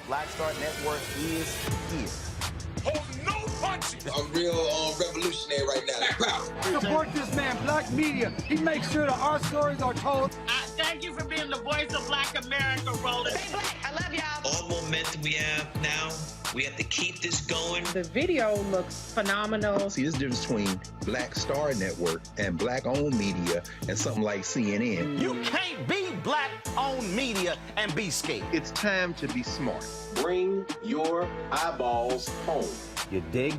Black Star Network is here. Hold no punches. I'm real revolutionary right now. Support this man, Black Media. He makes sure that our stories are told. Thank you for being the voice of Black America, Roland. Stay black. I love y'all. All momentum we have now, we have to keep this going. The video looks phenomenal. See, there's a difference between Black Star Network and Black-owned media and something like CNN. You can't be Black-owned media and be scared. It's time to be smart. Bring your eyeballs home. You dig?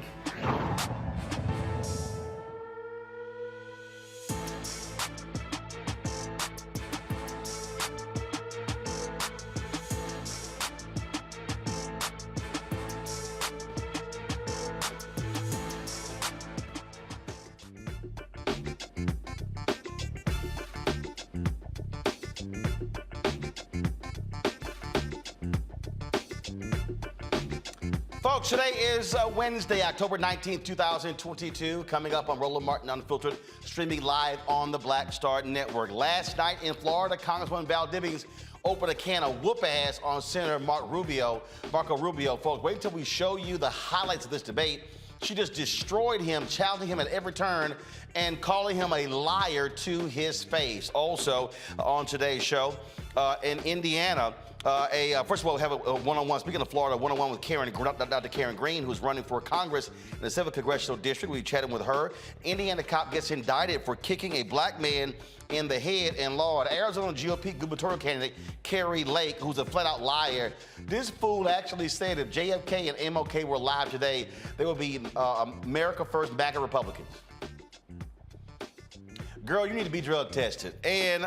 Folks, today is Wednesday, October 19th, 2022. Coming up on Roland Martin Unfiltered, streaming live on the Black Star Network. Last night in Florida, Congresswoman Val Demings opened a can of whoop-ass on Senator Marco Rubio. Folks, wait till we show you the highlights of this debate. She just destroyed him, challenging him at every turn and calling him a liar to his face. Also, on today's show, in Indiana, first of all, we have a one-on-one, speaking of Florida, one-on-one with Dr. Kari Lake, who's running for Congress in the 7th Congressional District. We chatted with her. Indiana cop gets indicted for kicking a black man in the head in law. Arizona GOP gubernatorial candidate Kari Lake, who's a flat-out liar. This fool actually said if JFK and MLK were alive today, they would be America First MAGA Republicans. Girl, you need to be drug tested. And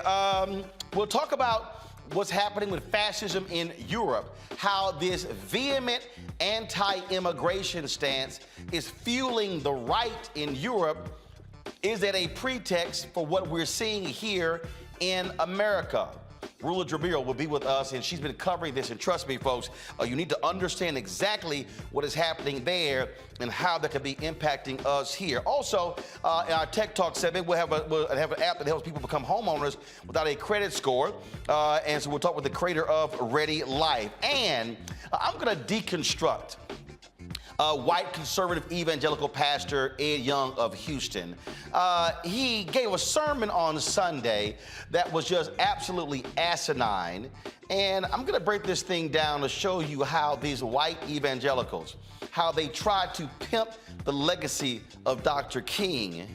we'll talk about what's happening with fascism in Europe, how this vehement anti-immigration stance is fueling the right in Europe. Is that a pretext for what we're seeing here in America? Rubio will be with us, and she's been covering this, and trust me, folks, you need to understand exactly what is happening there and how that could be impacting us here. Also, in our Tech Talk segment, we'll have an app that helps people become homeowners without a credit score, and so we'll talk with the creator of Ready Life. And I'm going to deconstruct white conservative evangelical pastor Ed Young of Houston. He gave a sermon on Sunday that was just absolutely asinine. And I'm going to break this thing down to show you how these white evangelicals, how they tried to pimp the legacy of Dr. King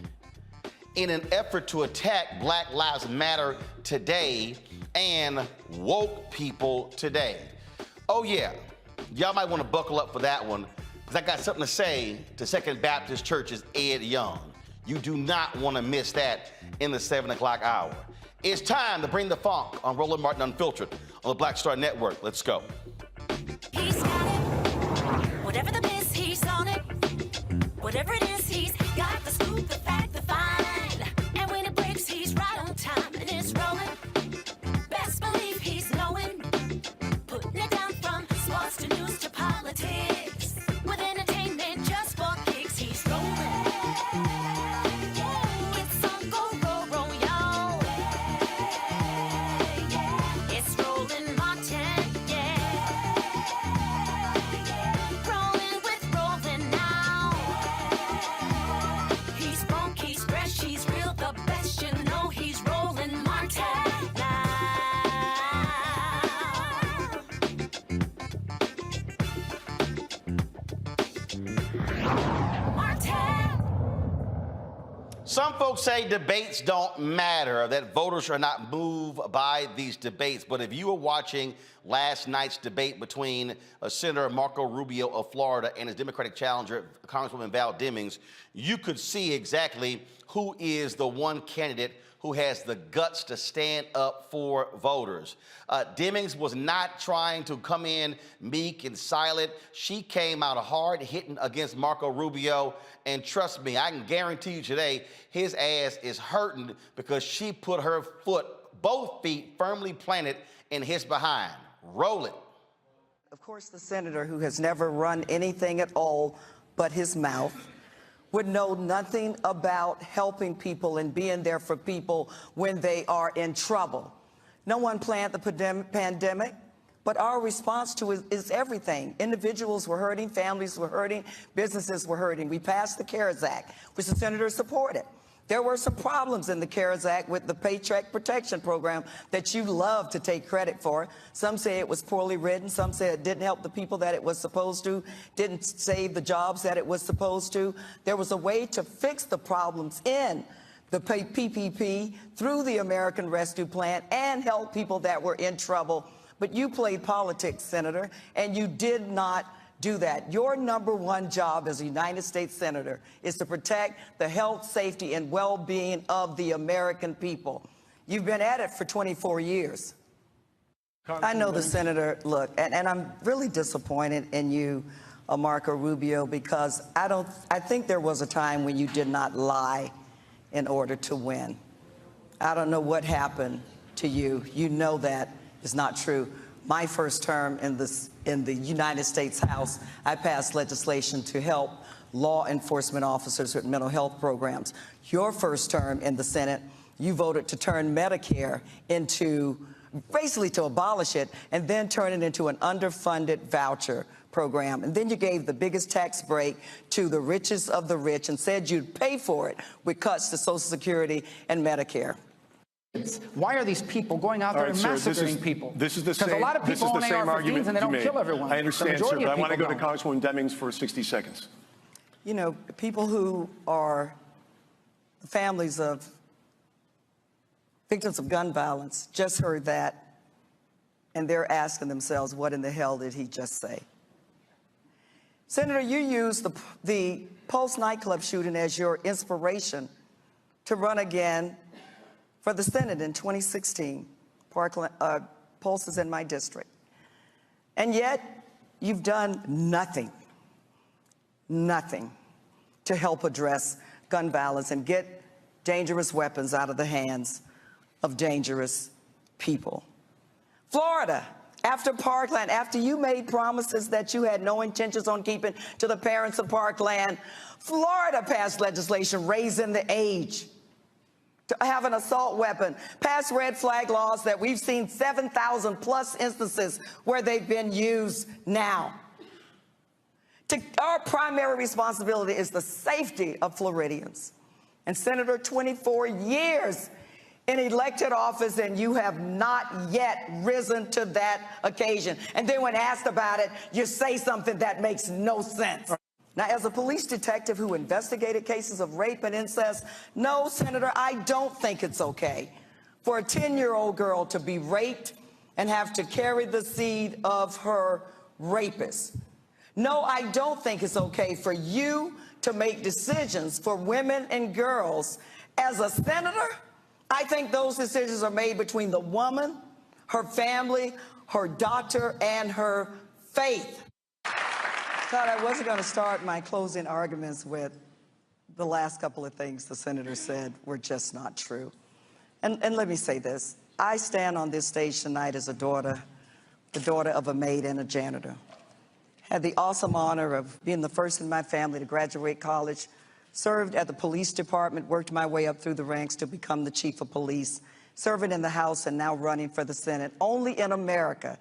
in an effort to attack Black Lives Matter today and woke people today. Oh yeah, y'all might want to buckle up for that one, because I got something to say to Second Baptist Church's Ed Young. You do not want to miss that in the 7 o'clock hour. It's time to bring the funk on Roland Martin Unfiltered on the Black Star Network. Let's go. He's got it. Whatever the miss, he's on it. Whatever it is, he's got the scoop, the fact, the find. And when it breaks, he's right on time and it's rolling. Best believe he's knowing. Putting it down from sports to news to politics. With entertainment just for kicks, he's rolling. It's on go, y'all. It's Roland Martin, yeah. Rolling with Roland now. He's funk, he's fresh, he's real, the best, you know he's Roland Martin now. Some folks say debates don't matter, that voters are not moved by these debates. But if you were watching last night's debate between Senator Marco Rubio of Florida and his Democratic challenger, Congresswoman Val Demings, you could see exactly who is the one candidate who has the guts to stand up for voters. Demings was not trying to come in meek and silent. She came out hard hitting against Marco Rubio. And trust me, I can guarantee you today, his ass is hurting because she put her foot, both feet, firmly planted in his behind. Roll it. Of course, the senator who has never run anything at all but his mouth would know nothing about helping people and being there for people when they are in trouble. No one planned the pandemic. But our response to it is everything. Individuals were hurting, families were hurting, businesses were hurting. We passed the CARES Act, which the senator supported. There were some problems in the CARES Act with the Paycheck Protection Program that you love to take credit for. Some say it was poorly written. Some say it didn't help the people that it was supposed to, didn't save the jobs that it was supposed to. There was a way to fix the problems in the PPP through the American Rescue Plan and help people that were in trouble. But you played politics, Senator, and you did not do that. Your #1 job as a United States Senator is to protect the health, safety, and well-being of the American people. You've been at it for 24 years. I know the senator, look, and I'm really disappointed in you, Marco Rubio, because I think there was a time when you did not lie in order to win. I don't know what happened to you. You know that is not true. My first term in the United States House, I passed legislation to help law enforcement officers with mental health programs. Your first term in the Senate, you voted to turn Medicare into, basically to abolish it, and then turn it into an underfunded voucher program. And then you gave the biggest tax break to the richest of the rich and said you'd pay for it with cuts to Social Security and Medicare. Why are these people going out there and massacring people? This is the same. Because a lot of people own AR-15s and they don't kill everyone. I understand, sir, but I want to go to don't. Congresswoman Demings for 60 seconds. You know, people who are the families of victims of gun violence just heard that, and they're asking themselves, what in the hell did he just say? Senator, you used the Pulse nightclub shooting as your inspiration to run again for the Senate in 2016. Pulse is in my district. And yet, you've done nothing to help address gun violence and get dangerous weapons out of the hands of dangerous people. Florida, after Parkland, after you made promises that you had no intentions on keeping to the parents of Parkland, Florida passed legislation raising the age to have an assault weapon, pass red flag laws that we've seen 7,000 plus instances where they've been used now. Our primary responsibility is the safety of Floridians. And Senator, 24 years in elected office, and you have not yet risen to that occasion. And then when asked about it, you say something that makes no sense. Now, as a police detective who investigated cases of rape and incest, no, Senator, I don't think it's okay for a 10-year-old girl to be raped and have to carry the seed of her rapist. No, I don't think it's okay for you to make decisions for women and girls. As a senator, I think those decisions are made between the woman, her family, her doctor, and her faith. Thought I wasn't going to start my closing arguments with the last couple of things the senator said were just not true. And let me say this. I stand on this stage tonight as the daughter of a maid and a janitor. Had the awesome honor of being the first in my family to graduate college, served at the police department, worked my way up through the ranks to become the chief of police, serving in the House and now running for the Senate. Only in America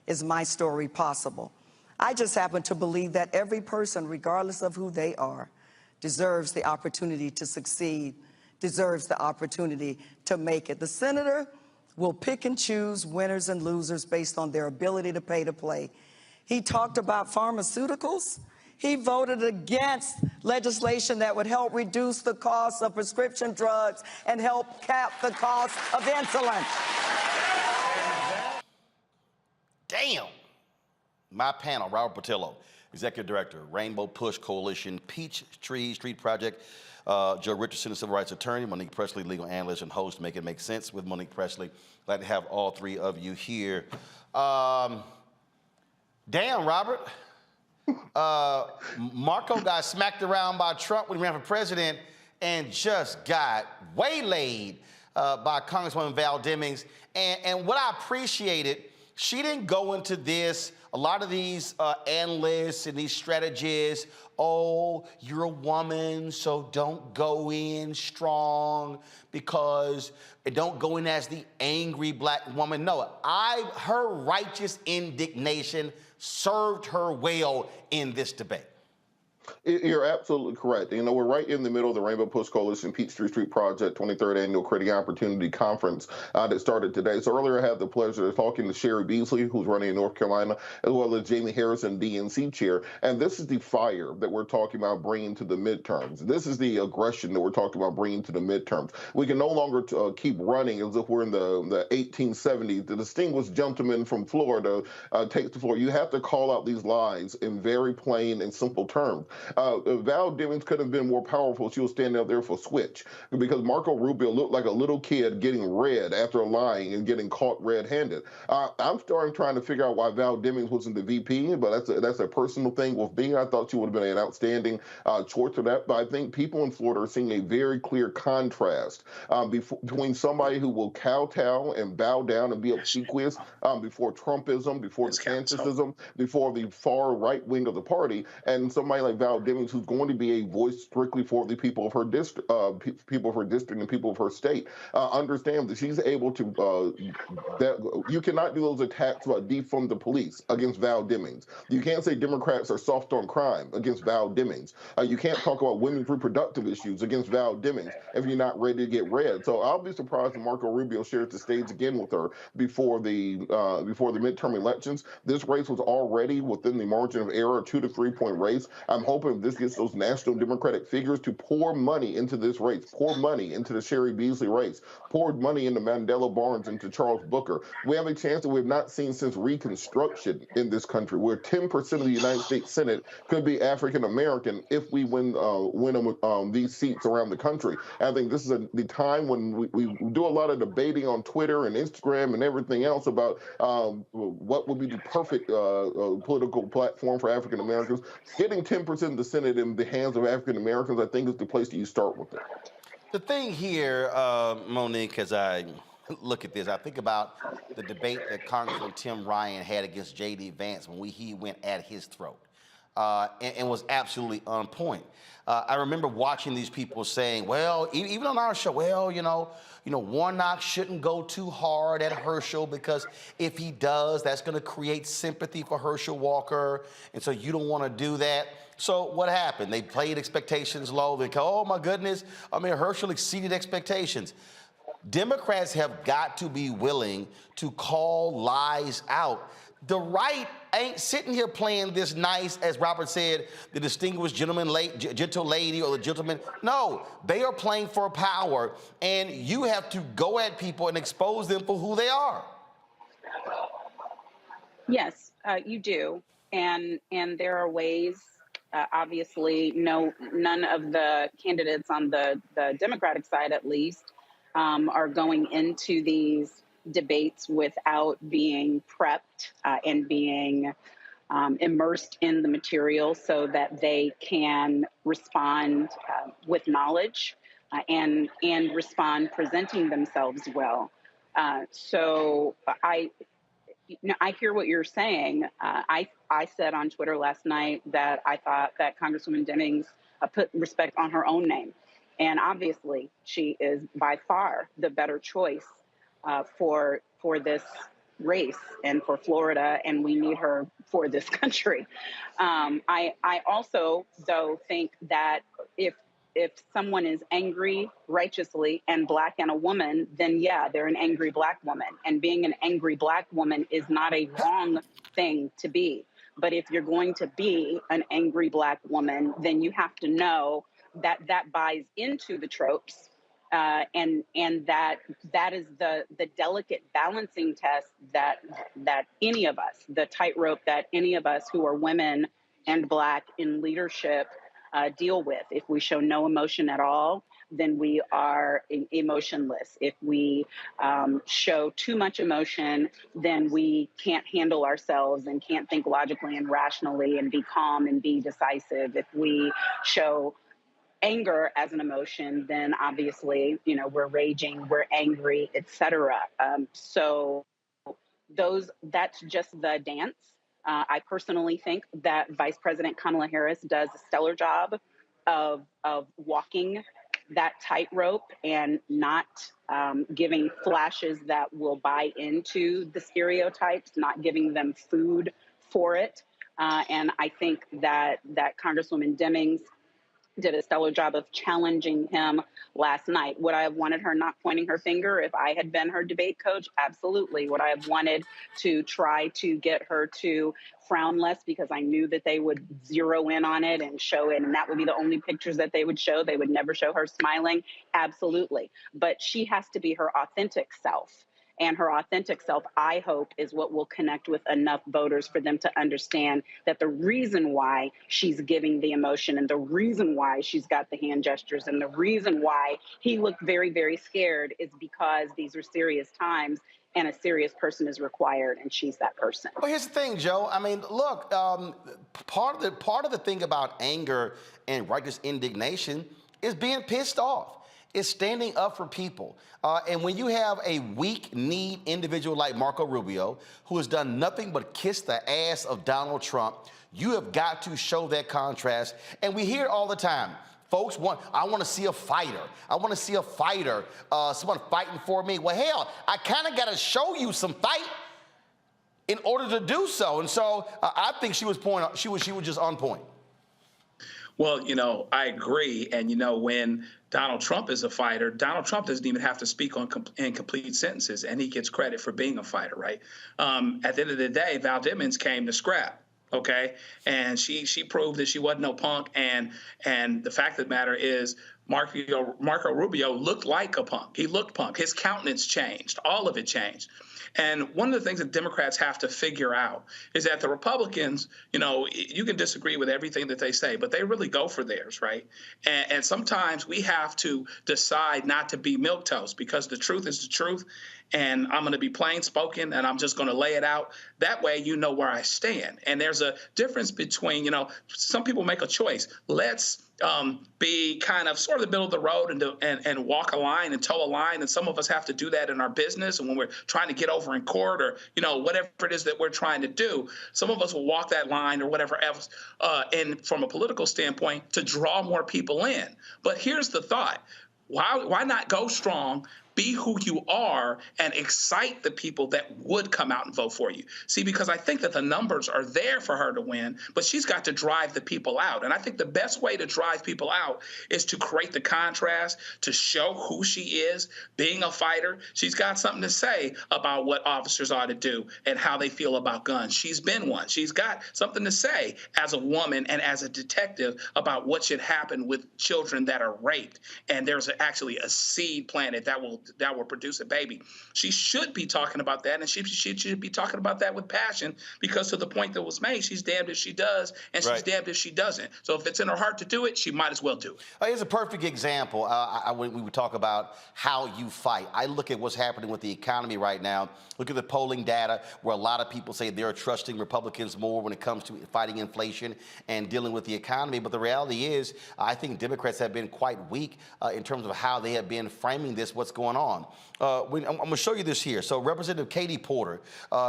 is my story possible. I just happen to believe that every person, regardless of who they are, deserves the opportunity to succeed, deserves the opportunity to make it. The senator will pick and choose winners and losers based on their ability to pay to play. He talked about pharmaceuticals. He voted against legislation that would help reduce the cost of prescription drugs and help cap the cost of insulin. Damn. My panel, Robert Patillo, Executive Director, Rainbow Push Coalition, Peachtree Street Project, Joe Richardson, a civil rights attorney, Monique Presley, legal analyst and host, Make It Make Sense with Monique Presley. Glad to have all three of you here. Damn, Robert. Marco got smacked around by Trump when he ran for president and just got waylaid by Congresswoman Val Demings. And what I appreciated She didn't go into this. A lot of these analysts and these strategists, oh, you're a woman, so don't go in strong because don't go in as the angry black woman. No, her righteous indignation served her well in this debate. You're absolutely correct. You know, we're right in the middle of the Rainbow Push Coalition Peachtree Street Project 23rd Annual Creating Opportunity Conference that started today. So earlier I had the pleasure of talking to Sherry Beasley, who's running in North Carolina, as well as Jamie Harrison, DNC chair. And this is the fire that we're talking about bringing to the midterms. This is the aggression that we're talking about bringing to the midterms. We can no longer keep running as if we're in the 1870s. The distinguished gentleman from Florida takes the floor. You have to call out these lies in very plain and simple terms. Val Demings could have been more powerful. She was standing out there for switch because Marco Rubio looked like a little kid getting red after lying and getting caught red-handed. I'm starting trying to figure out why Val Demings wasn't the VP, but that's a personal thing with me. I thought she would have been an outstanding choice for that. But I think people in Florida are seeing a very clear contrast between somebody who will kowtow and bow down and be obsequious before Trumpism, before DeSantisism, before the far right wing of the party, and somebody like Val Demings, who's going to be a voice strictly for the people of her district, and people of her state. Understand that she's able to. That you cannot do those attacks about defund the police against Val Demings. You can't say Democrats are soft on crime against Val Demings. You can't talk about women's reproductive issues against Val Demings if you're not ready to get red. So I'll be surprised if Marco Rubio shares the stage again with her before the midterm elections. This race was already within the margin of error, 2 to 3 point race. I'm hoping this gets those national Democratic figures to pour money into this race, pour money into the Sherry Beasley race, pour money into Mandela Barnes, into Charles Booker. We have a chance that we have not seen since Reconstruction in this country, where 10% of the United States Senate could be African American if we win these seats around the country. And I think this is the time when we do a lot of debating on Twitter and Instagram and everything else about what would be the perfect political platform for African Americans. Getting 10% of the Senate in the hands of African Americans, I think, is the place that you start with it. The thing here, Monique, as I look at this, I think about the debate that Congressman Tim Ryan had against J.D. Vance when he went at his throat and was absolutely on point. I remember watching these people saying, well, even on our show, well, you know, Warnock shouldn't go too hard at Herschel because if he does, that's going to create sympathy for Herschel Walker, and so you don't want to do that. So what happened? They played expectations low. They go, oh my goodness, I mean, Herschel exceeded expectations. Democrats have got to be willing to call lies out. The right ain't sitting here playing this nice, as Robert said, the distinguished gentleman, gentle lady or the gentleman. No, they are playing for power, and you have to go at people and expose them for who they are. Yes, you do. And there are ways, obviously, none of the candidates on the Democratic side, at least, are going into these debates without being prepped and being immersed in the material so that they can respond with knowledge and respond presenting themselves well. So I hear what you're saying. I said on Twitter last night that I thought that Congresswoman Demings put respect on her own name. And obviously, she is by far the better choice for this race and for Florida, and we need her for this country. I also, though, think that if someone is angry righteously and Black and a woman, then yeah, they're an angry Black woman. And being an angry Black woman is not a wrong thing to be. But if you're going to be an angry Black woman, then you have to know that buys into the tropes, and that is the delicate balancing test that any of us, the tightrope that any of us who are women and Black in leadership deal with. If we show no emotion at all, then we are emotionless. If we show too much emotion, then we can't handle ourselves and can't think logically and rationally and be calm and be decisive. If we show anger as an emotion, then obviously, we're raging, we're angry, etc. So That's just the dance. I personally think that Vice President Kamala Harris does a stellar job of walking that tightrope and not giving flashes that will buy into the stereotypes, not giving them food for it. And I think that Congresswoman Demings did a stellar job of challenging him last night. Would I have wanted her not pointing her finger if I had been her debate coach? Absolutely. Would I have wanted to try to get her to frown less because I knew that they would zero in on it and show it, and that would be the only pictures that they would show? They would never show her smiling. Absolutely. But she has to be her authentic self. And her authentic self, I hope, is what will connect with enough voters for them to understand that the reason why she's giving the emotion and the reason why she's got the hand gestures and the reason why he looked very, very scared is because these are serious times and a serious person is required, and she's that person. Well, here's the thing, Joe. I mean, look, part of the thing about anger and righteous indignation is being pissed off. It's standing up for people. And when you have a weak-kneed individual like Marco Rubio, who has done nothing but kiss the ass of Donald Trump, you have got to show that contrast. And we hear it all the time. Folks I want to see a fighter. I want to see a fighter, someone fighting for me. Well, hell, I kind of got to show you some fight in order to do so. And so I think she was just on point. Well, I agree. And, when Donald Trump is a fighter, Donald Trump doesn't even have to speak in complete sentences, and he gets credit for being a fighter, right? At the end of the day, Val Demings came to scrap, okay? And she proved that she wasn't no punk. And the fact of the matter is, Marco Rubio looked like a punk. He looked punk. His countenance changed. All of it changed. And one of the things that Democrats have to figure out is that the Republicans, you can disagree with everything that they say, but they really go for theirs, right? And sometimes we have to decide not to be milquetoast because the truth is the truth. And I'm going to be plain spoken and I'm just going to lay it out. That way, you know where I stand. And there's a difference between, some people make a choice. Let's be kind of sort of the middle of the road and walk a line and toe a line. And some of us have to do that in our business. And when we're trying to get over in court or, whatever it is that we're trying to do, some of us will walk that line or whatever else. And from a political standpoint, to draw more people in. But here's the thought. Why not go strong? Be who you are and excite the people that would come out and vote for you. See, because I think that the numbers are there for her to win, but she's got to drive the people out. And I think the best way to drive people out is to create the contrast, to show who she is, being a fighter. She's got something to say about what officers ought to do and how they feel about guns. She's been one. She's got something to say as a woman and as a detective about what should happen with children that are raped. And there's actually a seed planted that will produce a baby. She should be talking about that, and she should be talking about that with passion, because to the point that was made, she's damned if she does, and she's damned if she doesn't. So if it's in her heart to do it, she might as well do it. Here's a perfect example. When we would talk about how you fight, I look at what's happening with the economy right now. Look at the polling data, where a lot of people say they're trusting Republicans more when it comes to fighting inflation and dealing with the economy. But the reality is, I think Democrats have been quite weak in terms of how they have been framing this, what's going on. I'm going to show you this here. So Representative Katie Porter,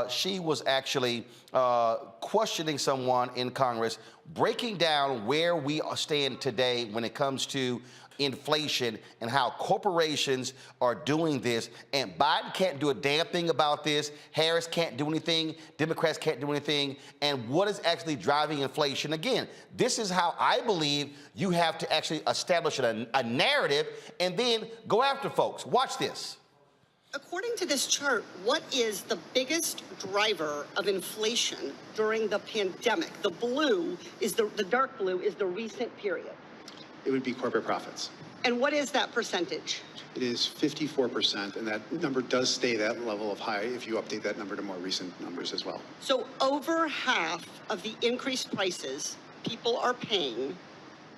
she was actually questioning someone in Congress, breaking down where we stand today when it comes to inflation and how corporations are doing this. And Biden can't do a damn thing about this. Harris can't do anything. Democrats can't do anything. And what is actually driving inflation? Again, this is how I believe you have to actually establish a narrative and then go after folks. Watch this. According to this chart, what is the biggest driver of inflation during the pandemic? The blue is the dark blue is the recent period. It would be corporate profits. And what is that percentage? It is 54%, and that number does stay that level of high if you update that number to more recent numbers as well. So over half of the increased prices people are paying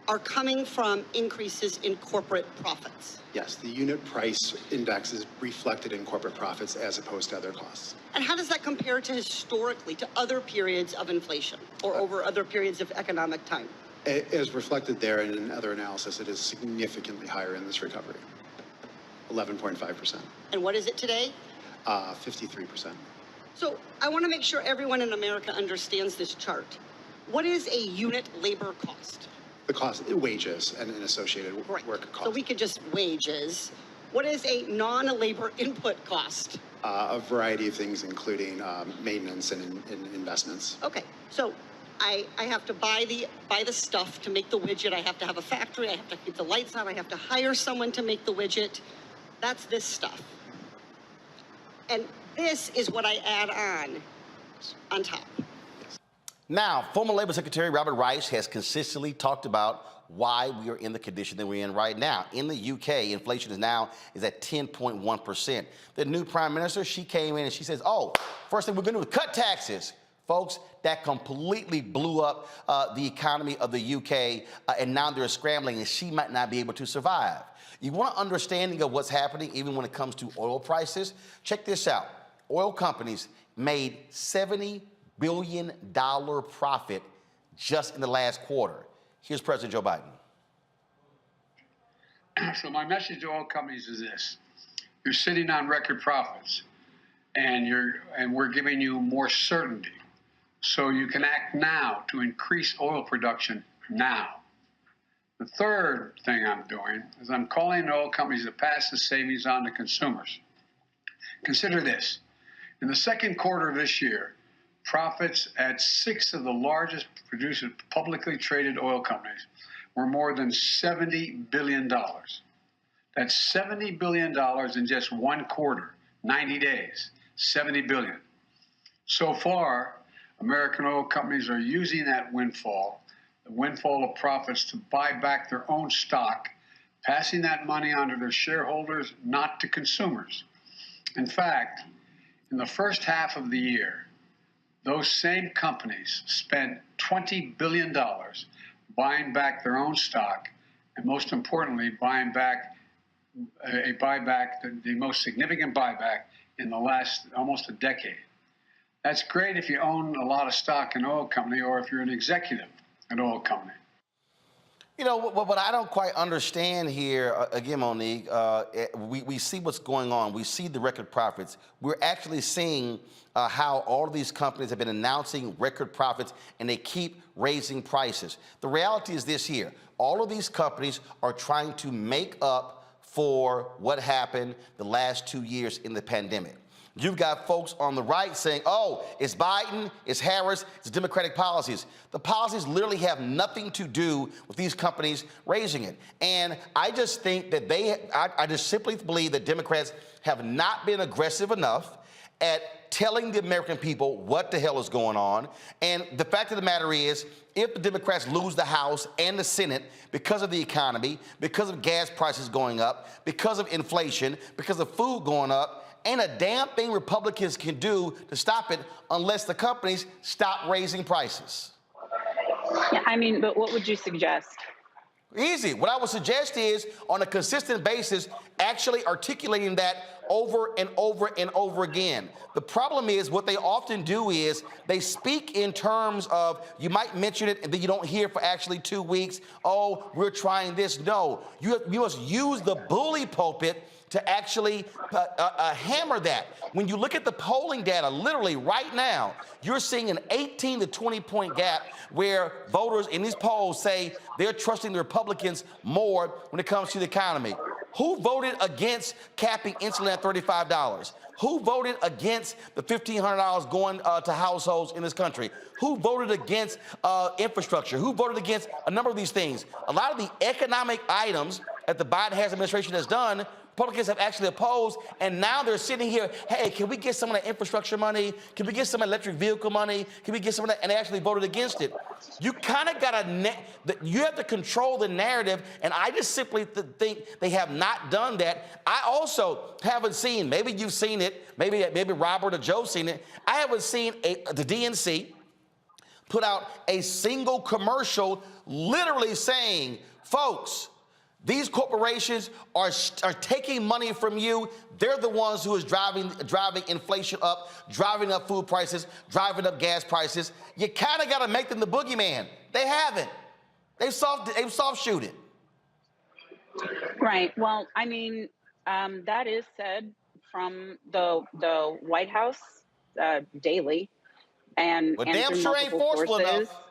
are coming from increases in corporate profits. Yes, the unit price index is reflected in corporate profits as opposed to other costs. And how does that compare to historically to other periods of inflation or over other periods of economic time? As reflected there and in other analysis, it is significantly higher in this recovery, 11.5%. And what is it today? 53%. So I want to make sure everyone in America understands this chart. What is a unit labor cost? The cost, wages and associated work costs. So we could just wages. What is a non-labor input cost? A variety of things, including maintenance and investments. Okay, so I have to buy the stuff to make the widget. I have to have a factory. I have to keep the lights on. I have to hire someone to make the widget. That's this stuff. And this is what I add on top. Now, former Labor Secretary Robert Rice has consistently talked about why we are in the condition that we're in right now. In the UK, inflation is at 10.1%. The new prime minister, she came in and she says, oh, first thing we're going to do is cut taxes. Folks, that completely blew up the economy of the UK, and now they're scrambling, and she might not be able to survive. You want an understanding of what's happening, even when it comes to oil prices? Check this out. Oil companies made $70 billion profit just in the last quarter. Here's President Joe Biden. So my message to oil companies is this. You're sitting on record profits, and we're giving you more certainty. So you can act now to increase oil production now. The third thing I'm doing is I'm calling on oil companies to pass the savings on to consumers. Consider this. In the second quarter of this year, profits at 6 of the largest producers, publicly traded oil companies, were more than $70 billion. That's $70 billion in just one quarter, 90 days, $70 billion. So far, American oil companies are using that windfall, the windfall of profits, to buy back their own stock, passing that money on to their shareholders, not to consumers. In fact, in the first half of the year, those same companies spent $20 billion buying back their own stock, and most importantly, buying back the most significant buyback in the last almost a decade. That's great if you own a lot of stock in an oil company or if you're an executive at an oil company. You know, what I don't quite understand here, again, Monique, we see what's going on. We see the record profits. We're actually seeing how all of these companies have been announcing record profits, and they keep raising prices. The reality is this here. All of these companies are trying to make up for what happened the last 2 years in the pandemic. You've got folks on the right saying, oh, it's Biden, it's Harris, it's Democratic policies. The policies literally have nothing to do with these companies raising it. And I just think that I just simply believe that Democrats have not been aggressive enough at telling the American people what the hell is going on. And the fact of the matter is, if the Democrats lose the House and the Senate because of the economy, because of gas prices going up, because of inflation, because of food going up, ain't a damn thing Republicans can do to stop it unless the companies stop raising prices. Yeah, I mean, but what would you suggest? Easy. What I would suggest is, on a consistent basis, actually articulating that over and over and over again. The problem is, what they often do is they speak in terms of, you might mention it and then you don't hear for actually 2 weeks. Oh, we're trying this. No, you must use the bully pulpit to actually hammer that. When you look at the polling data, literally right now, you're seeing an 18 to 20 point gap where voters in these polls say they're trusting the Republicans more when it comes to the economy. Who voted against capping insulin at $35? Who voted against the $1,500 going to households in this country? Who voted against infrastructure? Who voted against a number of these things? A lot of the economic items that the Biden-Harris administration has done, Republicans have actually opposed, and now they're sitting here, hey, can we get some of that infrastructure money? Can we get some electric vehicle money? Can we get some of that? And they actually voted against it. You kind of got you have to control the narrative, and I just simply think they have not done that. I also haven't seen, maybe you've seen it, maybe Robert or Joe's seen it, I haven't seen the DNC put out a single commercial literally saying, folks, these corporations are taking money from you. They're the ones who is driving inflation up, driving up food prices, driving up gas prices. You kind of got to make them the boogeyman. They haven't. They've soft shoot it. Right. Well, I mean, that is said from the White House daily, and But and damn through sure ain't multiple forceful sources. enough.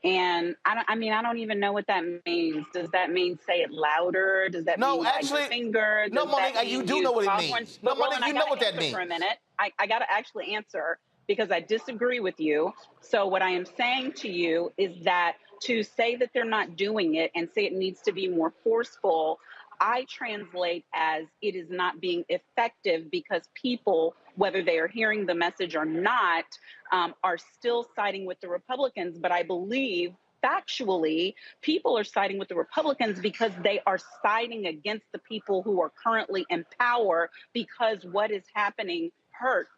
And I mean, I don't even know what that means. Does that mean say it louder? Does that mean wag your finger? No, Does that Monique, you mean do use know what it popcorn? means. But No, Roland, Monique, you I know gotta what that answer means. for a minute. I got to actually answer because I disagree with you. So what I am saying to you is that to say that they're not doing it and say it needs to be more forceful, I translate as it is not being effective because people, whether they are hearing the message or not, are still siding with the Republicans. But I believe factually, people are siding with the Republicans because they are siding against the people who are currently in power because what is happening hurts.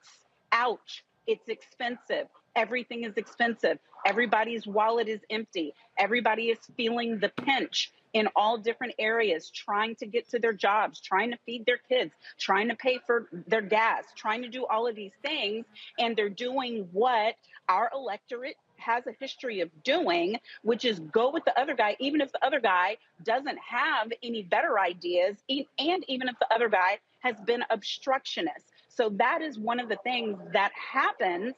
Ouch, it's expensive. Everything is expensive. Everybody's wallet is empty. Everybody is feeling the pinch in all different areas, trying to get to their jobs, trying to feed their kids, trying to pay for their gas, trying to do all of these things. And they're doing what our electorate has a history of doing, which is go with the other guy, even if the other guy doesn't have any better ideas, and even if the other guy has been obstructionist. So that is one of the things that happens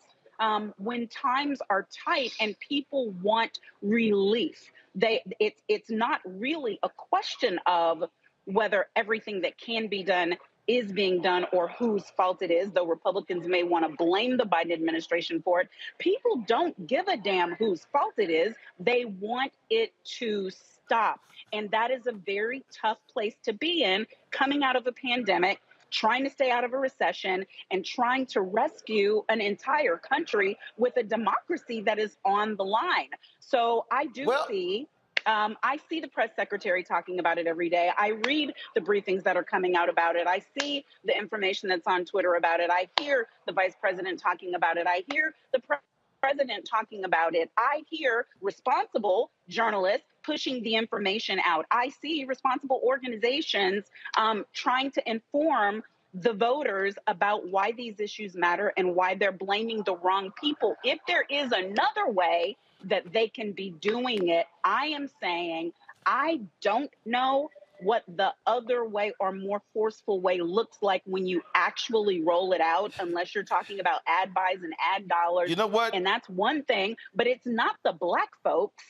when times are tight and people want relief. It's not really a question of whether everything that can be done is being done or whose fault it is, though Republicans may want to blame the Biden administration for it. People don't give a damn whose fault it is. They want it to stop. And that is a very tough place to be in coming out of a pandemic, trying to stay out of a recession, and trying to rescue an entire country with a democracy that is on the line. So I do see I see the press secretary talking about it every day. I read the briefings that are coming out about it. I see the information that's on Twitter about it. I hear the vice president talking about it. I hear the president talking about it. I hear responsible journalists pushing the information out. I see responsible organizations trying to inform the voters about why these issues matter and why they're blaming the wrong people. If there is another way that they can be doing it, I am saying I don't know what the other way or more forceful way looks like when you actually roll it out, unless you're talking about ad buys and ad dollars. You know what? And that's one thing, but it's not the black folks,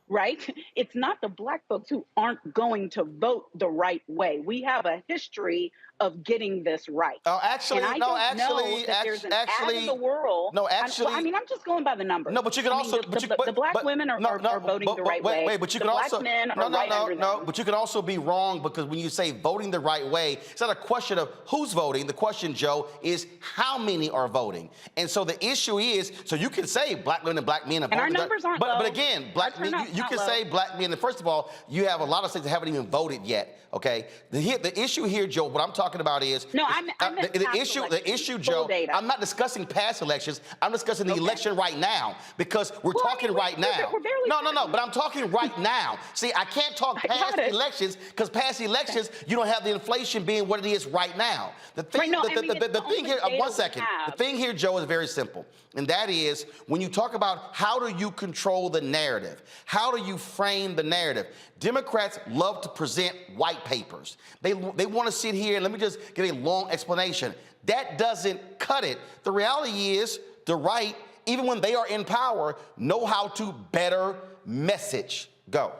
right? It's not the black folks who aren't going to vote the right way. We have a history of getting this right. Oh, actually, and I don't know that there's an ad in the world. No, actually, I mean, I'm just going by the numbers. No, but you can also, the black women are voting the right way. But you the can black also, men are right under them. But you can also be wrong, because when you say voting the right way, it's not a question of who's voting. The question, Joe, is how many are voting. And so the issue is, so you can say black women and black men are voting. And our numbers aren't low. But again, black men, you can say black men. And first of all, you have a lot of states that haven't even voted yet. Okay, the issue here, Joe, what I'm talking about is the issue, Joe. I'm not discussing past elections. I'm discussing the election right now, because we're talking right now. No, but I'm talking right now. See, I can't talk past elections, because past elections you don't have the inflation being what it is right now. The thing, the thing here, one second. The thing here, Joe, is very simple, and that is when you talk about how do you control the narrative, how do you frame the narrative. Democrats love to present white papers. They want to sit here and let me just give a long explanation. That doesn't cut it. The reality is the right, even when they are in power, know how to better message. Go.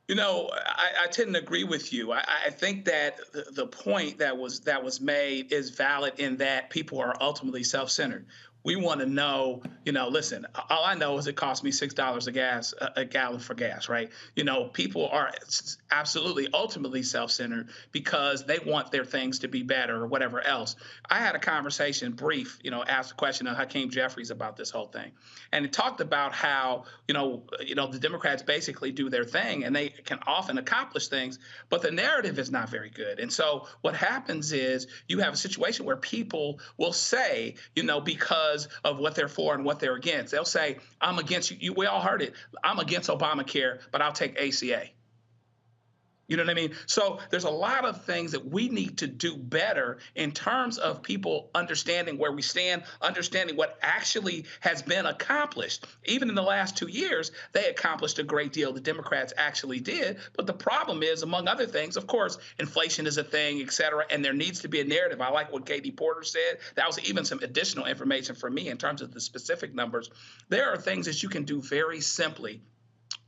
You know, I tend to agree with you. I think that the point that was made is valid in that people are ultimately self-centered. We want to know, listen, all I know is it costs me $6 a gallon for gas, right? People are absolutely ultimately self-centered because they want their things to be better or whatever else. I had a conversation brief, asked a question of Hakeem Jeffries about this whole thing. And it talked about how, the Democrats basically do their thing and they can often accomplish things, but the narrative is not very good. And so what happens is you have a situation where people will say, because of what they're for and what they're against. They'll say, I'm against you. We all heard it. I'm against Obamacare, but I'll take ACA. You know what I mean? So there's a lot of things that we need to do better in terms of people understanding where we stand, understanding what actually has been accomplished. Even in the last 2 years, they accomplished a great deal. The Democrats actually did. But the problem is, among other things, of course, inflation is a thing, et cetera, and there needs to be a narrative. I like what Katie Porter said. That was even some additional information for me in terms of the specific numbers. There are things that you can do very simply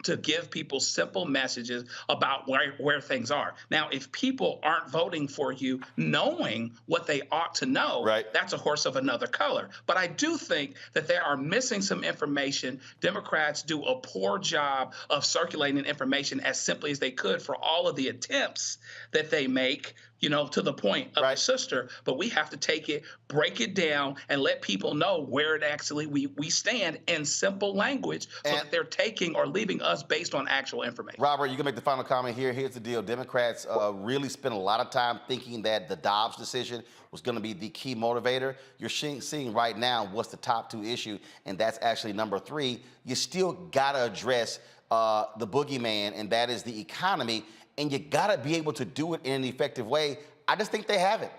to give people simple messages about where things are. Now, if people aren't voting for you knowing what they ought to know, that's a horse of another color. But I do think that they are missing some information. Democrats do a poor job of circulating information as simply as they could for all of the attempts that they make, you know, to the point of a sister. But we have to take it, break it down, and let people know where it actually we stand in simple language so that they're taking or leaving us based on actual information. Robert, you can make the final comment here. Here's the deal. Democrats really spent a lot of time thinking that the Dobbs decision was going to be the key motivator. You're seeing right now what's the top two issue, and that's actually number 3. You still got to address the boogeyman, and that is the economy. And you got to be able to do it in an effective way. I just think they haven't.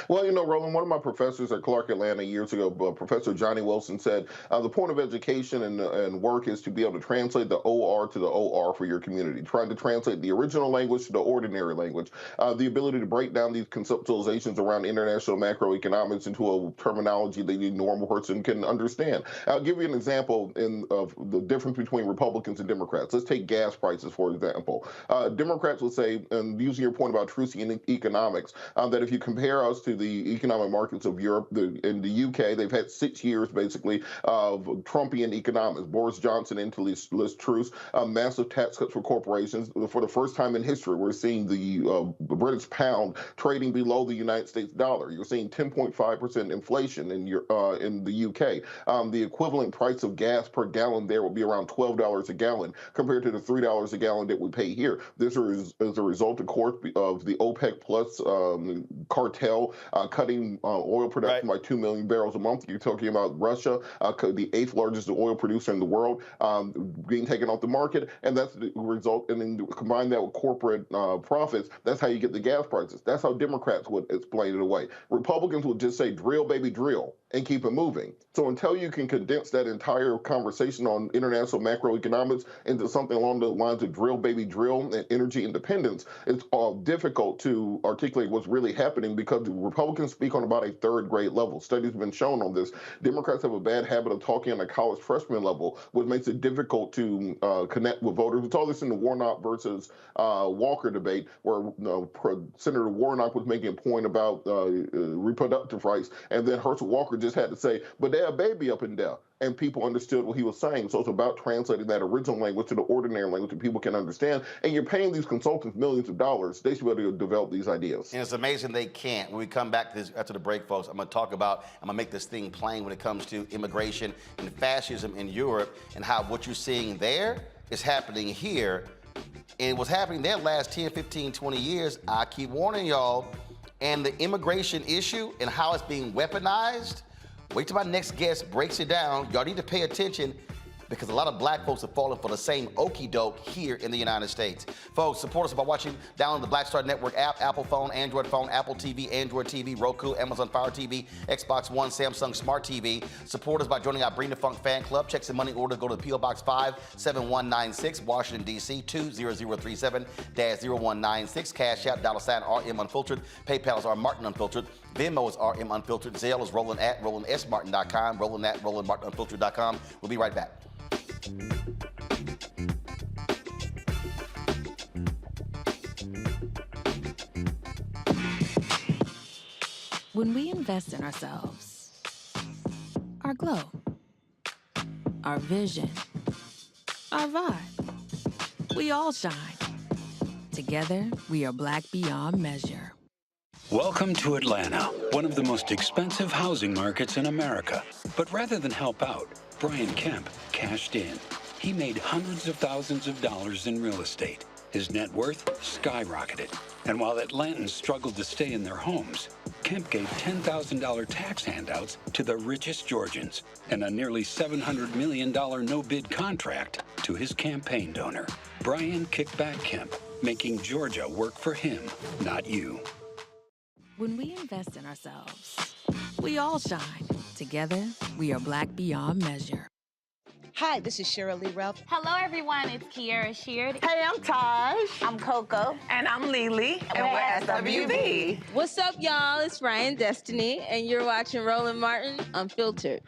Well, you know, Roland, one of my professors at Clark Atlanta years ago, Professor Johnny Wilson, said the point of education and work is to be able to translate the OR to the OR for your community, trying to translate the original language to the ordinary language, the ability to break down these conceptualizations around international macroeconomics into a terminology that the normal person can understand. I'll give you an example of the difference between Republicans and Democrats. Let's take gas prices, for example. Democrats will say, and using your point about truce in economics, that if you compare us to the economic markets of Europe, in the UK, they've had 6 years basically of Trumpian economics. Boris Johnson into Liz Truss, massive tax cuts for corporations. For the first time in history, we're seeing the British pound trading below the United States dollar. You're seeing 10.5% inflation in the UK. The equivalent price of gas per gallon there will be around $12 a gallon compared to the $3 a gallon that we pay here. This is a result, of course, of the OPEC plus cartel cutting oil production by 2 million barrels a month. You're talking about Russia, the 8th largest oil producer in the world, being taken off the market, and that's the result. And then combine that with corporate profits, that's how you get the gas prices. That's how Democrats would explain it away. Republicans would just say, drill, baby, drill, and keep it moving. So until you can condense that entire conversation on international macroeconomics into something along the lines of drill, baby, drill, and energy independence, it's difficult to articulate what's really happening because Republicans speak on about a 3rd grade level. Studies have been shown on this. Democrats have a bad habit of talking on a college freshman level, which makes it difficult to connect with voters. We saw this in the Warnock versus Walker debate, where Senator Warnock was making a point about reproductive rights, and then Herschel Walker just had to say, but there's a baby up in there. And people understood what he was saying. So it's about translating that original language to the ordinary language that people can understand. And you're paying these consultants millions of dollars. They should be able to develop these ideas. And it's amazing they can't. When we come back to this after the break, folks, I'm going to make this thing plain when it comes to immigration and fascism in Europe and how what you're seeing there is happening here. And what's happening there last 10, 15, 20 years, I keep warning y'all, and the immigration issue and how it's being weaponized. Wait till my next guest breaks it down. Y'all need to pay attention because a lot of black folks have fallen for the same okie doke here in the United States. Folks, support us by watching, download the Black Star Network app, Apple phone, Apple TV, Android TV, Roku, Amazon Fire TV, Xbox One, Samsung Smart TV. Support us by joining our Bring the Funk fan club. Checks and money order, go to P.O. Box 57196, Washington, D.C., 20037-0196. Cash App, $RM Unfiltered. PayPal is R Martin Unfiltered. Venmo is RM Unfiltered. Zelle is Roland at RolandSMartin.com. Roland at RolandMartinUnfiltered.com. We'll be right back. When we invest in ourselves, our glow, our vision, our vibe, we all shine. Together, we are black beyond measure. Welcome to Atlanta, one of the most expensive housing markets in America. But rather than help out, Brian Kemp cashed in. He made hundreds of thousands of dollars in real estate. His net worth skyrocketed. And while Atlantans struggled to stay in their homes, Kemp gave $10,000 tax handouts to the richest Georgians and a nearly $700 million no-bid contract to his campaign donor. Brian Kickback Kemp making Georgia work for him, not you. When we invest in ourselves, we all shine. Together, we are Black beyond measure. Hi, this is Cheryl Lee Ralph. Hello, everyone. It's Kiara Sheard. Hey, I'm Taj. I'm Coco. And I'm Lily. And we're SWB. What's up, y'all? It's Ryan Destiny, and you're watching Roland Martin Unfiltered.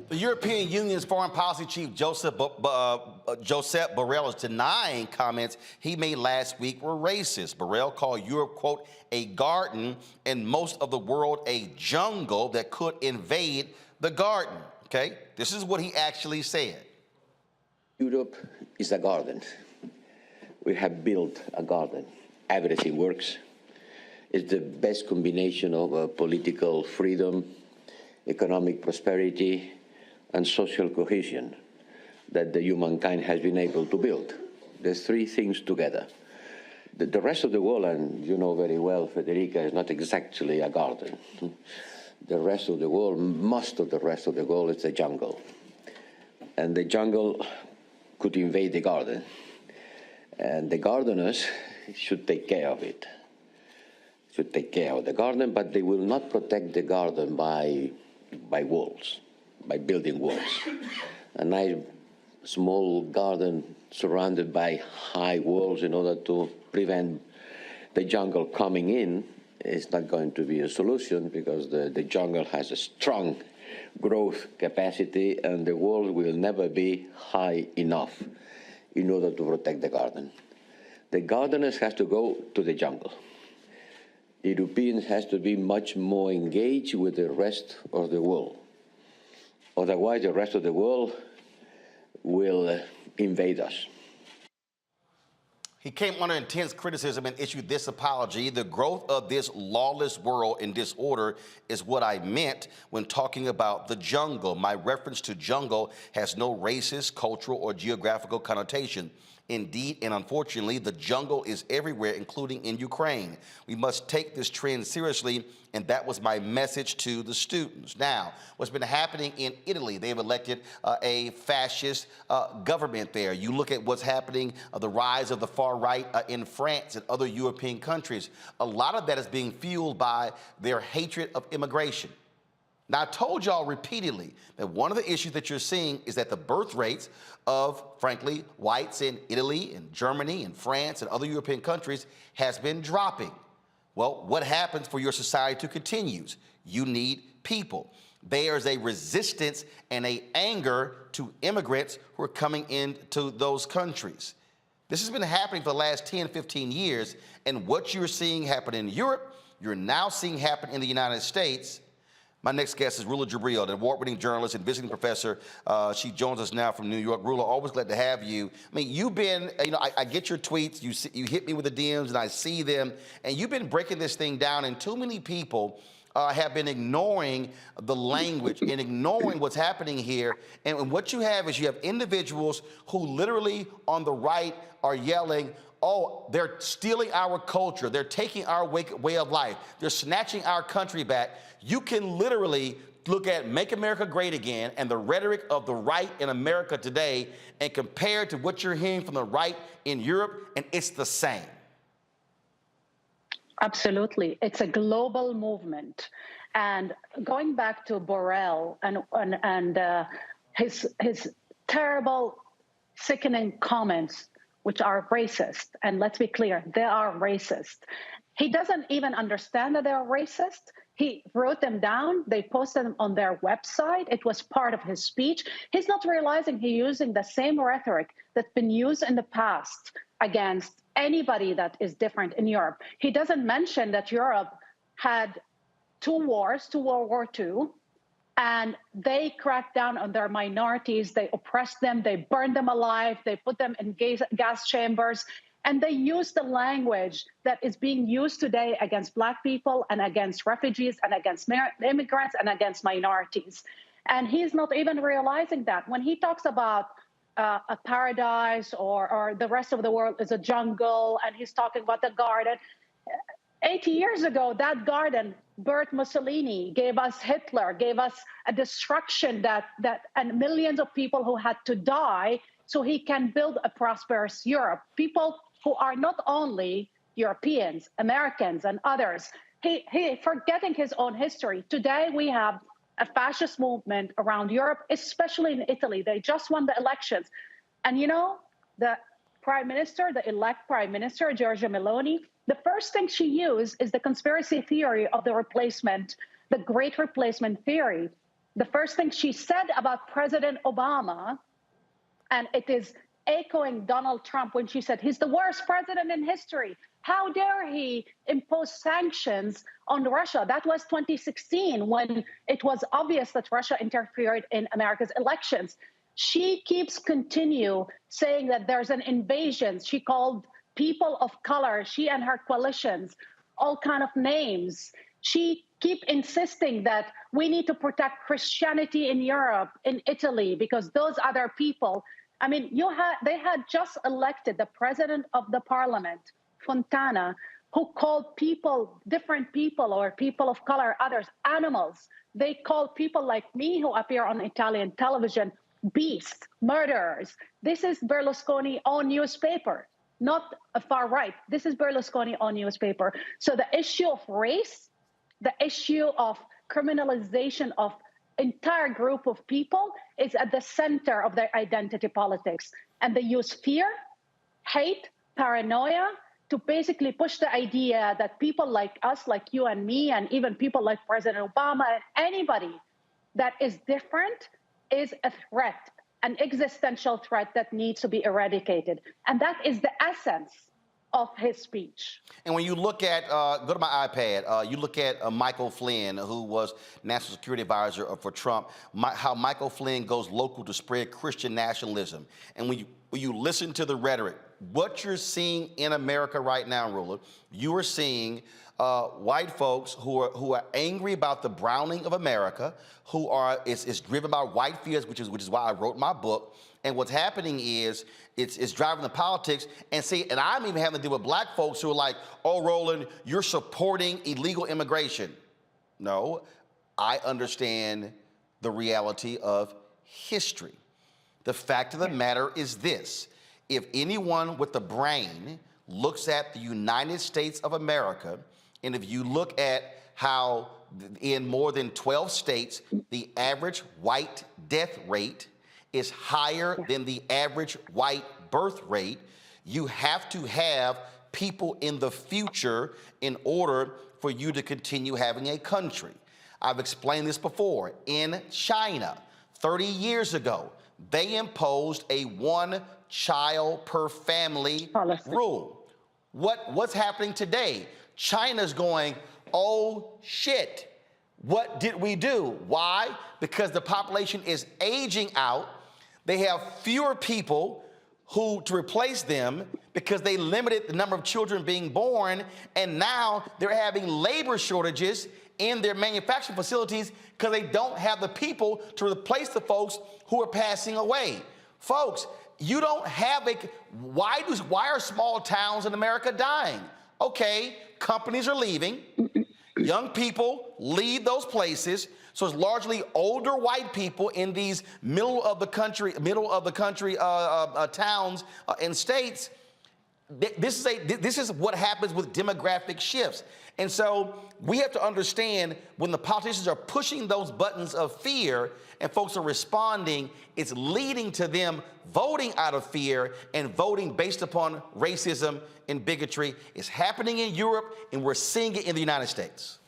The European Union's foreign policy chief, Joseph Borrell, is denying comments he made last week were racist. Borrell called Europe, quote, a garden and most of the world a jungle that could invade the garden, okay? This is what he actually said. Europe is a garden. We have built a garden. Everything works. It's the best combination of political freedom, economic prosperity, and social cohesion that the humankind has been able to build. There's three things together. The rest of the world, and you know very well, Federica, is not exactly a garden. The rest of the world, most of the rest of the world is a jungle. And the jungle could invade the garden. And the gardeners should take care of it. Should take care of the garden, but they will not protect the garden by walls, by building walls. A nice small garden surrounded by high walls in order to prevent the jungle coming in is not going to be a solution, because the jungle has a strong growth capacity and the wall will never be high enough in order to protect the garden. The gardeners have to go to the jungle. Europeans have to be much more engaged with the rest of the world. Otherwise, the rest of the world will invade us. He came under intense criticism and issued this apology. The growth of this lawless world in disorder is what I meant when talking about the jungle. My reference to jungle has no racist, cultural, or geographical connotation. Indeed, and unfortunately, the jungle is everywhere, including in Ukraine. We must take this trend seriously, and that was my message to the students. Now, what's been happening in Italy, they've elected a fascist government there. You look at what's happening, the rise of the far right in France and other European countries. A lot of that is being fueled by their hatred of immigration. Now, I told y'all repeatedly that one of the issues that you're seeing is that the birth rates of, frankly, whites in Italy and Germany and France and other European countries has been dropping. Well, what happens for your society to continue? You need people. There's a resistance and an anger to immigrants who are coming into those countries. This has been happening for the last 10, 15 years, and what you're seeing happen in Europe, you're now seeing happen in the United States. My next guest is Rula Jabril, an award-winning journalist and visiting professor. She joins us now from New York. Rula, always glad to have you. I mean, you've been, I get your tweets. You hit me with the DMs, and I see them. And you've been breaking this thing down, and too many people have been ignoring the language and ignoring what's happening here. And what you have is you have individuals who literally on the right are yelling, oh, they're stealing our culture. They're taking our way of life. They're snatching our country back. You can literally look at Make America Great Again and the rhetoric of the right in America today and compare it to what you're hearing from the right in Europe, and it's the same. Absolutely. It's a global movement. And going back to Borrell and his terrible, sickening comments, which are racist, and let's be clear, they are racist. He doesn't even understand that they're racist. He wrote them down. They posted them on their website. It was part of his speech. He's not realizing he's using the same rhetoric that's been used in the past against anybody that is different in Europe. He doesn't mention that Europe had two wars, to World War II, and they cracked down on their minorities. They oppressed them. They burned them alive. They put them in gas chambers. And they use the language that is being used today against Black people and against refugees and against immigrants and against minorities. And he's not even realizing that. When he talks about a paradise or the rest of the world is a jungle, and he's talking about the garden, 80 years ago, that garden birthed Mussolini, gave us Hitler, gave us a destruction and millions of people who had to die so he can build a prosperous Europe. People who are not only Europeans, Americans, and others. He forgetting his own history. Today we have a fascist movement around Europe, especially in Italy. They just won the elections. And you know, the prime minister, the elect prime minister, Giorgia Meloni, the first thing she used is the conspiracy theory of the replacement, the great replacement theory. The first thing she said about President Obama, and it is echoing Donald Trump when she said, he's the worst president in history. How dare he impose sanctions on Russia? That was 2016 when it was obvious that Russia interfered in America's elections. She keeps continue saying that there's an invasion. She called people of color, she and her coalitions, all kind of names. She keep insisting that we need to protect Christianity in Europe, in Italy, because those other people. I mean, they had just elected the president of the parliament, Fontana, who called people, different people or people of color, others, animals. They called people like me who appear on Italian television, beasts, murderers. This is Berlusconi's own newspaper, not a far right. This is Berlusconi's own newspaper. So the issue of race, the issue of criminalization of entire group of people is at the center of their identity politics. And they use fear, hate, paranoia to basically push the idea that people like us, like you and me, and even people like President Obama and anybody that is different is a threat, an existential threat that needs to be eradicated. And that is the essence of his speech. And when you look at, go to my iPad, you look at Michael Flynn, who was National Security Advisor for Trump, how Michael Flynn goes local to spread Christian nationalism. And when you listen to the rhetoric, what you're seeing in America right now, Roland, you are seeing white folks who are angry about the browning of America, who are is driven by white fears, which is why I wrote my book. And what's happening is it's driving the politics. And I'm even having to deal with black folks who are like, oh, Roland, you're supporting illegal immigration. No, I understand the reality of history. The fact of the matter is this: if anyone with a brain looks at the United States of America, and if you look at how in more than 12 states, the average white death rate is higher than the average white birth rate, you have to have people in the future in order for you to continue having a country. I've explained this before. In China, 30 years ago, they imposed a one-child per family rule. What's happening today? China's going, oh shit, what did we do? Why? Because the population is aging out. They have fewer people to replace them because they limited the number of children being born, and now they're having labor shortages in their manufacturing facilities because they don't have the people to replace the folks who are passing away. Folks, you don't have why are small towns in America dying? Okay, companies are leaving. Young people leave those places. So it's largely older white people in these middle of the country towns and states. This is what happens with demographic shifts. And so we have to understand when the politicians are pushing those buttons of fear and folks are responding, it's leading to them voting out of fear and voting based upon racism and bigotry. It's happening in Europe, and we're seeing it in the United States.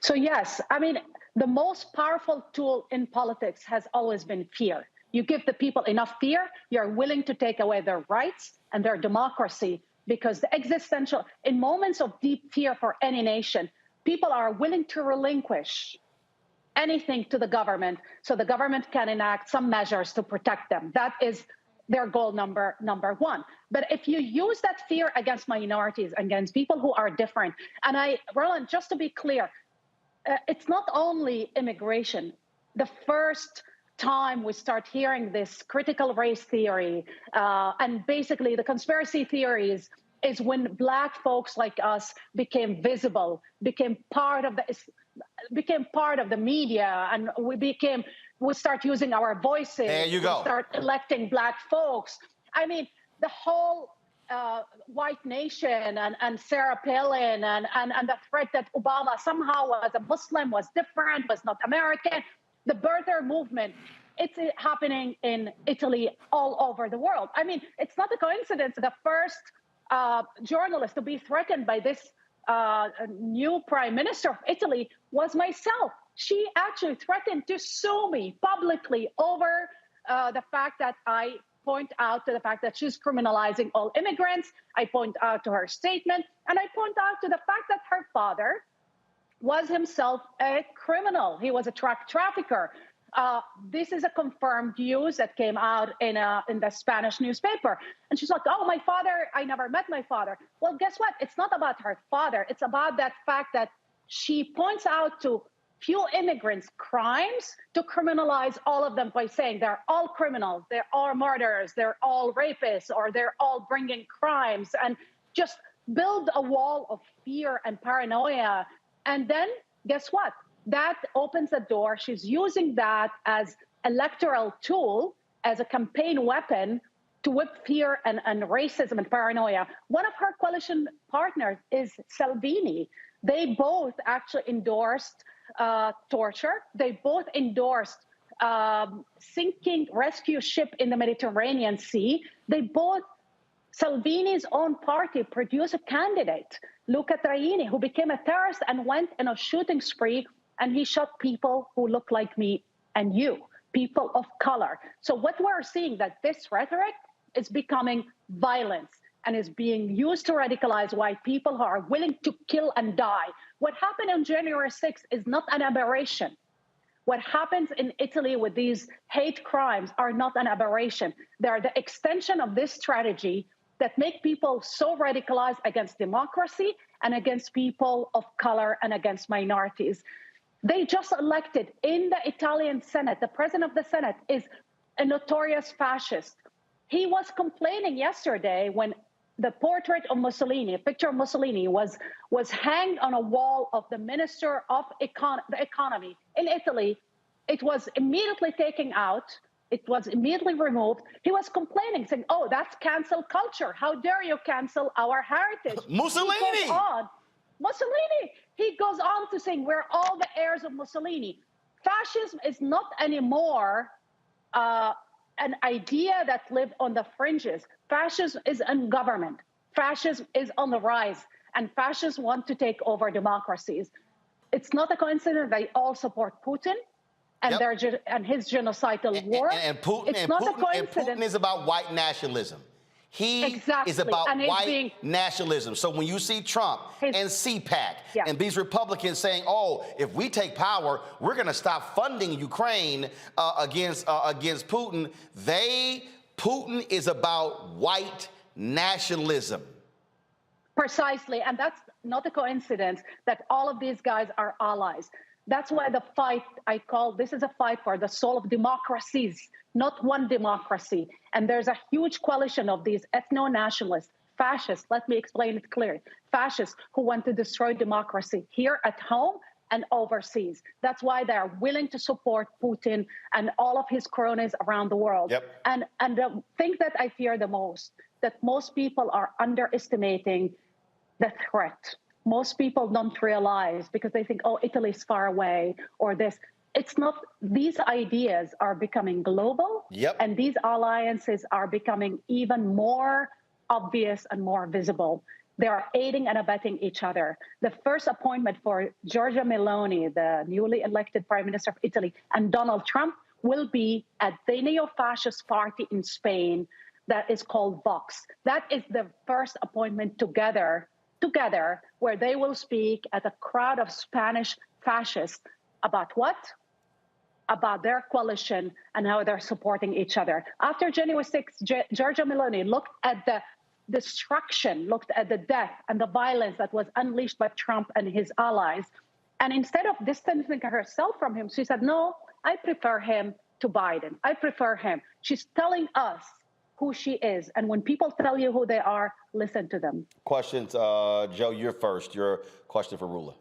So yes, I mean, the most powerful tool in politics has always been fear. You give the people enough fear, you're willing to take away their rights and their democracy, because the existential, in moments of deep fear for any nation, people are willing to relinquish anything to the government so the government can enact some measures to protect them. That is their goal number one. But if you use that fear against minorities, against people who are different, and Roland, just to be clear, it's not only immigration. The first time we start hearing this critical race theory and basically the conspiracy theories is when Black folks like us became visible, became part of the media, and we start using our voices. There you go. We start electing Black folks. I mean, the whole white nation and Sarah Palin and the threat that Obama somehow was a Muslim, was different, was not American. The birther movement, it's happening in Italy, all over the world. I mean, it's not a coincidence. The first journalist to be threatened by this new prime minister of Italy was myself. She actually threatened to sue me publicly over the fact that I point out to the fact that she's criminalizing all immigrants. I point out to her statement, and I point out to the fact that her father was himself a criminal. He was a truck trafficker. This is a confirmed news that came out in the Spanish newspaper. And she's like, oh, my father, I never met my father. Well, guess what? It's not about her father. It's about that fact that she points out to few immigrants' crimes to criminalize all of them by saying they're all criminals, they're all murderers, they're all rapists, or they're all bringing crimes, and just build a wall of fear and paranoia. And then guess what? That opens the door. She's using that as electoral tool, as a campaign weapon to whip fear and racism and paranoia. One of her coalition partners is Salvini. They both actually endorsed torture. They both endorsed sinking rescue ship in the Mediterranean Sea. They both, Salvini's own party produced a candidate, Luca Traini, who became a terrorist and went in a shooting spree, and he shot people who look like me and you, people of color. So what we're seeing, that this rhetoric is becoming violence and is being used to radicalize white people who are willing to kill and die. What happened on January 6th is not an aberration. What happens in Italy with these hate crimes are not an aberration. They're the extension of this strategy that make people so radicalized against democracy and against people of color and against minorities. They just elected in the Italian Senate, the president of the Senate is a notorious fascist. He was complaining yesterday when the portrait of Mussolini, a picture of Mussolini was hanged on a wall of the Minister of the Economy in Italy. It was immediately taken out. It was immediately removed. He was complaining, saying, oh, that's cancel culture. How dare you cancel our heritage? Mussolini! He goes on. Mussolini! He goes on to saying, we're all the heirs of Mussolini. Fascism is not anymore an idea that lived on the fringes. Fascism is in government. Fascism is on the rise, and fascists want to take over democracies. It's not a coincidence they all support Putin and and his genocidal war. And Putin is about white nationalism. He is about white nationalism. So when you see Trump and CPAC and these Republicans saying, oh, if we take power, we're going to stop funding Ukraine against Putin, Putin is about white nationalism. Precisely. And that's not a coincidence that all of these guys are allies. That's why the fight, this is a fight for the soul of democracies, not one democracy. And there's a huge coalition of these ethno-nationalists, fascists, let me explain it clearly, fascists who want to destroy democracy here at home and overseas. That's why they're willing to support Putin and all of his cronies around the world. And the thing that I fear the most, that most people are underestimating the threat. Most people don't realize because they think, oh, Italy's far away or this. It's not, these ideas are becoming global and these alliances are becoming even more obvious and more visible. They are aiding and abetting each other. The first appointment for Giorgia Meloni, the newly elected Prime Minister of Italy, and Donald Trump will be at the neo-fascist party in Spain that is called Vox. That is the first appointment together where they will speak at a crowd of Spanish fascists about what? About their coalition and how they're supporting each other. After January 6th, Giorgia Meloni looked at the destruction, looked at the death and the violence that was unleashed by Trump and his allies. And instead of distancing herself from him, she said, no, I prefer him to Biden. I prefer him. She's telling us who she is. And when people tell you who they are, listen to them. Questions, Joe, you're first. Your question for Rula.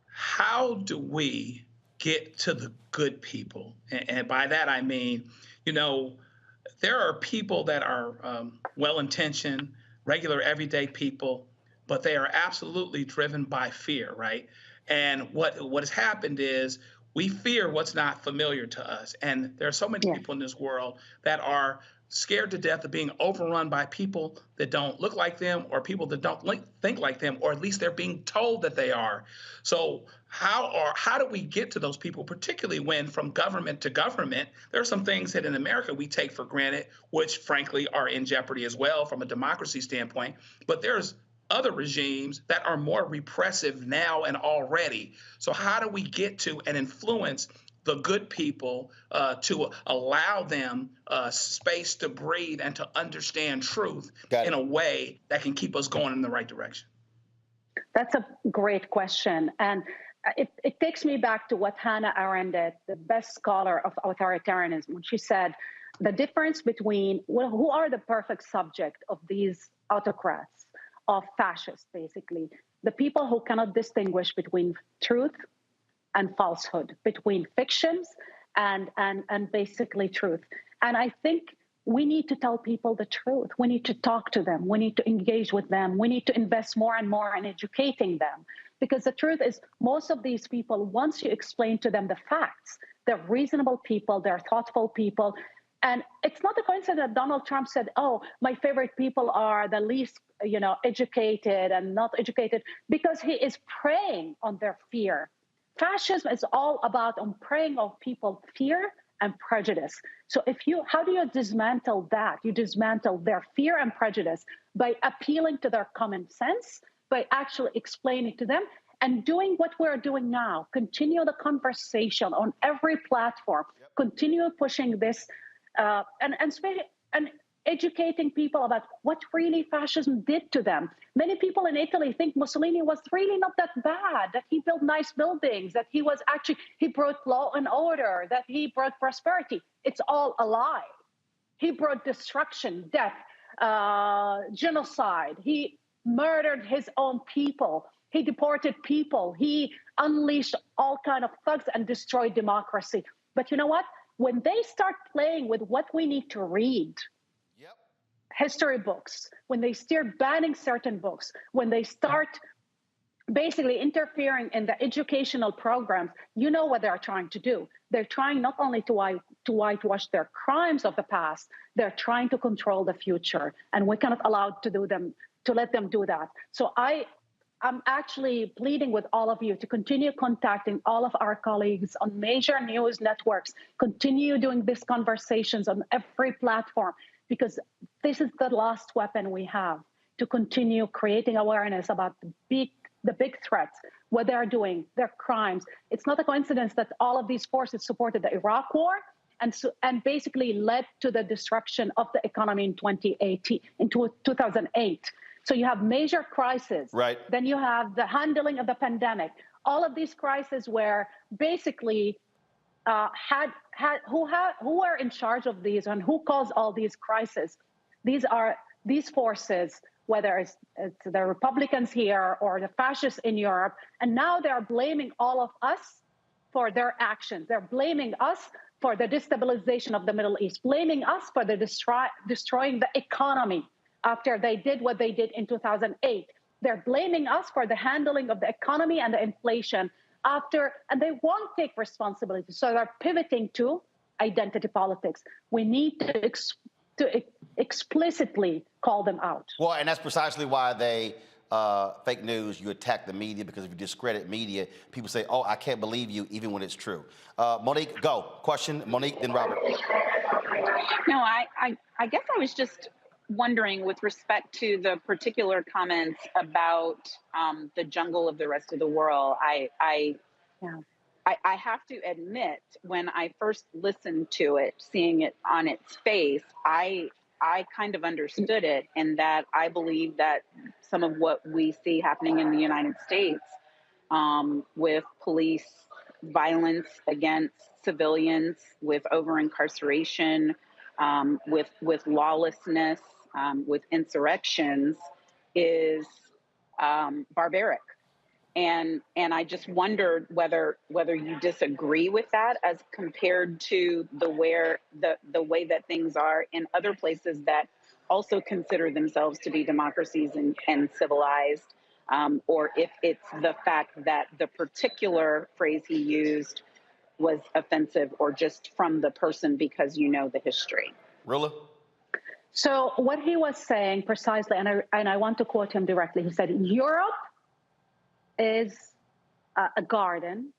How do we get to the good people? And by that, I mean, there are people that are well-intentioned, regular, everyday people, but they are absolutely driven by fear, right? And what has happened is we fear what's not familiar to us. And there are so many people in this world that are scared to death of being overrun by people that don't look like them or people that don't think like them, or at least they're being told that they are. So how do we get to those people, particularly when from government to government, there are some things that in America we take for granted, which frankly are in jeopardy as well from a democracy standpoint. But there's other regimes that are more repressive now and already. So how do we get to and influence the good people to allow them space to breathe and to understand truth in a way that can keep us going in the right direction? That's a great question. And it takes me back to what Hannah Arendt, the best scholar of authoritarianism, when she said, the difference between who are the perfect subject of these autocrats, of fascists, basically, the people who cannot distinguish between truth and falsehood, between fictions and basically truth. And I think we need to tell people the truth. We need to talk to them. We need to engage with them. We need to invest more and more in educating them. Because the truth is, most of these people, once you explain to them the facts, they're reasonable people, they're thoughtful people. And it's not a coincidence that Donald Trump said, oh, my favorite people are the least, educated and not educated, because he is preying on their fear. Fascism is all about preying on people's fear and prejudice. So how do you dismantle that? You dismantle their fear and prejudice by appealing to their common sense, by actually explaining to them and doing what we're doing now. Continue the conversation on every platform. Continue pushing this and educating people about what really fascism did to them. Many people in Italy think Mussolini was really not that bad, that he built nice buildings, that he brought law and order, that he brought prosperity. It's all a lie. He brought destruction, death, genocide. He murdered his own people. He deported people. He unleashed all kinds of thugs and destroyed democracy. But you know what? When they start playing with what we need to read, history books, when they start banning certain books, when they start basically interfering in the educational programs, you know what they're trying to do. They're trying not only to whitewash their crimes of the past, they're trying to control the future. And we cannot allow to let them do that. So I'm actually pleading with all of you to continue contacting all of our colleagues on major news networks, continue doing these conversations on every platform, because this is the last weapon we have to continue creating awareness about the big threats, what they're doing, their crimes. It's not a coincidence that all of these forces supported the Iraq War and basically led to the destruction of the economy in 2008. So you have major crises. Right. Then you have the handling of the pandemic. All of these crises were basically who are in charge of these and who caused all these crises. These forces, whether it's the Republicans here or the fascists in Europe, and now they're blaming all of us for their actions. They're blaming us for the destabilization of the Middle East, blaming us for the destroying the economy after they did what they did in 2008. They're blaming us for the handling of the economy and the inflation and they won't take responsibility. So they're pivoting to identity politics. We need to explicitly call them out. Well, and that's precisely why they, fake news, you attack the media, because if you discredit media, people say, oh, I can't believe you, even when it's true. Monique, go. Question, Monique, then Robert. No, I guess I was just wondering, with respect to the particular comments about the jungle of the rest of the world, I have to admit, when I first listened to it, seeing it on its face, I kind of understood it, and that I believe that some of what we see happening in the United States with police violence against civilians, with over-incarceration, with lawlessness, with insurrections, is barbaric. And I just wondered whether you disagree with that as compared to the way that things are in other places that also consider themselves to be democracies and civilized, or if it's the fact that the particular phrase he used was offensive, or just from the person because you know the history. Rilla? So what he was saying precisely, and I want to quote him directly, he said, Europe is a garden,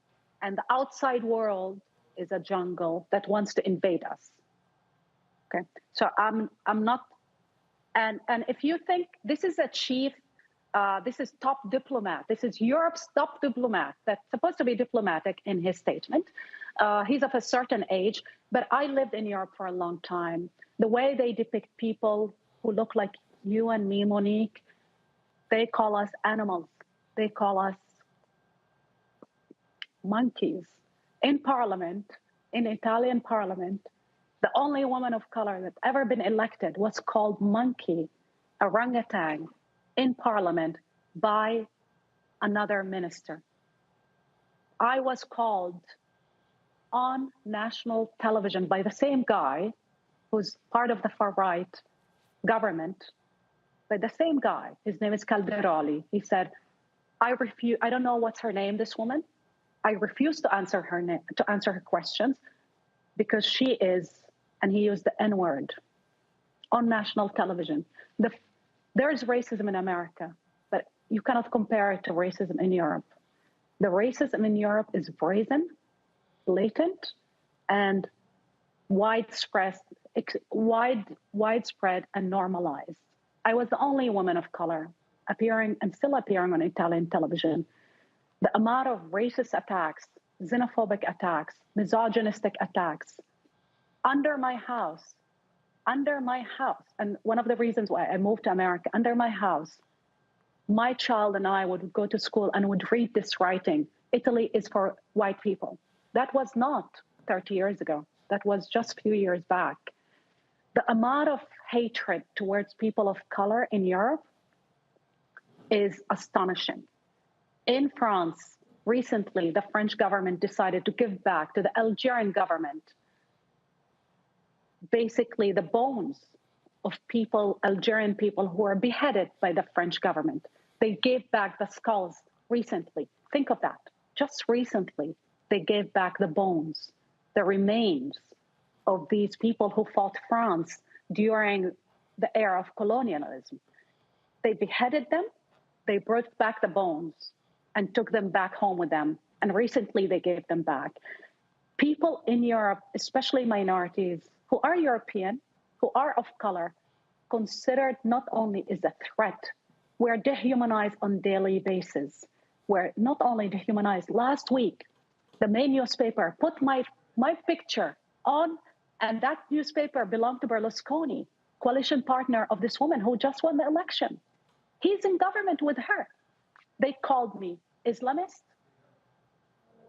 and the outside world is a jungle that wants to invade us. Okay, so I'm not, and if you think this is a chief, this is top diplomat, this is Europe's top diplomat that's supposed to be diplomatic in his statement. He's of a certain age, but I lived in Europe for a long time. The way they depict people who look like you and me, Monique, they call us animals. They call us monkeys. In Parliament, in Italian Parliament, the only woman of color that's ever been elected was called monkey, orangutan, in Parliament by another minister. I was called on national television by the same guy who's part of the far-right government, by the same guy. His name is Calderoli. He said, I don't know what's her name, this woman. I refuse to answer her questions because she is, and he used the N-word on national television. There is racism in America, but you cannot compare it to racism in Europe. The racism in Europe is brazen, blatant, and widespread and normalized. I was the only woman of color appearing and still appearing on Italian television. The amount of racist attacks, xenophobic attacks, misogynistic attacks under my house, and one of the reasons why I moved to America, under my house, my child and I would go to school and would read this writing, Italy is for white people. That was not 30 years ago. That was just a few years back. The amount of hatred towards people of color in Europe is astonishing. In France, recently, the French government decided to give back to the Algerian government basically the bones of people, Algerian people who were beheaded by the French government. They gave back the skulls recently. Think of that. Just recently, they gave back the bones, the remains of these people who fought France during the era of colonialism. They beheaded them, they brought back the bones and took them back home with them. And recently they gave them back. People in Europe, especially minorities who are European, who are of color, considered not only is a threat, we're dehumanized on a daily basis. We're not only dehumanized. Last week, the main newspaper put my picture on, and that newspaper belonged to Berlusconi, coalition partner of this woman who just won the election. He's in government with her. They called me Islamist,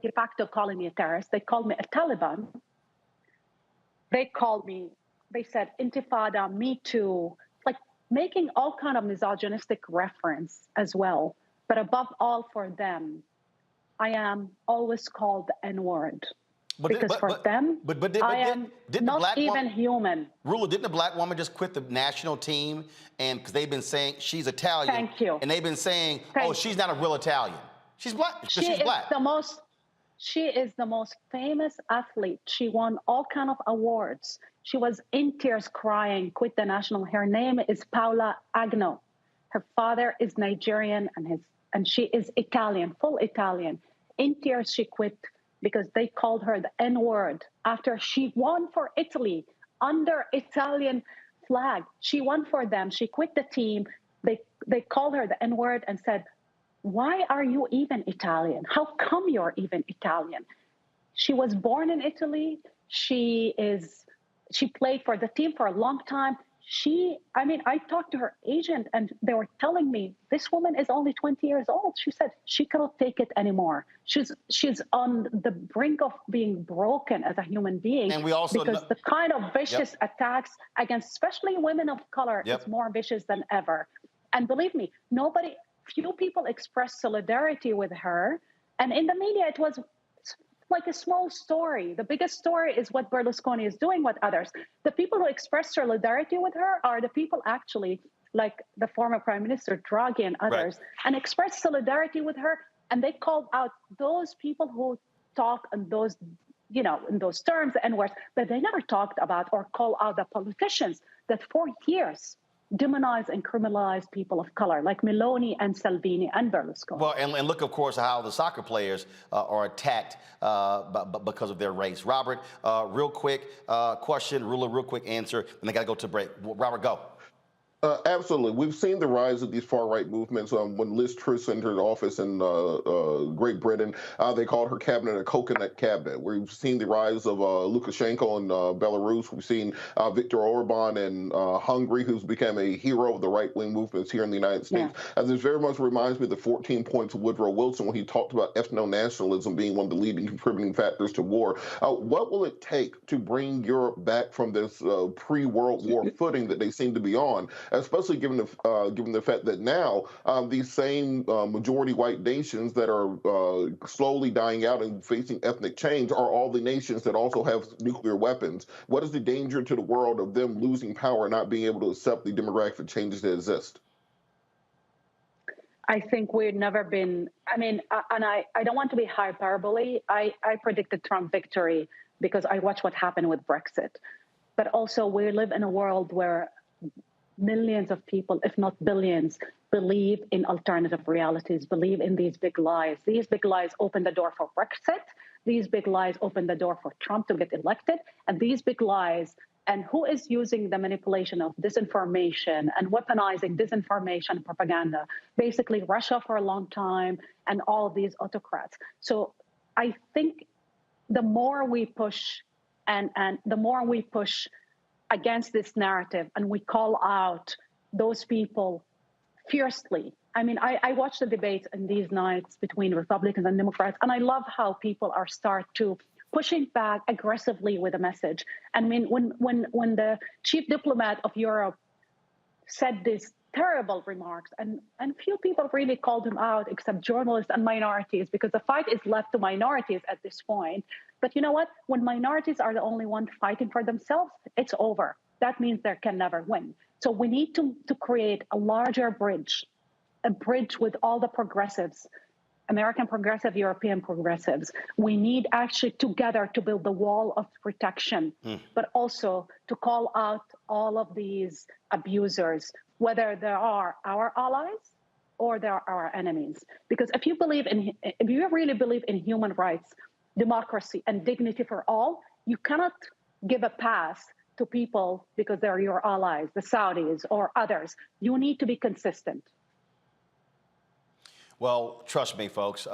de facto calling me a terrorist. They called me a Taliban. They called me, they said Intifada, Me Too, like making all kind of misogynistic reference as well. But above all for them, I am always called the N-word. Because for them, I am not even human. Rula, didn't the black woman just quit the national team? And because they've been saying she's Italian. Thank you. And they've been saying, she's not a real Italian. She's black. She's black. She is the most famous athlete. She won all kind of awards. She was in tears crying, quit the national. Her name is Paola Agno. Her father is Nigerian and she is Italian, full Italian. In tears, she quit because they called her the N-word after she won for Italy under Italian flag. She won for them. She quit the team. They called her the N-word and said, why are you even Italian? How come you're even Italian? She was born in Italy. She played for the team for a long time. I talked to her agent and they were telling me this woman is only 20 years old. She said she cannot take it anymore. She's on the brink of being broken as a human being. And we also because the kind of vicious attacks against especially women of color is more vicious than ever. And believe me, few people expressed solidarity with her. And in the media, it was like a small story. The biggest story is what Berlusconi is doing with others. The people who express solidarity with her are the people actually, like the former Prime Minister Draghi and others, and expressed solidarity with her. And they called out those people who talk in those, in those terms and words, but they never talked about or call out the politicians that for years demonize and criminalize people of color, like Meloni and Salvini and Berlusconi. Well, and look, of course, how the soccer players are attacked because of their race. Robert, real quick question, Rula, real quick answer, and I got to go to break. Robert, go. Absolutely. We've seen the rise of these far-right movements. When Liz Truss entered office in Great Britain, they called her cabinet a coconut cabinet. We've seen the rise of Lukashenko in Belarus. We've seen Viktor Orban in Hungary, who's become a hero of the right-wing movements here in the United States. And this very much reminds me of the 14 points of Woodrow Wilson when he talked about ethno-nationalism being one of the leading contributing factors to war. What will it take to bring Europe back from this pre-World War footing that they seem to be on, especially given the fact that now these same majority white nations that are slowly dying out and facing ethnic change are all the nations that also have nuclear weapons? What is the danger to the world of them losing power and not being able to accept the demographic changes that exist? I think we've never been, and I don't want to be hyperbole. I predicted Trump victory because I watched what happened with Brexit. But also we live in a world where millions of people, if not billions, believe in alternative realities, believe in these big lies. These big lies open the door for Brexit. These big lies open the door for Trump to get elected. And these big lies, and who is using the manipulation of disinformation and weaponizing disinformation propaganda? Basically, Russia for a long time and all of these autocrats. So I think the more we push and the more we push against this narrative and we call out those people fiercely. I watched the debates in these nights between Republicans and Democrats, and I love how people are start to pushing back aggressively with a message. When the chief diplomat of Europe said these terrible remarks, and few people really called him out except journalists and minorities, because the fight is left to minorities at this point. But you know what? When minorities are the only ones fighting for themselves, it's over. That means they can never win. So we need to create a larger bridge, a bridge with all the progressives, American progressive, European progressives. We need actually together to build the wall of protection, but also to call out all of these abusers, whether they are our allies or they are our enemies. Because if you really believe in human rights, democracy, and dignity for all, you cannot give a pass to people because they're your allies, the Saudis or others. You need to be consistent. Well, trust me, folks,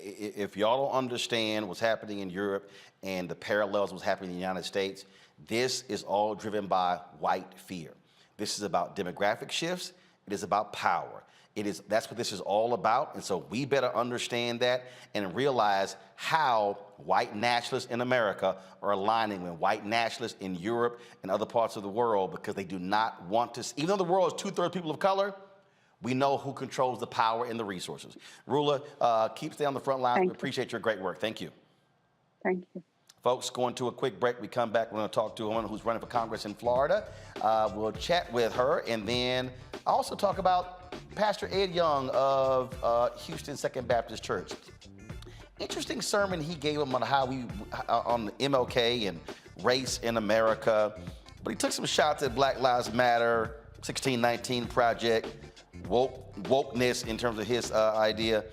if y'all don't understand what's happening in Europe and the parallels what's happening in the United States, this is all driven by white fear. This is about demographic shifts. It is about power. That's what this is all about. And so we better understand that and realize how white nationalists in America are aligning with white nationalists in Europe and other parts of the world, because they do not want to, even though the world is 2/3 people of color, we know who controls the power and the resources. Rula, keep staying on the front lines. We appreciate your great work. Thank you. Thank you. Folks, going to a quick break. We come back, we're going to talk to a woman who's running for Congress in Florida. We'll chat with her, and then I'll also talk about Pastor Ed Young of Houston Second Baptist Church. Interesting sermon he gave him on on MLK and race in America, but he took some shots at Black Lives Matter, 1619 Project, wokeness in terms of his idea.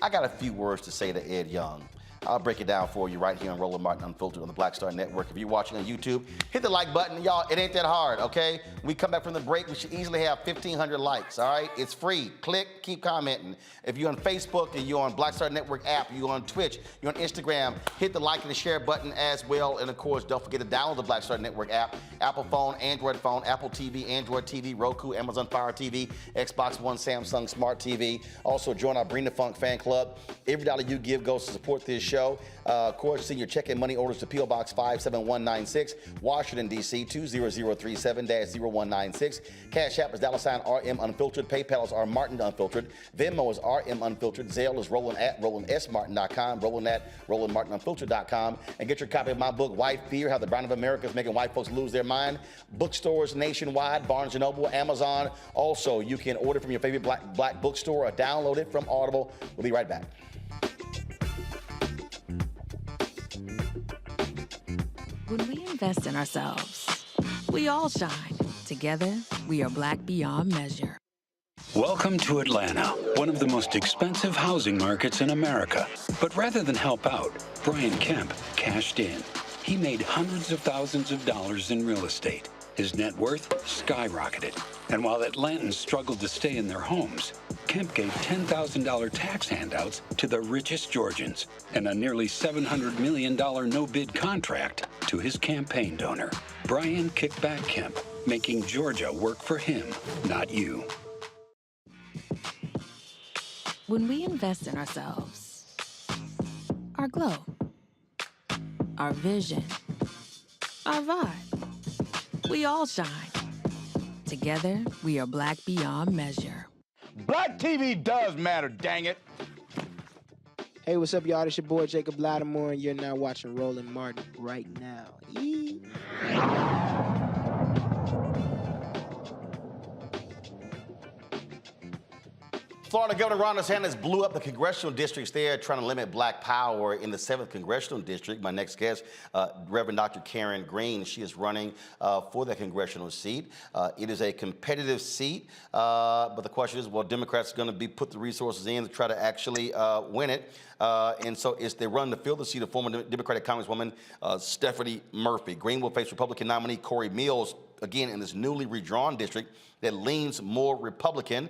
I got a few words to say to Ed Young. I'll break it down for you right here on Roland Martin Unfiltered on the Black Star Network. If you're watching on YouTube, hit the like button. Y'all, it ain't that hard, okay? When we come back from the break, we should easily have 1,500 likes, all right? It's free. Click, keep commenting. If you're on Facebook and you're on Black Star Network app, you're on Twitch, you're on Instagram, hit the like and the share button as well. And of course, don't forget to download the Black Star Network app. Apple phone, Android phone, Apple TV, Android TV, Roku, Amazon Fire TV, Xbox One, Samsung Smart TV. Also, join our Bring the Funk fan club. Every dollar you give goes to support this show. Of course, send your check and money orders to P.O. Box 57196, Washington, D.C. 20037-0196. Cash App is $RM Unfiltered. PayPal is R Martin Unfiltered. Venmo is RM Unfiltered. Zelle is Roland at RolandSMartin.com. Roland at RolandMartinUnfiltered.com. And get your copy of my book, White Fear, How the Brown of America is Making White Folks Lose Their Mind. Bookstores nationwide, Barnes & Noble, Amazon. Also, you can order from your favorite black bookstore or download it from Audible. We'll be right back. When we invest in ourselves, we all shine. Together, we are black beyond measure. Welcome to Atlanta, one of the most expensive housing markets in America. But rather than help out, Brian Kemp cashed in. He made hundreds of thousands of dollars in real estate. His net worth skyrocketed. And while Atlantans struggled to stay in their homes, Kemp gave $10,000 tax handouts to the richest Georgians and a nearly $700 million no-bid contract to his campaign donor, Brian Kickback Kemp, making Georgia work for him, not you. When we invest in ourselves, our glow, our vision, our vibe, we all shine. Together, we are black beyond measure. Black TV does matter, dang it. Hey, what's up, y'all? It's your boy, Jacob Lattimore, and you're now watching Roland Martin right now. Yee. Florida Governor Ron DeSantis blew up the congressional districts there, trying to limit black power in the 7th Congressional District. My next guest, Reverend Dr. Karen Green, she is running for that congressional seat. It is a competitive seat, but the question is, well, Democrats are going to put the resources in to try to actually win it. And so they run to fill the seat of former Democratic Congresswoman Stephanie Murphy. Green will face Republican nominee Corey Mills, again, in this newly redrawn district that leans more Republican.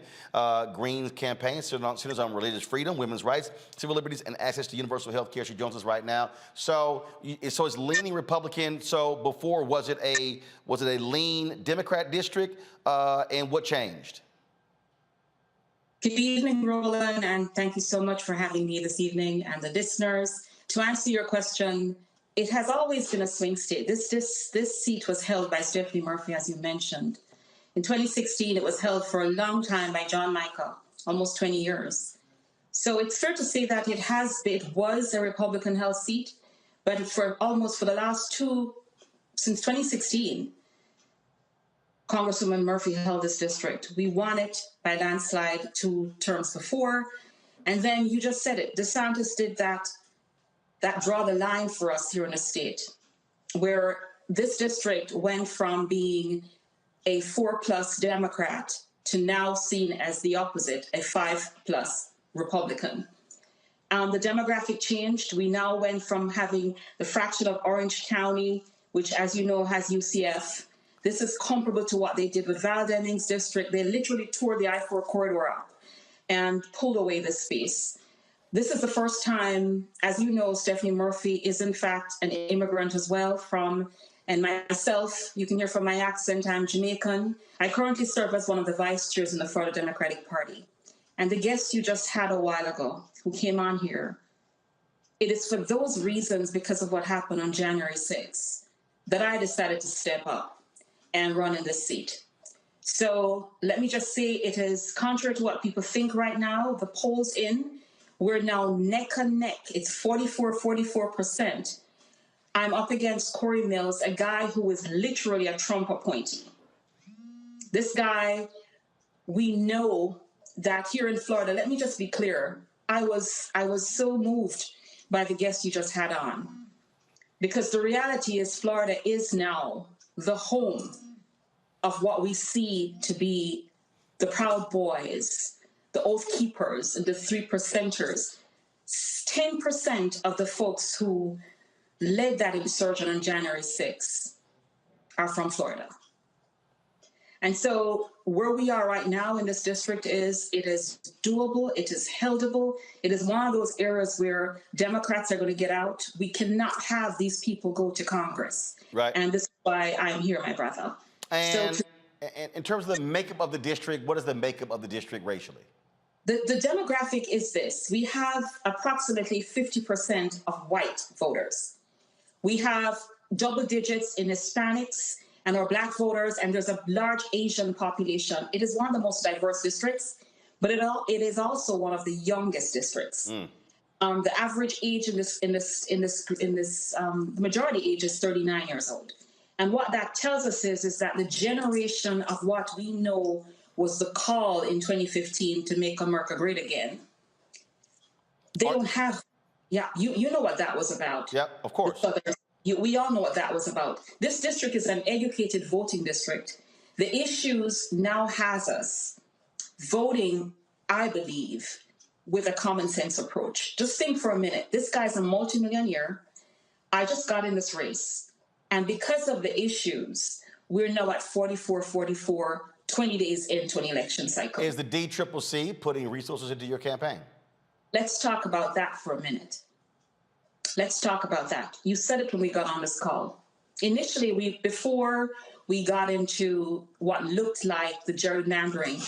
Green's campaign centers on religious freedom, women's rights, civil liberties, and access to universal health care. She joins us right now. So it's leaning Republican. So before, was it a lean Democrat district? And what changed? Good evening, Roland, and thank you so much for having me this evening and the listeners. To answer your question, it has always been a swing state. This seat was held by Stephanie Murphy, as you mentioned. In 2016, it was held for a long time by John Michael, almost 20 years. So it's fair to say that it was a Republican-held seat, but for the last since 2016, Congresswoman Murphy held this district. We won it by landslide 2 terms before, and then you just said it, DeSantis did that draw the line for us here in the state, where this district went from being a 4+ Democrat to now seen as the opposite, a 5+ Republican. The demographic changed. We now went from having the fraction of Orange County, which, as you know, has UCF. This is comparable to what they did with Val Demings district. They literally tore the I-4 corridor up and pulled away the space. This is the first time, as you know, Stephanie Murphy is in fact an immigrant as well and myself, you can hear from my accent, I'm Jamaican. I currently serve as one of the vice chairs in the Florida Democratic Party. And the guest you just had a while ago who came on here, it is for those reasons, because of what happened on January 6th, that I decided to step up and run in this seat. So let me just say, it is contrary to what people think right now. The polls we're now neck and neck. It's 44%. I'm up against Corey Mills, a guy who is literally a Trump appointee. This guy, we know that here in Florida, let me just be clear, I was so moved by the guest you just had on, because the reality is Florida is now the home of what we see to be the Proud Boys, the Oath Keepers, and the 3%ers. 10% of the folks who led that insurrection on January 6th are from Florida. And so where we are right now in this district is, it is doable, it is heldable. It is one of those areas where Democrats are going to get out. We cannot have these people go to Congress. Right. And this is why I'm here, my brother. And in terms of the makeup of the district, what is the makeup of the district racially? The demographic is this. We have approximately 50% of white voters. We have double digits in Hispanics and our Black voters, and there's a large Asian population. It is one of the most diverse districts, but it is also one of the youngest districts. The average age the majority age is 39 years old. And what that tells us is that the generation of what we know was the call in 2015 to make America great again. They don't have, you know what that was about. Yep, of course. We all know what that was about. This district is an educated voting district. The issues now has us voting, I believe, with a common sense approach. Just think for a minute. This guy's a multimillionaire. I just got in this race. And because of the issues, we're now at 44, 20 days into an election cycle. Is the DCCC putting resources into your campaign? Let's talk about that for a minute. Let's talk about that. You said it when we got on this call. Initially, before we got into what looked like the gerrymandering,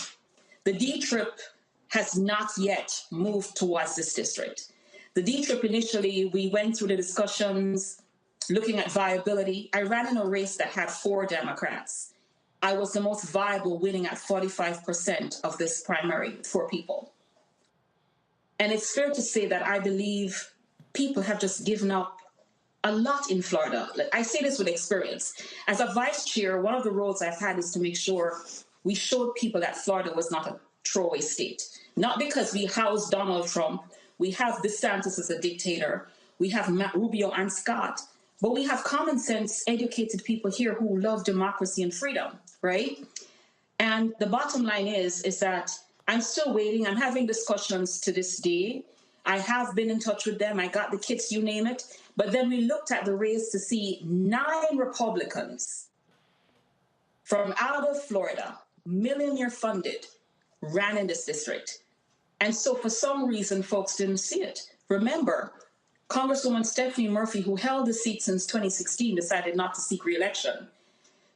the D-Trip has not yet moved towards this district. The D-Trip initially, we went through the discussions looking at viability. I ran in a race that had 4 Democrats. I was the most viable, winning at 45% of this primary for people. And it's fair to say that I believe people have just given up a lot in Florida. I say this with experience. As a vice chair, one of the roles I've had is to make sure we showed people that Florida was not a throwaway state. Not because we housed Donald Trump, we have DeSantis as a dictator, we have Rubio and Scott, but we have common sense, educated people here who love democracy and freedom, right? And the bottom line is that I'm still waiting. I'm having discussions to this day. I have been in touch with them. I got the kits, you name it. But then we looked at the race to see 9 Republicans from out of Florida, millionaire funded, ran in this district. And so for some reason, folks didn't see it. Remember, Congresswoman Stephanie Murphy, who held the seat since 2016, decided not to seek re-election.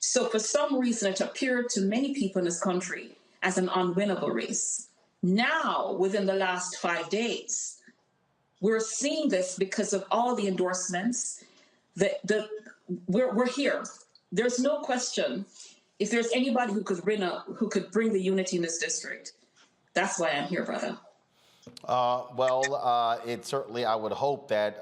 So for some reason, it appeared to many people in this country as an unwinnable race. Now, within the last 5 days, we're seeing this because of all the endorsements. We're here. There's no question. If there's anybody who could bring the unity in this district, that's why I'm here, brother. It certainly, I would hope that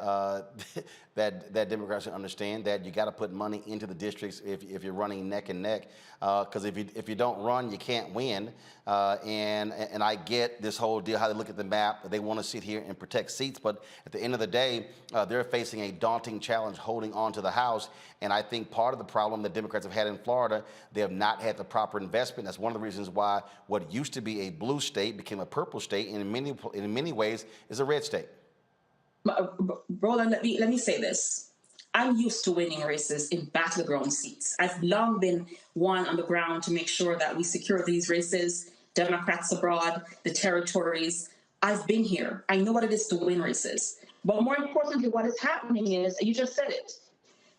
that Democrats understand that you got to put money into the districts if you're running neck and neck, because if you don't run, you can't win. And I get this whole deal, how they look at the map. They want to sit here and protect seats, but at the end of the day, they're facing a daunting challenge holding on to the House. And I think part of the problem that Democrats have had in Florida, they have not had the proper investment. That's one of the reasons why what used to be a blue state became a purple state, and in many ways is a red state. Roland, let me say this. I'm used to winning races in battleground seats. I've long been one on the ground to make sure that we secure these races, Democrats abroad, the territories. I've been here. I know what it is to win races. But more importantly, what is happening is, you just said it,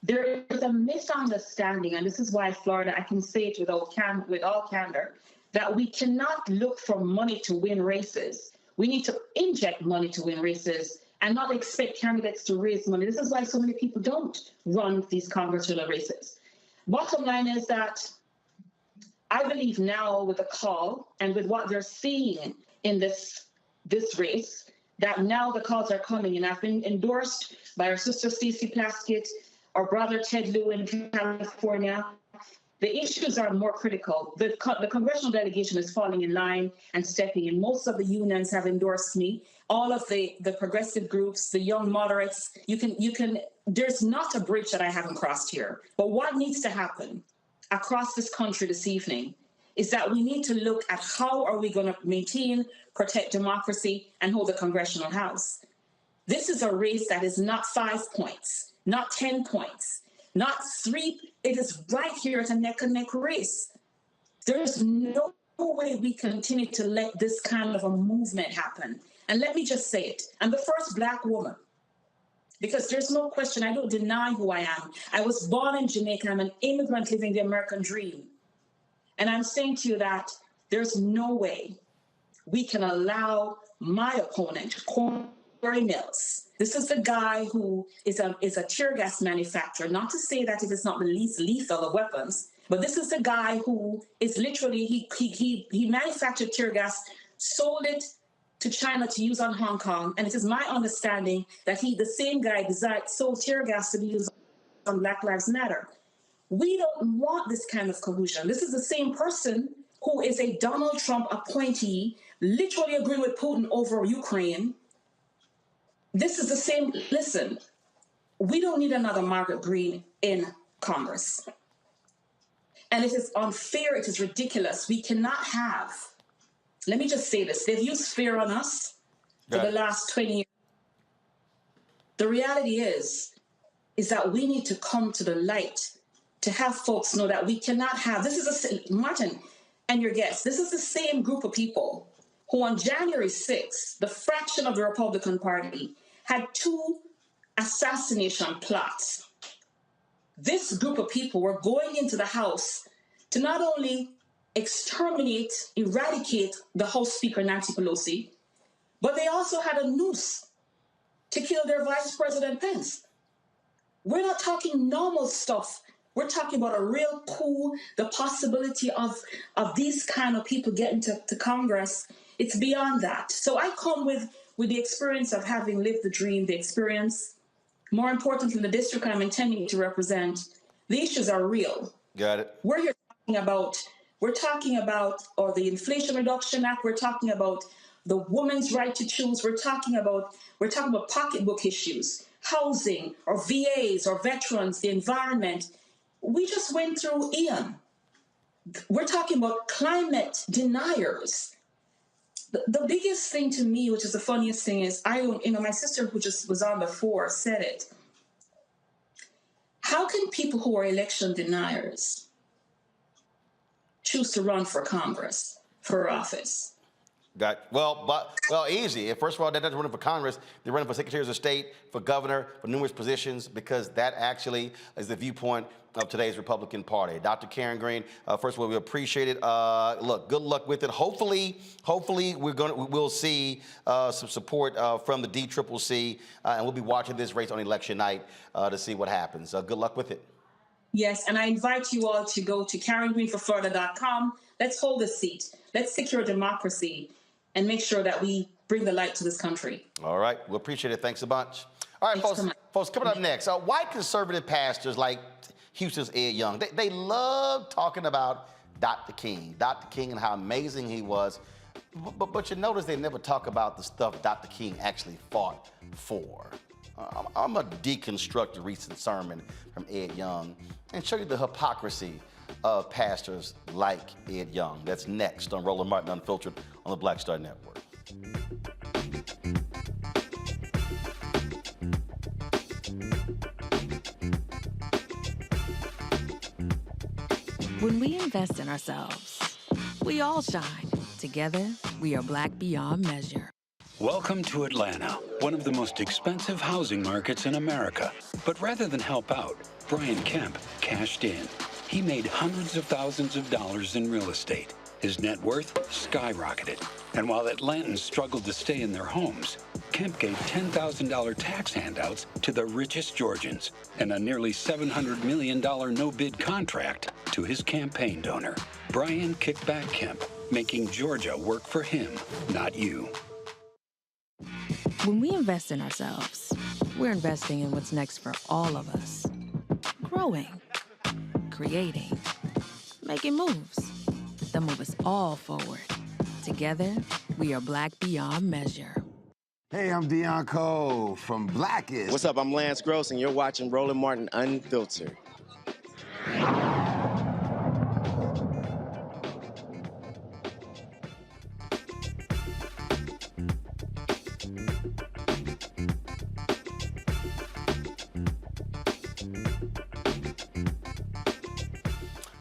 there is a misunderstanding, and this is why Florida, I can say it with all candor, that we cannot look for money to win races. We need to inject money to win races and not expect candidates to raise money. This is why so many people don't run these congressional races. Bottom line is that I believe now with the call and with what they're seeing in this race, that now the calls are coming. And I've been endorsed by our sister Stacey Plaskett, our brother Ted Lieu in California. The issues are more critical. The congressional delegation is falling in line and stepping in. Most of the unions have endorsed me. All of the progressive groups, the young moderates, there's not a bridge that I haven't crossed here. But what needs to happen across this country this evening is that we need to look at how are we going to maintain, protect democracy, and hold the Congressional House. This is a race that is not 5 points, not 10 points, not 3. It is right here at a neck-and-neck race. There's no way we continue to let this kind of a movement happen. And let me just say it. I'm the first Black woman, because there's no question. I don't deny who I am. I was born in Jamaica. I'm an immigrant living the American dream. And I'm saying to you that there's no way we can allow my opponent, Corey Mills. This is the guy who is a tear gas manufacturer. Not to say that it is not the least lethal of weapons, but this is the guy who is literally, he manufactured tear gas, sold it to China to use on Hong Kong. And it is my understanding that the same guy sold tear gas to be used on Black Lives Matter. We don't want this kind of collusion. This is the same person who is a Donald Trump appointee, literally agreeing with Putin over Ukraine. This is the same, listen, we don't need another Margaret Green in Congress. And it is unfair, it is ridiculous. We cannot have, let me just say this, they've used fear on us for the last 20 years. The reality is that we need to come to the light to have folks know that we cannot have, Martin and your guests, this is the same group of people who on January 6th, the fraction of the Republican Party, had 2 assassination plots. This group of people were going into the House to not only exterminate, eradicate the House Speaker, Nancy Pelosi, but they also had a noose to kill their Vice President Pence. We're not talking normal stuff. We're talking about a real coup, the possibility of these kind of people getting to Congress. It's beyond that. So I come with the experience of having lived the dream, the experience. More importantly, the district I'm intending to represent, the issues are real. Got it. We're talking about the Inflation Reduction Act. We're talking about the woman's right to choose. We're talking about pocketbook issues, housing, or VAs, or veterans, the environment. We just went through Ian. We're talking about climate deniers. The biggest thing to me, which is the funniest thing, is my sister who just was on before said it. How can people who are election deniers choose to run for Congress, for office? Easy. First of all, that doesn't run for Congress. They're running for secretaries of state, for governor, for numerous positions, because that actually is the viewpoint of today's Republican Party. Dr. Karen Green, first of all, we appreciate it. Look, good luck with it. Hopefully, we'll see some support from the DCCC, and we'll be watching this race on election night to see what happens. Good luck with it. Yes, and I invite you all to go to KarenGreenForFlorida.com. Let's hold a seat. Let's secure democracy and make sure that we bring the light to this country. All right. We appreciate it. Thanks a bunch. All right, folks, coming up next, white conservative pastors like Houston's Ed Young, they love talking about Dr. King and how amazing he was. But you notice they never talk about the stuff Dr. King actually fought for. I'm going to deconstruct a recent sermon from Ed Young and show you the hypocrisy of pastors like Ed Young. That's next on Roland Martin Unfiltered on the Black Star Network. When we invest in ourselves, we all shine. Together, we are Black beyond measure. Welcome to Atlanta, one of the most expensive housing markets in America. But rather than help out, Brian Kemp cashed in. He made hundreds of thousands of dollars in real estate. His net worth skyrocketed. And while Atlantans struggled to stay in their homes, Kemp gave $10,000 tax handouts to the richest Georgians and a nearly $700 million no-bid contract to his campaign donor, Brian Kickback Kemp, making Georgia work for him, not you. When we invest in ourselves, we're investing in what's next for all of us. Growing, creating, making moves that move us all forward. Together, we are Black beyond measure. Hey, I'm Deion Cole from Blackest. What's up? I'm Lance Gross, and you're watching Roland Martin Unfiltered.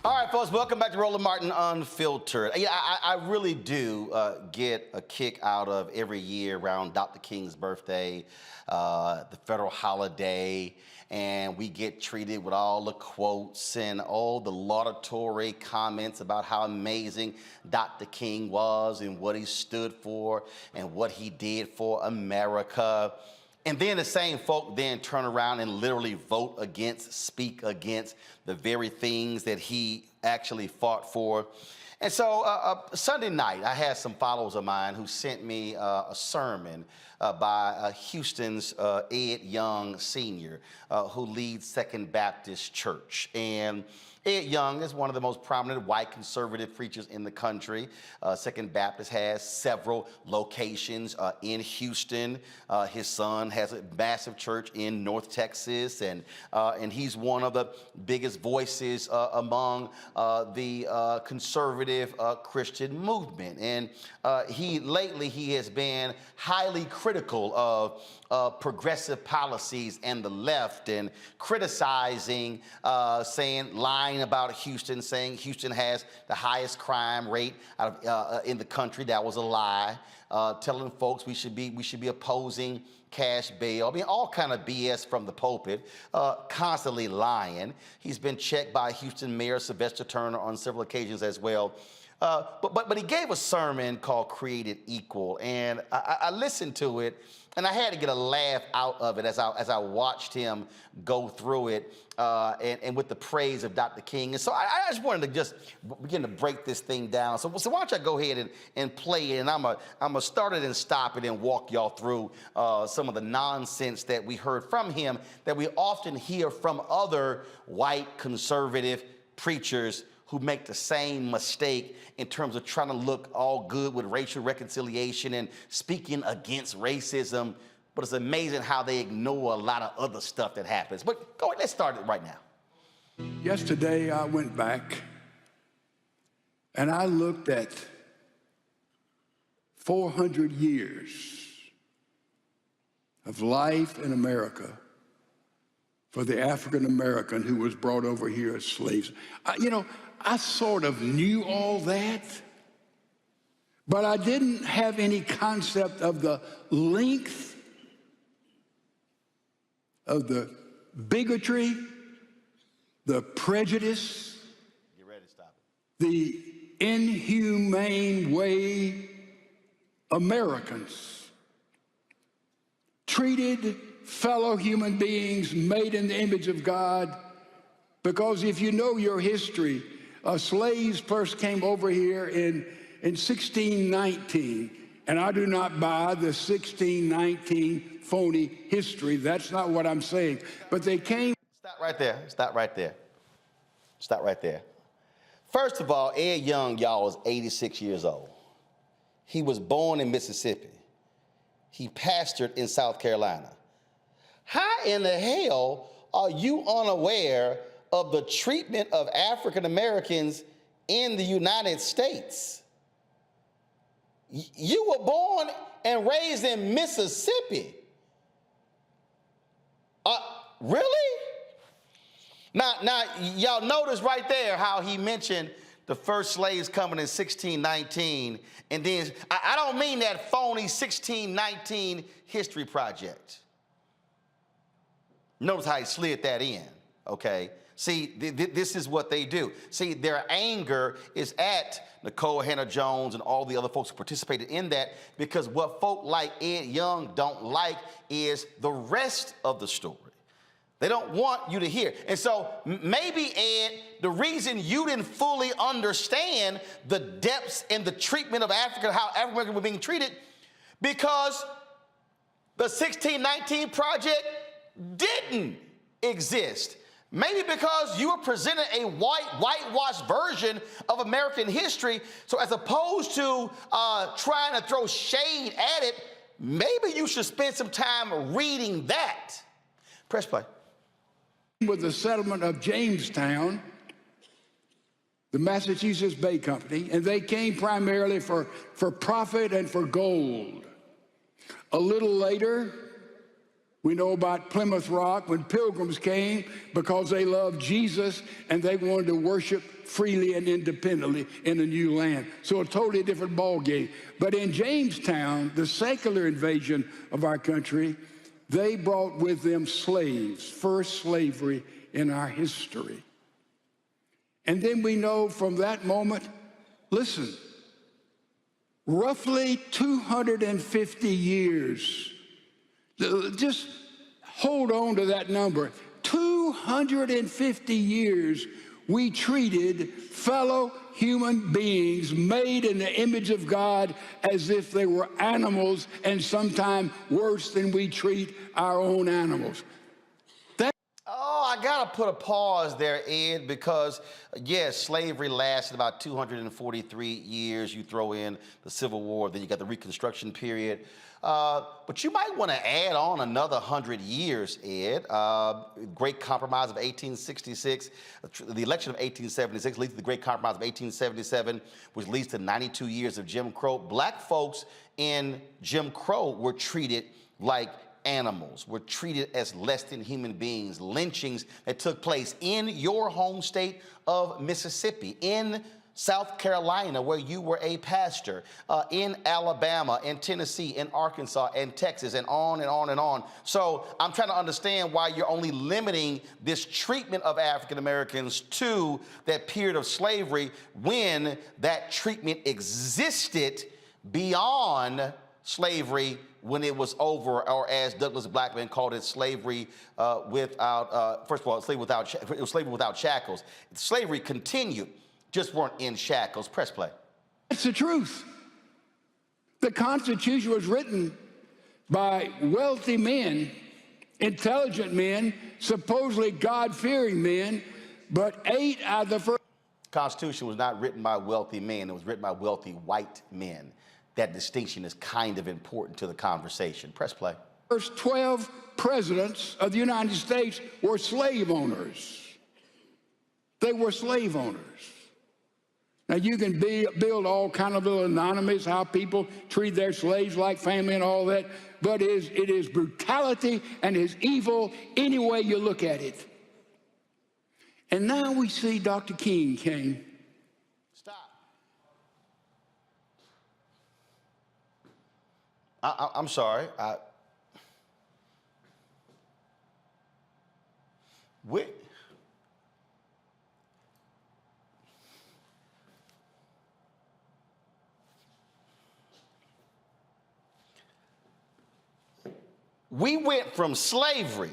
All right, folks, welcome back to Roland Martin Unfiltered. Yeah, I really do get a kick out of every year around Dr. King's birthday, the federal holiday, and we get treated with all the quotes and all the laudatory comments about how amazing Dr. King was and what he stood for and what he did for America. And then the same folk then turn around and literally vote against, speak against the very things that he actually fought for. And so Sunday night, I had some followers of mine who sent me a sermon by Houston's Ed Young Sr., who leads Second Baptist Church. And Ed Young is one of the most prominent white conservative preachers in the country. Second Baptist has several locations in Houston. His son has a massive church in North Texas, and he's one of the biggest voices among the conservative Christian movement. And lately he has been highly critical of progressive policies and the left, and criticizing, lying about Houston, saying Houston has the highest crime rate in the country. That was a lie. Telling folks we should be opposing cash bail. I mean, all kind of BS from the pulpit, constantly lying. He's been checked by Houston Mayor Sylvester Turner on several occasions as well. But he gave a sermon called Created Equal, and I listened to it, and I had to get a laugh out of it as I watched him go through it, and with the praise of Dr. King. And so I just wanted to just begin to break this thing down. So why don't I go ahead and play it, and I'm gonna start it and stop it and walk y'all through some of the nonsense that we heard from him that we often hear from other white conservative preachers who make the same mistake in terms of trying to look all good with racial reconciliation and speaking against racism. But it's amazing how they ignore a lot of other stuff that happens. But go ahead, let's start it right now. Yesterday, I went back and I looked at 400 years of life in America for the African American who was brought over here as slaves. I sort of knew all that, but I didn't have any concept of the length of the bigotry, the prejudice, get ready to stop it, the inhumane way Americans treated fellow human beings made in the image of God. Because if you know your history, slaves first came over here in 1619, and I do not buy the 1619 phony history. That's not what I'm saying. But they came. Stop right there. Stop right there. Stop right there. First of all, Ed Young, y'all, was 86 years old. He was born in Mississippi. He pastored in South Carolina. How in the hell are you unaware of the treatment of African Americans in the United States? You were born and raised in Mississippi. Really? Now, y'all notice right there how he mentioned the first slaves coming in 1619, and then I don't mean that phony 1619 history project. Notice how he slid that in, okay? See, this is what they do. See, their anger is at Nicole Hannah-Jones and all the other folks who participated in that, because what folk like Ed Young don't like is the rest of the story. They don't want you to hear. And so maybe, Ed, the reason you didn't fully understand the depths and the treatment of Africa, how African Americans were being treated, because the 1619 Project didn't exist. Maybe because you were presented a whitewashed version of American history. So as opposed to trying to throw shade at it, maybe you should spend some time reading that. Press play. With the settlement of Jamestown, the Massachusetts Bay Company, and they came primarily for profit and for gold. A little later, We know about Plymouth Rock when pilgrims came because they loved Jesus and they wanted to worship freely and independently in a new land. So a totally different ballgame. But in Jamestown, the secular invasion of our country, they brought with them slaves, first slavery in our history. And then we know from that moment, listen, roughly 250 years. Just hold on to that number. 250 years we treated fellow human beings made in the image of God as if they were animals, and sometimes worse than we treat our own animals. Oh, I gotta put a pause there, Ed, because yes, slavery lasted about 243 years. You throw in the Civil War, then you got the Reconstruction period. But you might want to add on another 100 years, Ed. Great Compromise of 1866, the election of 1876 leads to the Great Compromise of 1877, which leads to 92 years of Jim Crow. Black folks in Jim Crow were treated like animals, were treated as less than human beings. Lynchings that took place in your home state of Mississippi, in South Carolina, where you were a pastor, in Alabama, in Tennessee, in Arkansas, and Texas, and on and on and on. So I'm trying to understand why you're only limiting this treatment of African Americans to that period of slavery when that treatment existed beyond slavery when it was over, or as Douglas Blackman called it, slavery without, first of all, it was slavery without shackles. Slavery continued, just weren't in shackles. Press play. That's the truth. The Constitution was written by wealthy men, intelligent men, supposedly God-fearing men, but 8 out of the first... Constitution was not written by wealthy men. It was written by wealthy white men. That distinction is kind of important to the conversation. Press play. First 12 presidents of the United States were slave owners. They were slave owners. Now, you can build all kind of little anonymous, how people treat their slaves like family and all that, but it is brutality and is evil any way you look at it. And now we see Dr. King came. I'm sorry. We went from slavery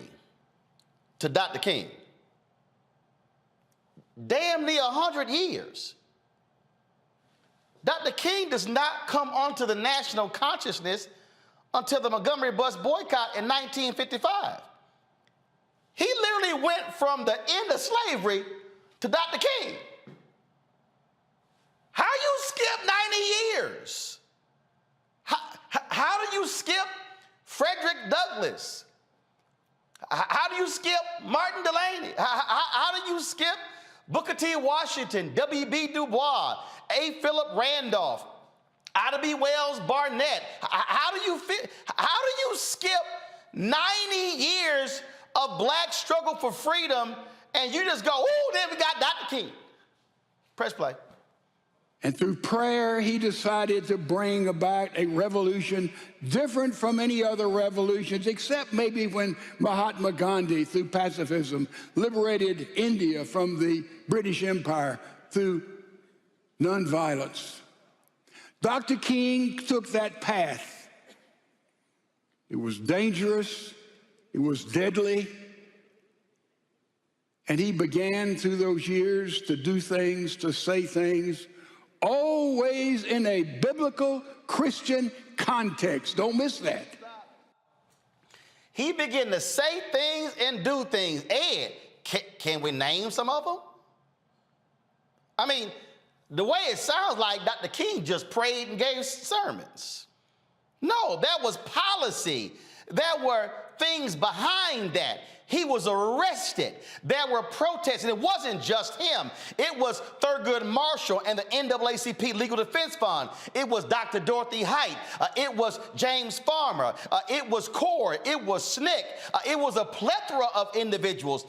to Dr. King. Damn near 100 years. Dr. King does not come onto the national consciousness until the Montgomery bus boycott in 1955. He literally went from the end of slavery to Dr. King. How you skip 90 years? How do you skip Frederick Douglass? How do you skip Martin Delany? How do you skip Booker T. Washington, W.B. Du Bois, A. Philip Randolph, Ida B. Wells Barnett? How do you skip 90 years of black struggle for freedom and you just go, oh, then we got Dr. King? Press play. And through prayer, he decided to bring about a revolution different from any other revolutions, except maybe when Mahatma Gandhi, through pacifism, liberated India from the British Empire through nonviolence. Dr. King took that path. It was dangerous. It was deadly. And he began through those years to do things, to say things, always in a biblical Christian context. Don't miss that. He began to say things and do things. Ed, can we name some of them? I mean, the way it sounds like Dr. King just prayed and gave sermons. No, that was policy. There were things behind that. He was arrested. There were protests, and it wasn't just him. It was Thurgood Marshall and the NAACP Legal Defense Fund. It was Dr. Dorothy Height. It was James Farmer. It was CORE. It was SNCC. It was a plethora of individuals.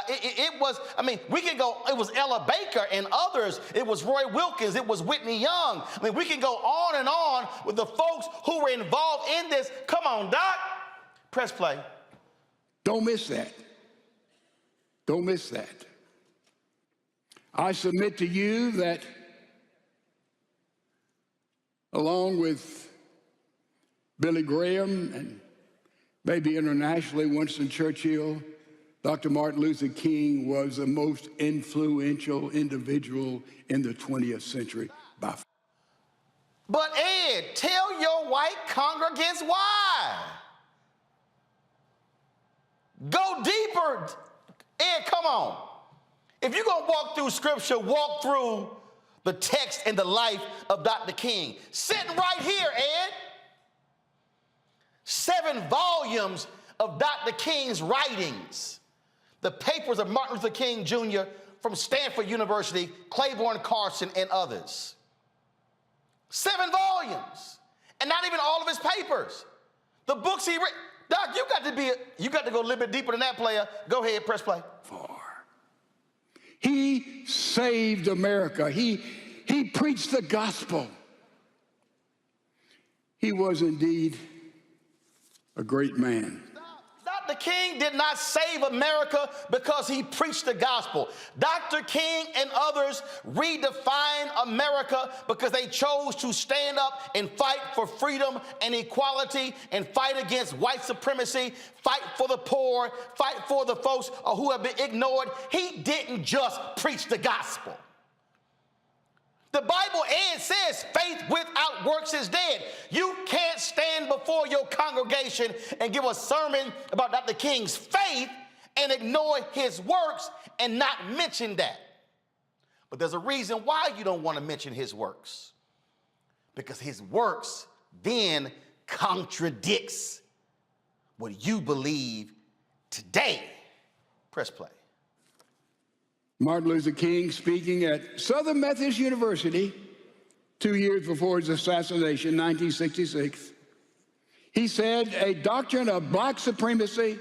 It was, I mean, we can go, it was Ella Baker and others. It was Roy Wilkins. It was Whitney Young. I mean, we can go on and on with the folks who were involved in this. Come on, Doc. Press play. Don't miss that. Don't miss that. I submit to you that along with Billy Graham and maybe internationally Winston Churchill, Dr. Martin Luther King was the most influential individual in the 20th century by far. But Ed, tell your white congregants why. Go deeper. Ed, come on. If you're going to walk through scripture, walk through the text and the life of Dr. King. Sitting right here, Ed. 7 volumes of Dr. King's writings. The papers of Martin Luther King Jr. from Stanford University, Claiborne Carson, and others. 7 volumes. And not even all of his papers. The books he read. Doc, you got to go a little bit deeper than that, player. Go ahead, press play. He saved America. He preached the gospel. He was indeed a great man. Dr. King did not save America because he preached the gospel. Dr. King and others redefined America because they chose to stand up and fight for freedom and equality and fight against white supremacy, fight for the poor, fight for the folks who have been ignored. He didn't just preach the gospel. The Bible, Ed, says faith without works is dead. You can't stand before your congregation and give a sermon about Dr. King's faith and ignore his works and not mention that. But there's a reason why you don't want to mention his works. Because his works then contradicts what you believe today. Press play. Martin Luther King speaking at Southern Methodist University 2 years before his assassination, 1966. He said a doctrine of black supremacy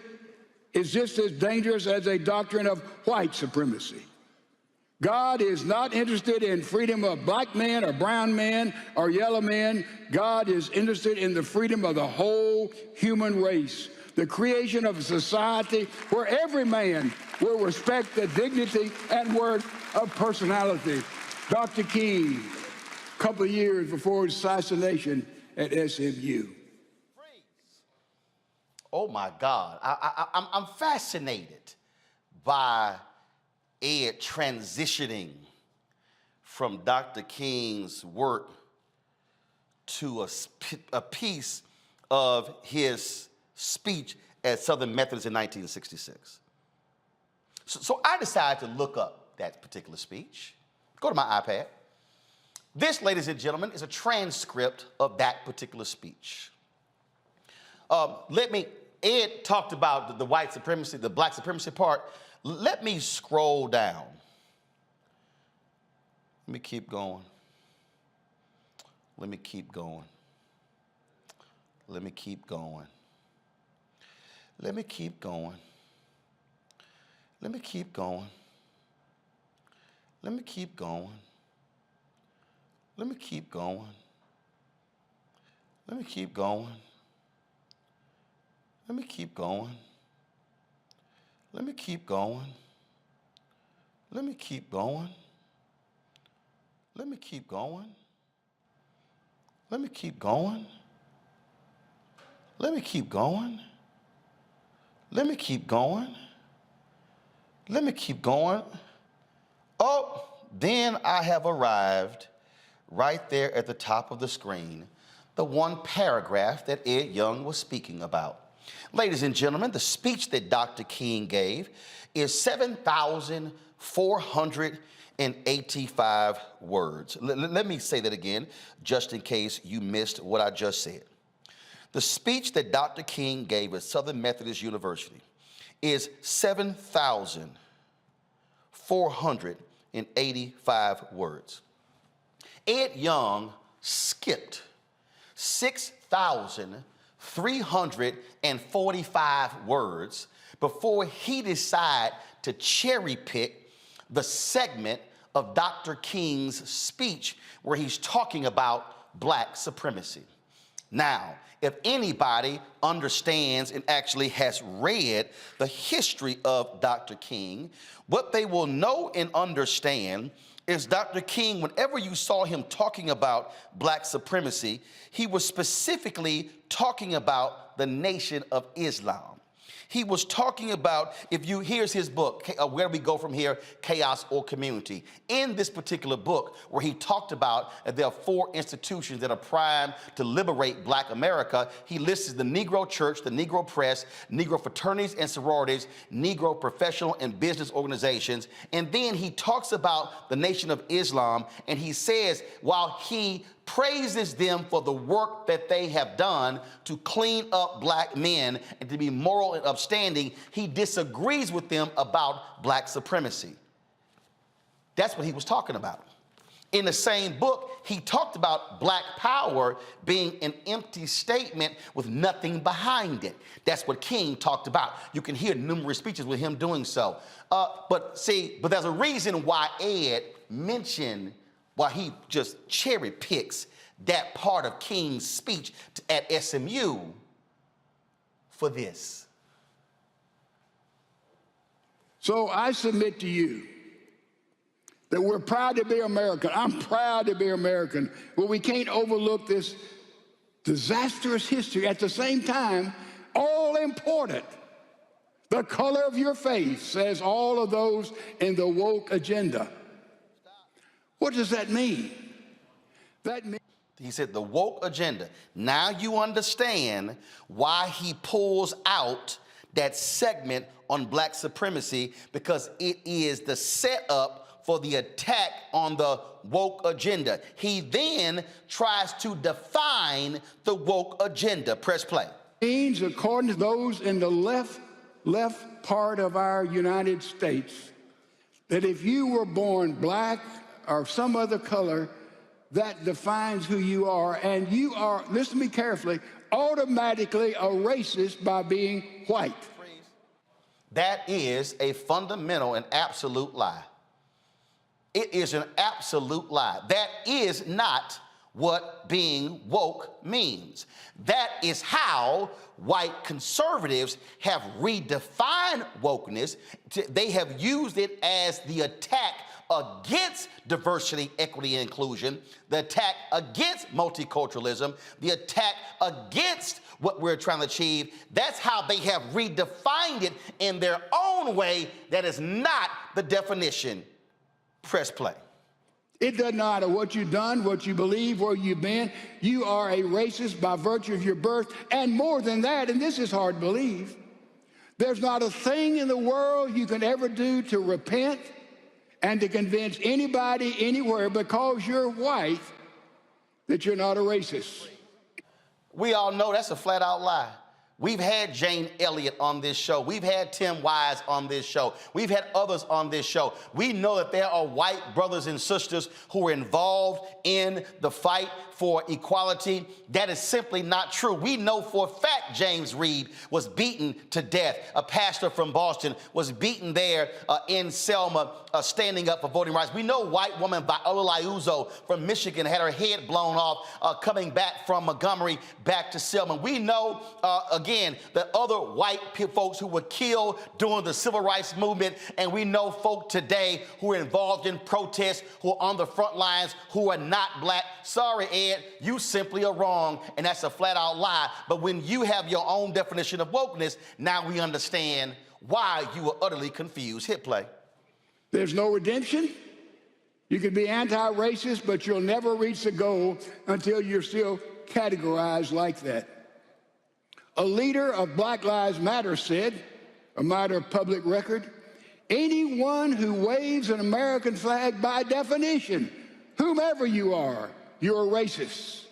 is just as dangerous as a doctrine of white supremacy. God is not interested in freedom of black men or brown men or yellow men. God is interested in the freedom of the whole human race. The creation of a society where every man will respect the dignity and worth of personality. Dr. King, a couple of years before his assassination at SMU. Oh my God, I'm fascinated by Ed transitioning from Dr. King's work to a piece of his speech at Southern Methodist in 1966. So I decided to look up that particular speech. Go to my iPad. This, ladies and gentlemen, is a transcript of that particular speech. Ed talked about the white supremacy, the black supremacy part. Let me scroll down. Let me keep going. Let me keep going. Let me keep going. Let me keep going. Let me keep going. Let me keep going. Let me keep going. Let me keep going. Let me keep going. Let me keep going. Let me keep going. Let me keep going. Let me keep going. Let me keep going. Let me keep going. Let me keep going. Oh, then I have arrived right there at the top of the screen, the one paragraph that Ed Young was speaking about. Ladies and gentlemen, the speech that Dr. King gave is 7,485 words. Let me say that again, just in case you missed what I just said. The speech that Dr. King gave at Southern Methodist University is 7,485 words. Ed Young skipped 6,345 words before he decided to cherry pick the segment of Dr. King's speech where he's talking about black supremacy. Now, if anybody understands and actually has read the history of Dr. King, what they will know and understand is Dr. King, whenever you saw him talking about black supremacy, he was specifically talking about the Nation of Islam. He was talking about, here's his book, Where We Go From Here, Chaos or Community. In this particular book, where he talked about there are 4 institutions that are primed to liberate black America, he lists the Negro Church, the Negro Press, Negro fraternities and sororities, Negro professional and business organizations, and then he talks about the Nation of Islam, and he says, while he praises them for the work that they have done to clean up black men and to be moral and upstanding, he disagrees with them about black supremacy. That's what he was talking about. In the same book, he talked about black power being an empty statement with nothing behind it. That's what King talked about. You can hear numerous speeches with him doing so. But there's a reason why Ed mentioned, why he just cherry picks that part of King's speech at SMU for this. So I submit to you that we're proud to be American. I'm proud to be American, but we can't overlook this disastrous history. At the same time, all important, the color of your face says all of those in the woke agenda. What does that mean? That means, he said, the woke agenda. Now you understand why he pulls out that segment on black supremacy, because it is the setup for the attack on the woke agenda. He then tries to define the woke agenda. Press play. Means, according to those in the left part of our United States, that if you were born black or some other color, that defines who you are, and you are, listen to me carefully, automatically a racist by being white. That is a fundamental and absolute lie. It is an absolute lie. That is not what being woke means. That is how white conservatives have redefined wokeness. They have used it as the attack against diversity, equity, and inclusion, the attack against multiculturalism, the attack against what we're trying to achieve. That's how they have redefined it in their own way. That is not the definition. Press play. It doesn't matter what you've done, what you believe, where you've been. You are a racist by virtue of your birth. And more than that, and this is hard to believe, there's not a thing in the world you can ever do to repent and to convince anybody anywhere because you're white that you're not a racist. We all know that's a flat out lie. We've had Jane Elliott on this show. We've had Tim Wise on this show. We've had others on this show. We know that there are white brothers and sisters who are involved in the fight for equality. That is simply not true. We know for a fact James Reed was beaten to death. A pastor from Boston was beaten there in Selma, standing up for voting rights. We know white woman Viola Liuzzo from Michigan had her head blown off coming back from Montgomery back to Selma. We know, again, that other white folks who were killed during the civil rights movement, and we know folk today who are involved in protests, who are on the front lines, who are not black. Sorry, Ed, you simply are wrong, and that's a flat-out lie. But when you have your own definition of wokeness, now we understand why you were utterly confused. Hit play. There's no redemption. You can be anti-racist, but you'll never reach the goal until you're still categorized like that. A leader of Black Lives Matter said, a matter of public record, anyone who waves an American flag by definition, whomever you are, you're a racist.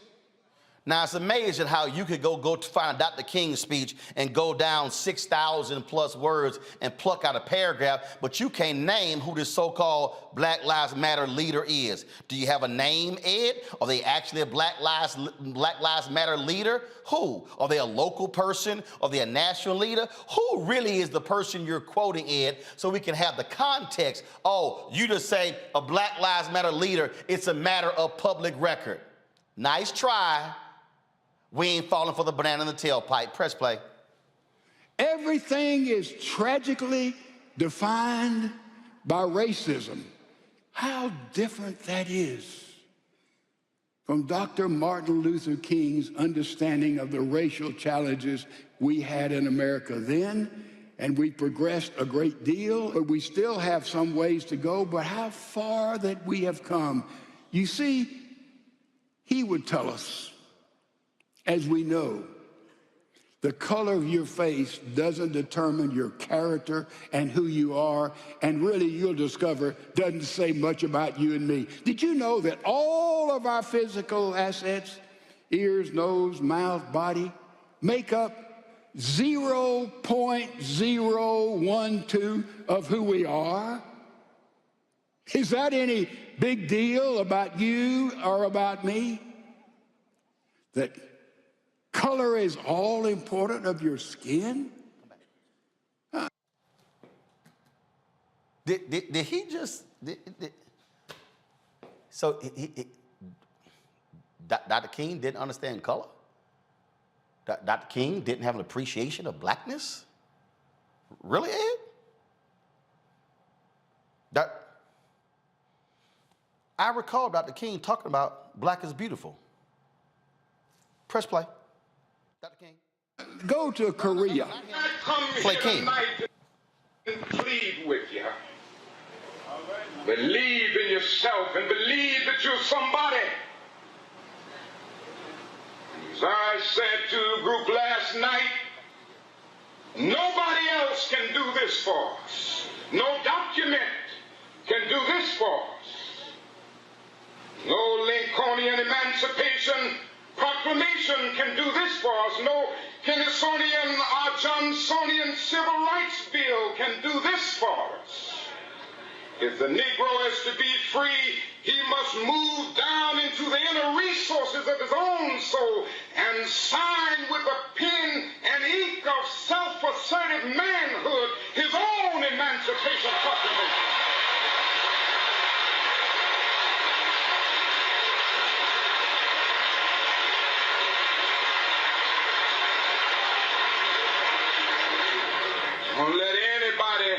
Now, it's amazing how you could go to find Dr. King's speech and go down 6,000 plus words and pluck out a paragraph, but you can't name who this so-called Black Lives Matter leader is. Do you have a name, Ed? Are they actually a Black Lives Matter leader? Who? Are they a local person? Are they a national leader? Who really is the person you're quoting, Ed, so we can have the context? Oh, you just say a Black Lives Matter leader, it's a matter of public record. Nice try. We ain't falling for the banana in the tailpipe. Press play. Everything is tragically defined by racism. How different that is from Dr. Martin Luther King's understanding of the racial challenges we had in America then, and we progressed a great deal, but we still have some ways to go, but how far that we have come. You see, he would tell us, as we know, the color of your face doesn't determine your character and who you are, and really you'll discover doesn't say much about you and me. Did you know that all of our physical assets, ears, nose, mouth, body, make up 0.012 of who we are? Is that any big deal about you or about me? That color is all important of your skin? Did he just... So Dr. King didn't understand color? Dr. King didn't have an appreciation of blackness? Really, Ed? I recall Dr. King talking about black is beautiful. Press play. Dr. King. Go to Korea. Play King. And plead with you. Believe in yourself and believe that you're somebody. As I said to the group last night, nobody else can do this for us. No document can do this for us. No Lincolnian Emancipation Proclamation can do this for us. No Kennisonian or Johnsonian Civil Rights Bill can do this for us. If the Negro is to be free, he must move down into the inner resources of his own soul and sign with a pen and ink of self-assertive manhood his own Emancipation Proclamation. Don't let anybody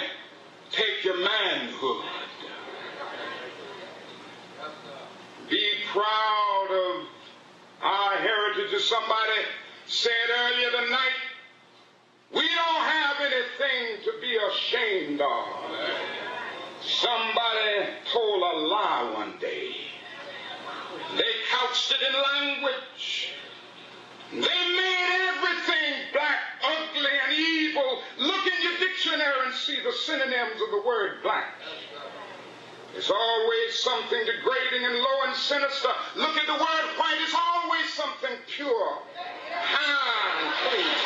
take your manhood. Be proud of our heritage. As somebody said earlier tonight, we don't have anything to be ashamed of. Somebody told a lie one day. They couched it in language. They made everything black, ugly, and evil. Look in your dictionary and see the synonyms of the word black. There's always something degrading and low and sinister. Look at the word white. It's always something pure, high, and clean.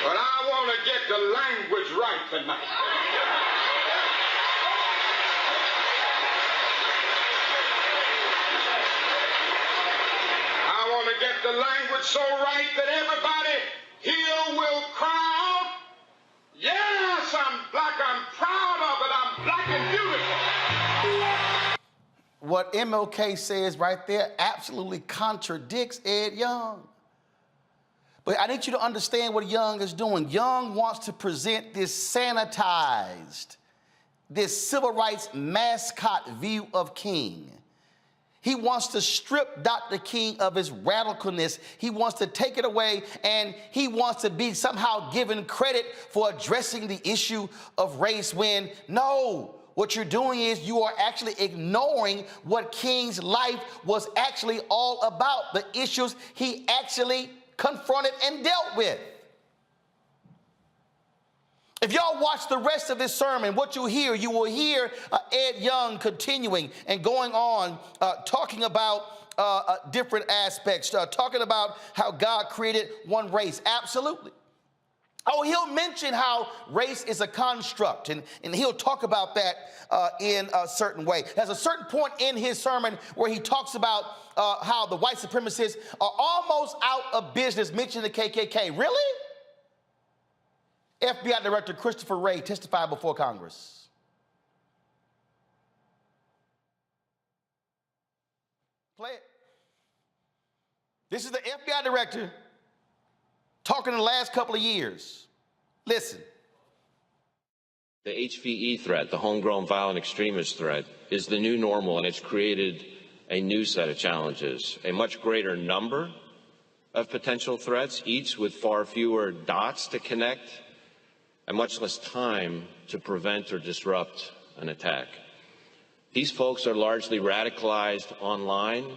But I want to get the language right tonight. I want to get the language so right that everybody here will cry out, yes, I'm black, I'm proud of it, I'm black and beautiful. What MLK says right there absolutely contradicts Ed Young. But I need you to understand what Young is doing. Young wants to present this sanitized, this civil rights mascot view of King. He wants to strip Dr. King of his radicalness. He wants to take it away, and he wants to be somehow given credit for addressing the issue of race when, no, what you're doing is you are actually ignoring what King's life was actually all about, the issues he actually confronted and dealt with. If y'all watch the rest of this sermon, what you will hear Ed Young continuing and going on, talking about different aspects, talking about how God created one race. Absolutely. Oh, he'll mention how race is a construct, and he'll talk about that in a certain way. There's a certain point in his sermon where he talks about how the white supremacists are almost out of business, mentioning the KKK. Really? FBI Director Christopher Wray testified before Congress. Play it. This is the FBI Director talking in the last couple of years. Listen. The HVE threat, the homegrown violent extremist threat, is the new normal, and it's created a new set of challenges, a much greater number of potential threats, each with far fewer dots to connect, and much less time to prevent or disrupt an attack. These folks are largely radicalized online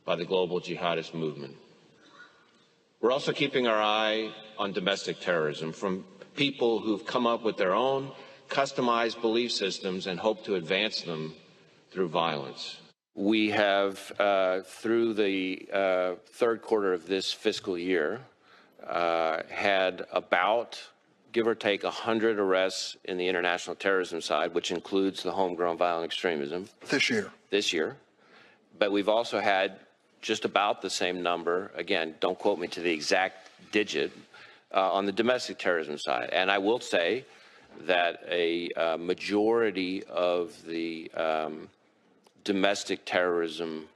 by the global jihadist movement. We're also keeping our eye on domestic terrorism from people who've come up with their own customized belief systems and hope to advance them through violence. We have, through the third quarter of this fiscal year, had about, give or take, 100 arrests in the international terrorism side, which includes the homegrown violent extremism. This year. But we've also had just about the same number, again, don't quote me to the exact digit, on the domestic terrorism side. And I will say that a majority of the domestic terrorism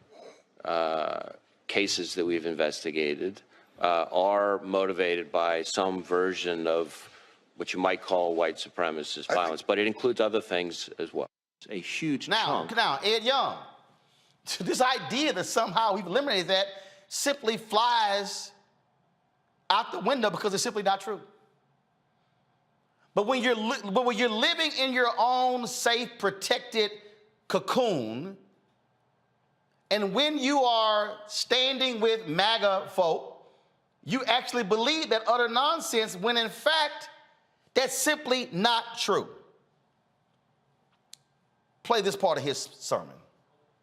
cases that we've investigated are motivated by some version of what you might call white supremacist violence, but it includes other things as well. It's a huge chunk. Now, Ed Young, this idea that somehow we've eliminated that simply flies out the window because it's simply not true. But when you're living in your own safe, protected cocoon, and when you are standing with MAGA folk, you actually believe that utter nonsense when in fact that's simply not true. Play this part of his sermon.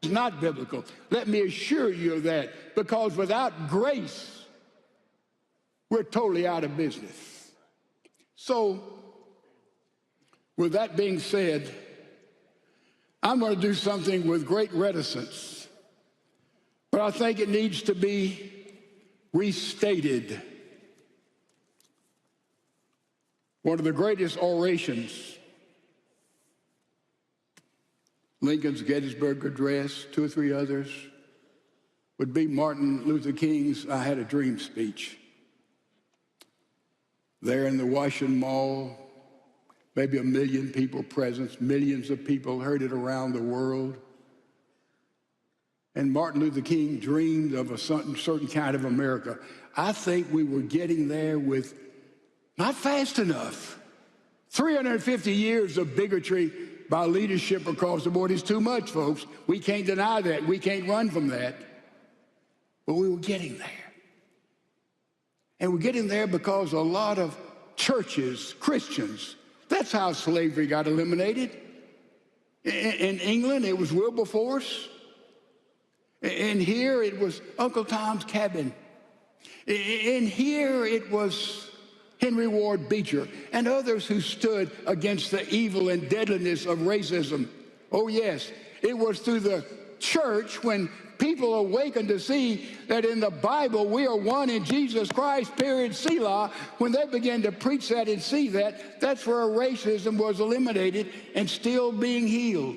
It's not biblical. Let me assure you of that, because without grace, we're totally out of business. So, with that being said, I'm going to do something with great reticence, but I think it needs to be restated. One of the greatest orations, Lincoln's Gettysburg Address, 2 or 3 others, would be Martin Luther King's I Had a Dream speech. There in the Washington Mall, maybe 1 million people present, millions of people heard it around the world. And Martin Luther King dreamed of a certain kind of America. I think we were getting there with not fast enough. 350 years of bigotry by leadership across the board is too much, folks. We can't deny that. We can't run from that. But we were getting there. And we're getting there because a lot of churches, Christians, that's how slavery got eliminated. In England, it was Wilberforce. And here, it was Uncle Tom's Cabin. In here, it was Henry Ward Beecher and others who stood against the evil and deadliness of racism. Oh, yes, it was through the church when people awakened to see that in the Bible we are one in Jesus Christ, period, Selah. When they began to preach that and see that, that's where racism was eliminated and still being healed.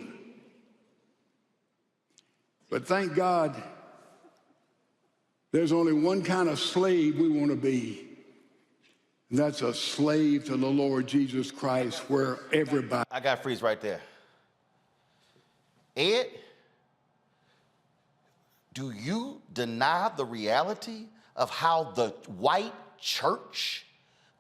But thank God, there's only one kind of slave we want to be. And that's a slave to the Lord Jesus Christ, where everybody... I got freeze right there. Ed, do you deny the reality of how the white church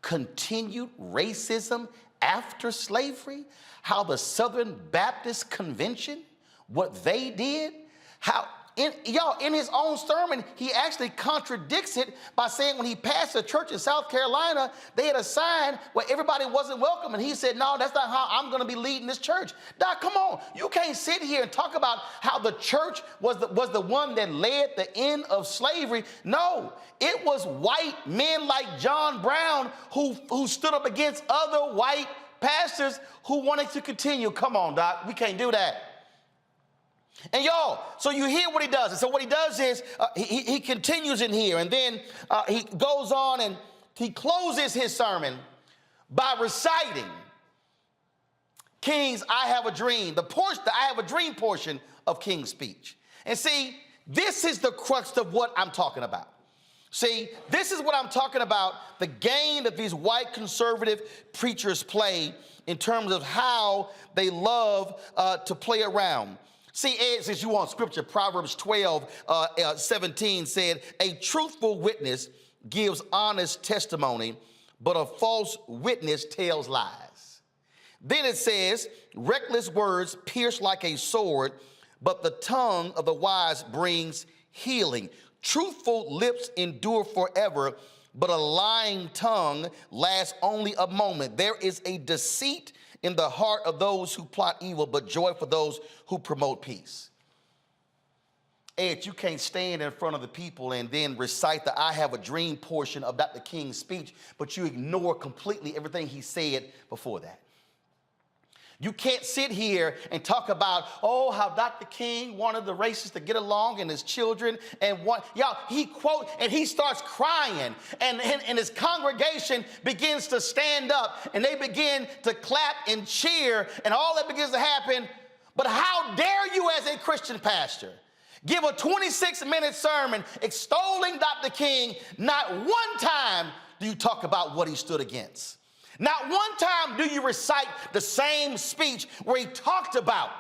continued racism after slavery? How the Southern Baptist Convention, what they did? How in his own sermon, he actually contradicts it by saying when he passed a church in South Carolina, they had a sign where everybody wasn't welcome. And he said, no, that's not how I'm going to be leading this church. Doc, come on. You can't sit here and talk about how the church was the one that led the end of slavery. No, it was white men like John Brown who stood up against other white pastors who wanted to continue. Come on, Doc. We can't do that. And y'all, so you hear what he does. And so what he does is he continues in here, and then he goes on and he closes his sermon by reciting King's I Have a Dream, the I Have a Dream portion of King's speech. And see, this is the crux of what I'm talking about. See, this is what I'm talking about, the game that these white conservative preachers play in terms of how they love to play around. See, Ed, since you want scripture, Proverbs 12:17 said, a truthful witness gives honest testimony, but a false witness tells lies. Then it says, reckless words pierce like a sword, but the tongue of the wise brings healing. Truthful lips endure forever, but a lying tongue lasts only a moment. There is a deceit in the heart of those who plot evil, but joy for those who promote peace. Ed, you can't stand in front of the people and then recite the I Have a Dream portion of Dr. King's speech, but you ignore completely everything he said before that. You can't sit here and talk about, oh, how Dr. King wanted the races to get along and his children and y'all, he quote, and he starts crying and his congregation begins to stand up and they begin to clap and cheer and all that begins to happen. But how dare you as a Christian pastor give a 26-minute sermon extolling Dr. King, not one time do you talk about what he stood against. Not one time do you recite the same speech where he talked about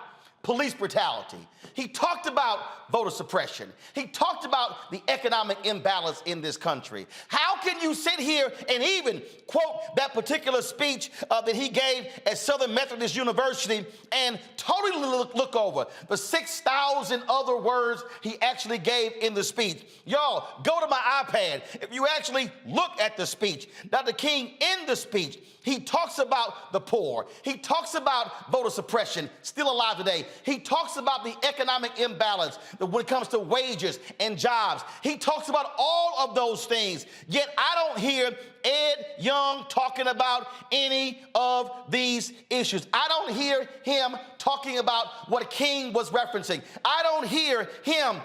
police brutality. He talked about voter suppression. He talked about the economic imbalance in this country. How can you sit here and even quote that particular speech that he gave at Southern Methodist University and totally look over the 6,000 other words he actually gave in the speech? Y'all, go to my iPad. If you actually look at the speech, Dr. King in the speech, he talks about the poor. He talks about voter suppression, still alive today. He talks about the economic imbalance when it comes to wages and jobs. He talks about all of those things. Yet I don't hear Ed Young talking about any of these issues. I don't hear him talking about what King was referencing. I don't hear him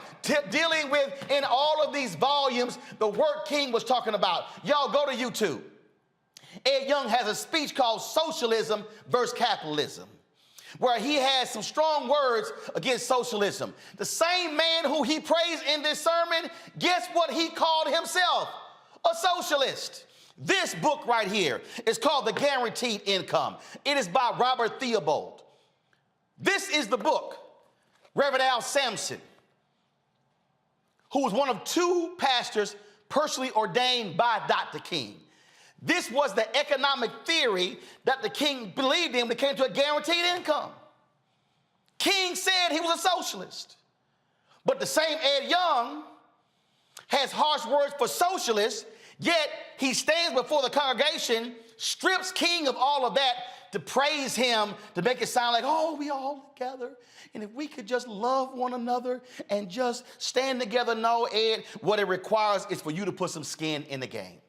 dealing with, in all of these volumes, the work King was talking about. Y'all go to YouTube. Ed Young has a speech called Socialism versus Capitalism, where he has some strong words against socialism. The same man who he praised in this sermon, guess what he called himself? A socialist. This book right here is called The Guaranteed Income. It is by Robert Theobald. This is the book. Reverend Al Sampson, who was one of two pastors personally ordained by Dr. King. This was the economic theory that the King believed in when it came to a guaranteed income. King said he was a socialist. But the same Ed Young has harsh words for socialists, yet he stands before the congregation, strips King of all of that to praise him, to make it sound like, oh, we all together. And if we could just love one another and just stand together. No, Ed, what it requires is for you to put some skin in the game.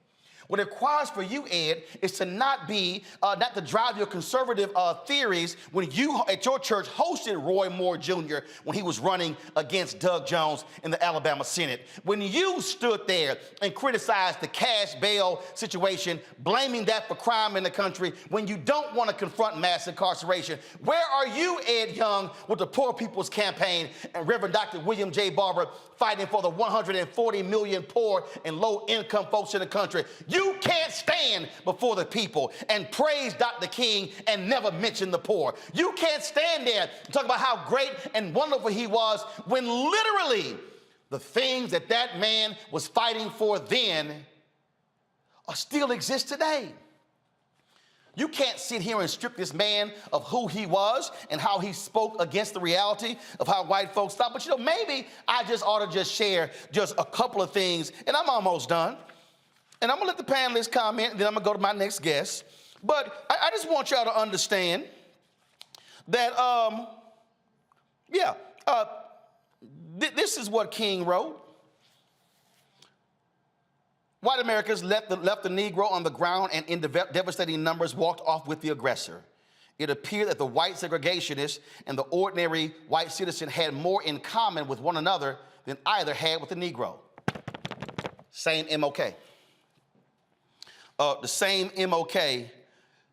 What it requires for you, Ed, is to not to drive your conservative theories when you, at your church, hosted Roy Moore Jr. when he was running against Doug Jones in the Alabama Senate. When you stood there and criticized the cash bail situation, blaming that for crime in the country, when you don't want to confront mass incarceration. Where are you, Ed Young, with the Poor People's Campaign and Reverend Dr. William J. Barber fighting for the 140 million poor and low-income folks in the country? You can't stand before the people and praise Dr. King and never mention the poor. You can't stand there and talk about how great and wonderful he was when literally the things that that man was fighting for then still exist today. You can't sit here and strip this man of who he was and how he spoke against the reality of how white folks thought. But, you know, maybe I just ought to just share just a couple of things, and I'm almost done. And I'm going to let the panelists comment, and then I'm going to go to my next guest. But I just want y'all to understand that, this is what King wrote. White Americans left the Negro on the ground and in devastating numbers walked off with the aggressor. It appeared that the white segregationists and the ordinary white citizen had more in common with one another than either had with the Negro. Same MOK. The same MOK.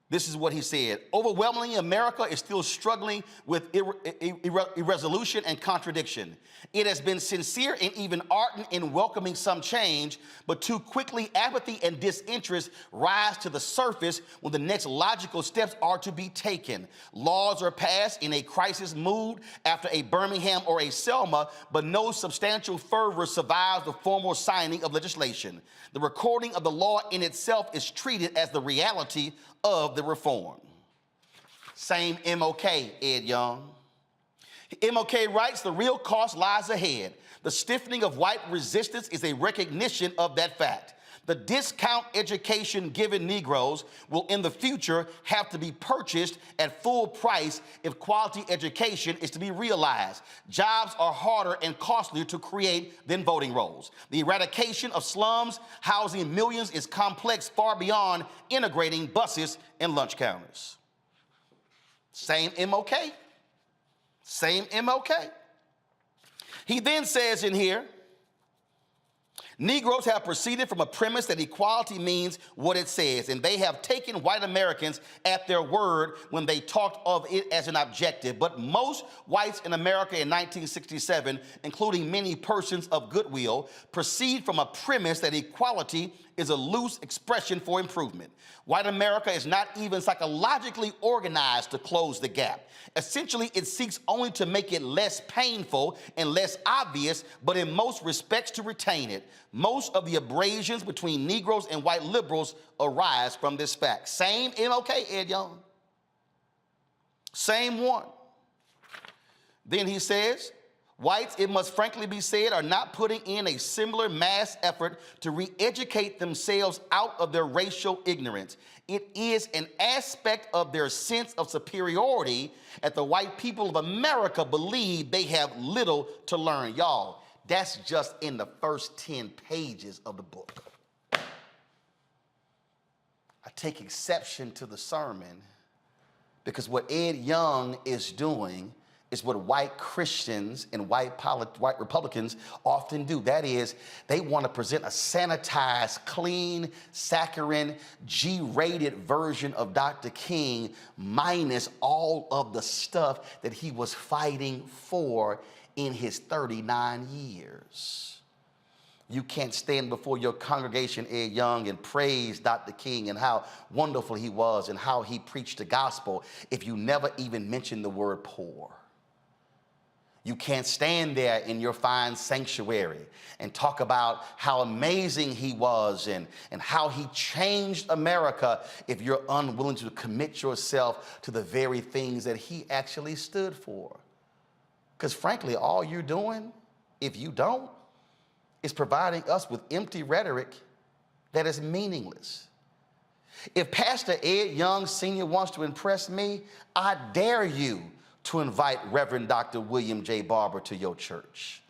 This is what he said. Overwhelmingly, America is still struggling with irresolution and contradiction. It has been sincere and even ardent in welcoming some change, but too quickly apathy and disinterest rise to the surface when the next logical steps are to be taken. Laws are passed in a crisis mood after a Birmingham or a Selma, but no substantial fervor survives the formal signing of legislation. The recording of the law in itself is treated as the reality of the reform. Same MOK, Ed Young. MOK writes, the real cost lies ahead. The stiffening of white resistance is a recognition of that fact. The discount education given Negroes will in the future have to be purchased at full price if quality education is to be realized. Jobs are harder and costlier to create than voting rolls. The eradication of slums housing millions is complex far beyond integrating buses and lunch counters. Same MOK. Same MOK. He then says in here, Negroes have proceeded from a premise that equality means what it says, and they have taken white Americans at their word when they talked of it as an objective. But most whites in America in 1967, including many persons of goodwill, proceed from a premise that equality is a loose expression for improvement. White America is not even psychologically organized to close the gap. Essentially, it seeks only to make it less painful and less obvious, but in most respects to retain it. Most of the abrasions between Negroes and white liberals arise from this fact. Same MOK, Ed Young. Same one. Then he says, whites, it must frankly be said, are not putting in a similar mass effort to re-educate themselves out of their racial ignorance. It is an aspect of their sense of superiority that the white people of America believe they have little to learn. Y'all, that's just in the first 10 pages of the book. I take exception to the sermon because what Ed Young is doing is what white Christians and white Republicans often do. That is, they want to present a sanitized, clean, saccharine, G-rated version of Dr. King minus all of the stuff that he was fighting for in his 39 years. You can't stand before your congregation, Ed Young, and praise Dr. King and how wonderful he was and how he preached the gospel if you never even mention the word poor. You can't stand there in your fine sanctuary and talk about how amazing he was and how he changed America if you're unwilling to commit yourself to the very things that he actually stood for. Because frankly, all you're doing, if you don't, is providing us with empty rhetoric that is meaningless. If Pastor Ed Young Sr. wants to impress me, I dare you to invite Reverend Dr. William J. Barber to your church.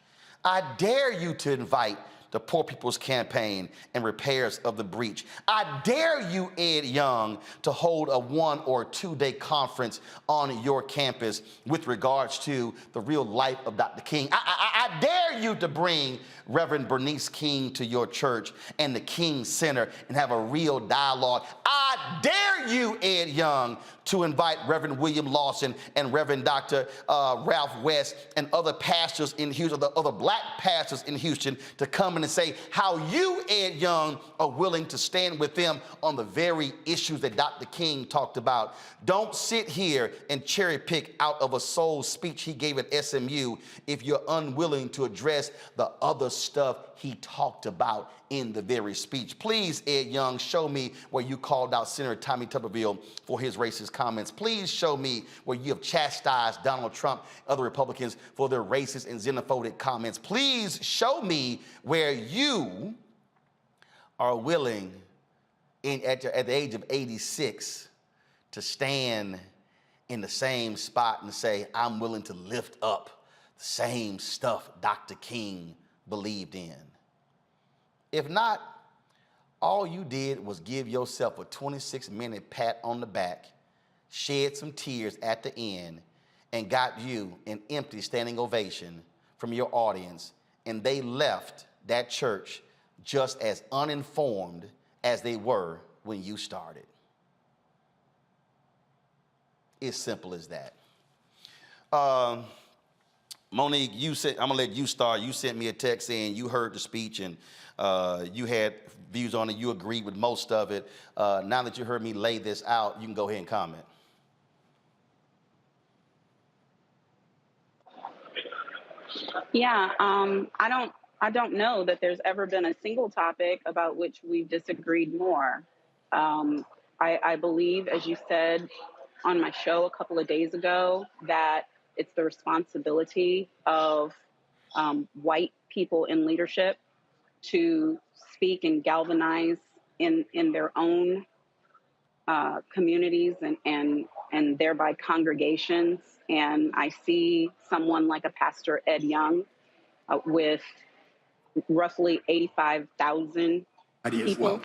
I dare you to invite the Poor People's Campaign and repairs of the breach. I dare you, Ed Young, to hold a 1 or 2 day conference on your campus with regards to the real life of Dr. King. I dare you to bring Reverend Bernice King to your church and the King Center and have a real dialogue. I dare you, Ed Young, to invite Reverend William Lawson and Reverend Dr. Ralph West and other pastors in Houston, other black pastors in Houston, to come in and say how you, Ed Young, are willing to stand with them on the very issues that Dr. King talked about. Don't sit here and cherry pick out of a soul speech he gave at SMU if you're unwilling to address the other stuff he talked about in the very speech. Please, Ed Young, show me where you called out Senator Tommy Tuberville for his racist comments. Please show me where you have chastised Donald Trump, other Republicans, for their racist and xenophobic comments. Please show me where you are willing, at the age of 86, to stand in the same spot and say, I'm willing to lift up the same stuff Dr. King believed in. If not, all you did was give yourself a 26-minute pat on the back, shed some tears at the end, and got you an empty standing ovation from your audience, and they left that church just as uninformed as they were when you started. It's simple as that. Monique, you said, I'm gonna let you start. You sent me a text saying you heard the speech and you had views on it. You agreed with most of it. Now that you heard me lay this out, you can go ahead and comment. Yeah, I don't know that there's ever been a single topic about which we've disagreed more. I believe, as you said on my show a couple of days ago, that it's the responsibility of white people in leadership to speak and galvanize in their own communities and thereby congregations. And I see someone like a Pastor Ed Young with roughly 85,000 people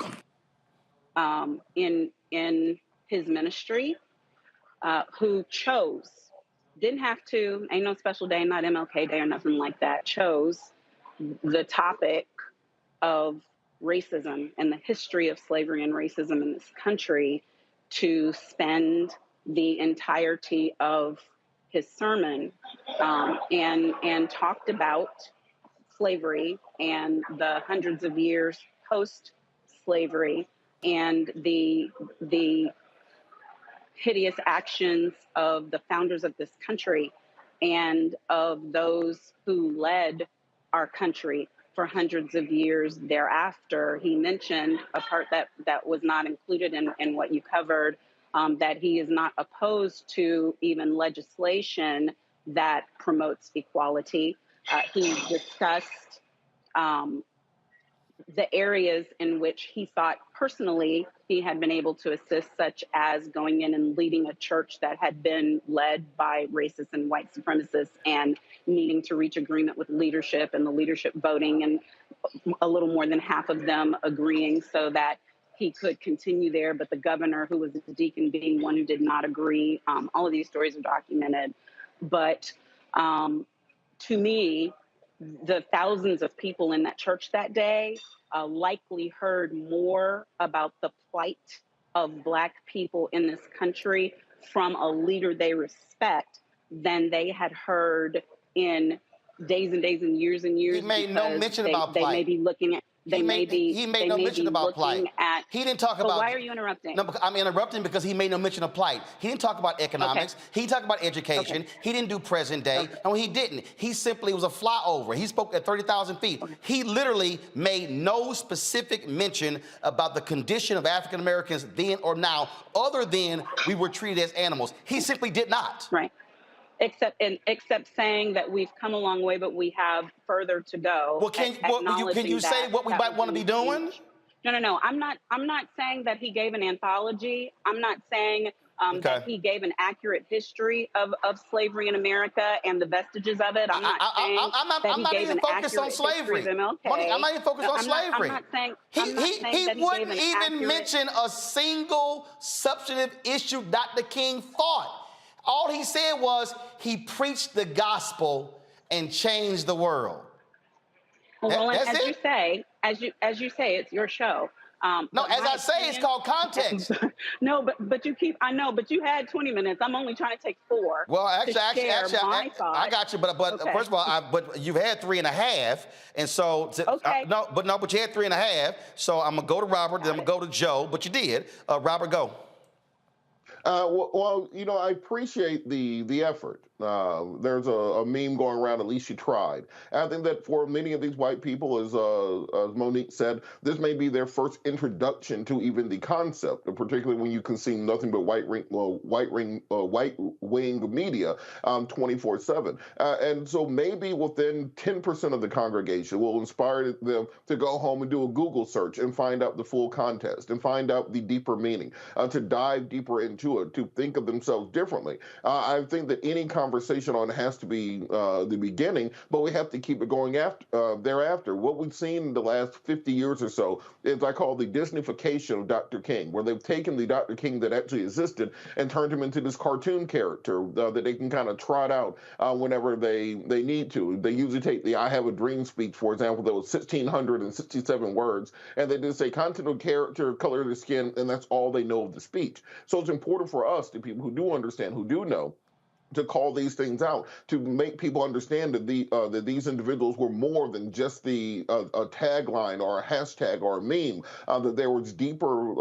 in his ministry who chose, didn't have to, ain't no special day, not MLK Day or nothing like that, chose the topic of racism and the history of slavery and racism in this country to spend the entirety of his sermon and talked about slavery and the hundreds of years post-slavery and the hideous actions of the founders of this country and of those who led our country for hundreds of years thereafter. He mentioned a part that was not included in what you covered, that he is not opposed to even legislation that promotes equality. He discussed the areas in which he thought personally he had been able to assist, such as going in and leading a church that had been led by racist and white supremacists and needing to reach agreement with leadership and the leadership voting and a little more than half of them agreeing so that he could continue there, but the governor, who was a deacon, being one who did not agree. All of these stories are documented. But to me, the thousands of people in that church that day likely heard more about the plight of Black people in this country from a leader they respect than they had heard in days and days and years and years. He made no mention about plight. They may be looking at. He made no mention about plight. He didn't talk about. Why are you interrupting? No, I'm interrupting because he made no mention of plight. He didn't talk about economics. Okay. He talked about education. Okay. He didn't do present day. Okay. No, he didn't. He simply was a flyover. He spoke at 30,000 feet. Okay. He literally made no specific mention about the condition of African Americans then or now, other than we were treated as animals. He simply did not. Right. Except saying that we've come a long way, but we have further to go. Well, can you say what we might want to be doing? No. I'm not saying that he gave an anthology. I'm not saying that he gave an accurate history of slavery in America and the vestiges of it. I'm not saying that he gave an accurate history of MLK. I'm not even focused on slavery. I'm not saying he wouldn't even mention a single substantive issue Dr. King fought. All he said was he preached the gospel and changed the world. Well, Roland, as you say, it's your show. No, as I say, it's called context. No, but you keep. I know, but you had 20 minutes. I'm only trying to take 4. Well, actually, I got you. But okay. First of all, but you've had 3.5, and so okay. But you had 3.5. So I'm gonna go to Robert, then I'm gonna go to Joe. But you did, Robert, go. Well, I appreciate the effort. There's a meme going around, at least you tried. And I think that for many of these white people, as Monique said, this may be their first introduction to even the concept, particularly when you consume nothing but white wing media 24/7. And so maybe within 10% of the congregation will inspire them to go home and do a Google search and find out the full context and find out the deeper meaning, to dive deeper into it, to think of themselves differently. I think that any conversation on it has to be the beginning, but we have to keep it going thereafter. What we've seen in the last 50 years or so is I call the Disneyfication of Dr. King, where they've taken the Dr. King that actually existed and turned him into this cartoon character that they can kind of trot out whenever they need to. They usually take the I Have a Dream speech, for example, that was 1,667 words, and they just say content of character, color of the skin, and that's all they know of the speech. So it's important for us, the people who do understand, who do know, to call these things out, to make people understand that that these individuals were more than just a tagline or a hashtag or a meme, that there was deeper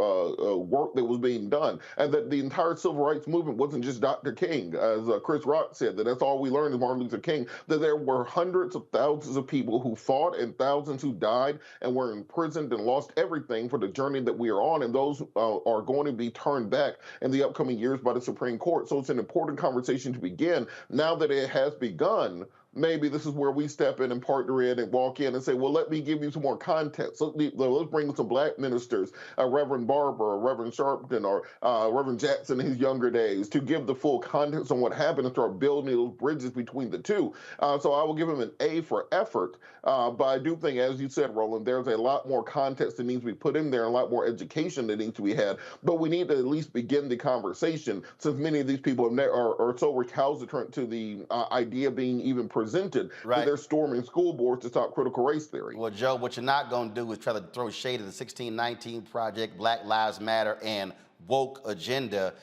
work that was being done, and that the entire civil rights movement wasn't just Dr. King, as Chris Rock said, that's all we learned is Martin Luther King, that there were hundreds of thousands of people who fought and thousands who died and were imprisoned and lost everything for the journey that we are on, and those are going to be turned back in the upcoming years by the Supreme Court. So it's an important conversation to begin. Now that it has begun, maybe this is where we step in and partner in and walk in and say, well, let me give you some more context. Let's bring some black ministers, Reverend Barber, or Reverend Sharpton, or Reverend Jackson in his younger days, to give the full context on what happened and start building those bridges between the two. So I will give him an A for effort. But I do think, as you said, Roland, there's a lot more context that needs to be put in there, and a lot more education that needs to be had. But we need to at least begin the conversation, since many of these people are so recalcitrant to the idea being even presented, that they're storming school boards to stop critical race theory. Well, Joe, what you're not going to do is try to throw shade at the 1619 Project, Black Lives Matter, and woke agenda.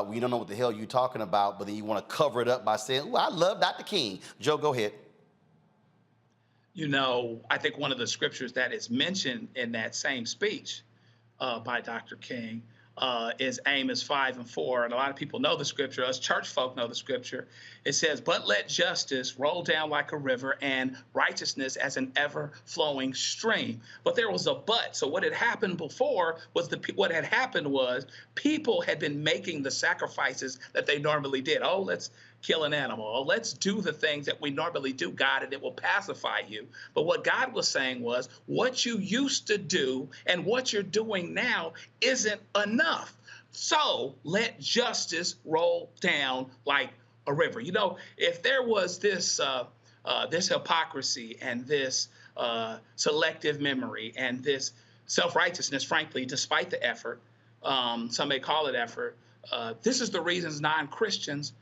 We don't know what the hell you're talking about, but then you want to cover it up by saying, "Ooh, I love Dr. King." Joe, go ahead. I think one of the scriptures that is mentioned in that same speech by Dr. King is Amos 5:4. And a lot of people know the scripture. Us church folk know the scripture. It says, "But let justice roll down like a river and righteousness as an ever-flowing stream." But there was a but. So what had happened before was what had happened was people had been making the sacrifices that they normally did. Oh, let's kill an animal. Oh, let's do the things that we normally do, God, and it will pacify you. But what God was saying was, what you used to do and what you're doing now isn't enough. So let justice roll down like a river. If there was this hypocrisy and this selective memory and this self-righteousness, frankly, despite the effort, some may call it effort, this is the reasons non-Christians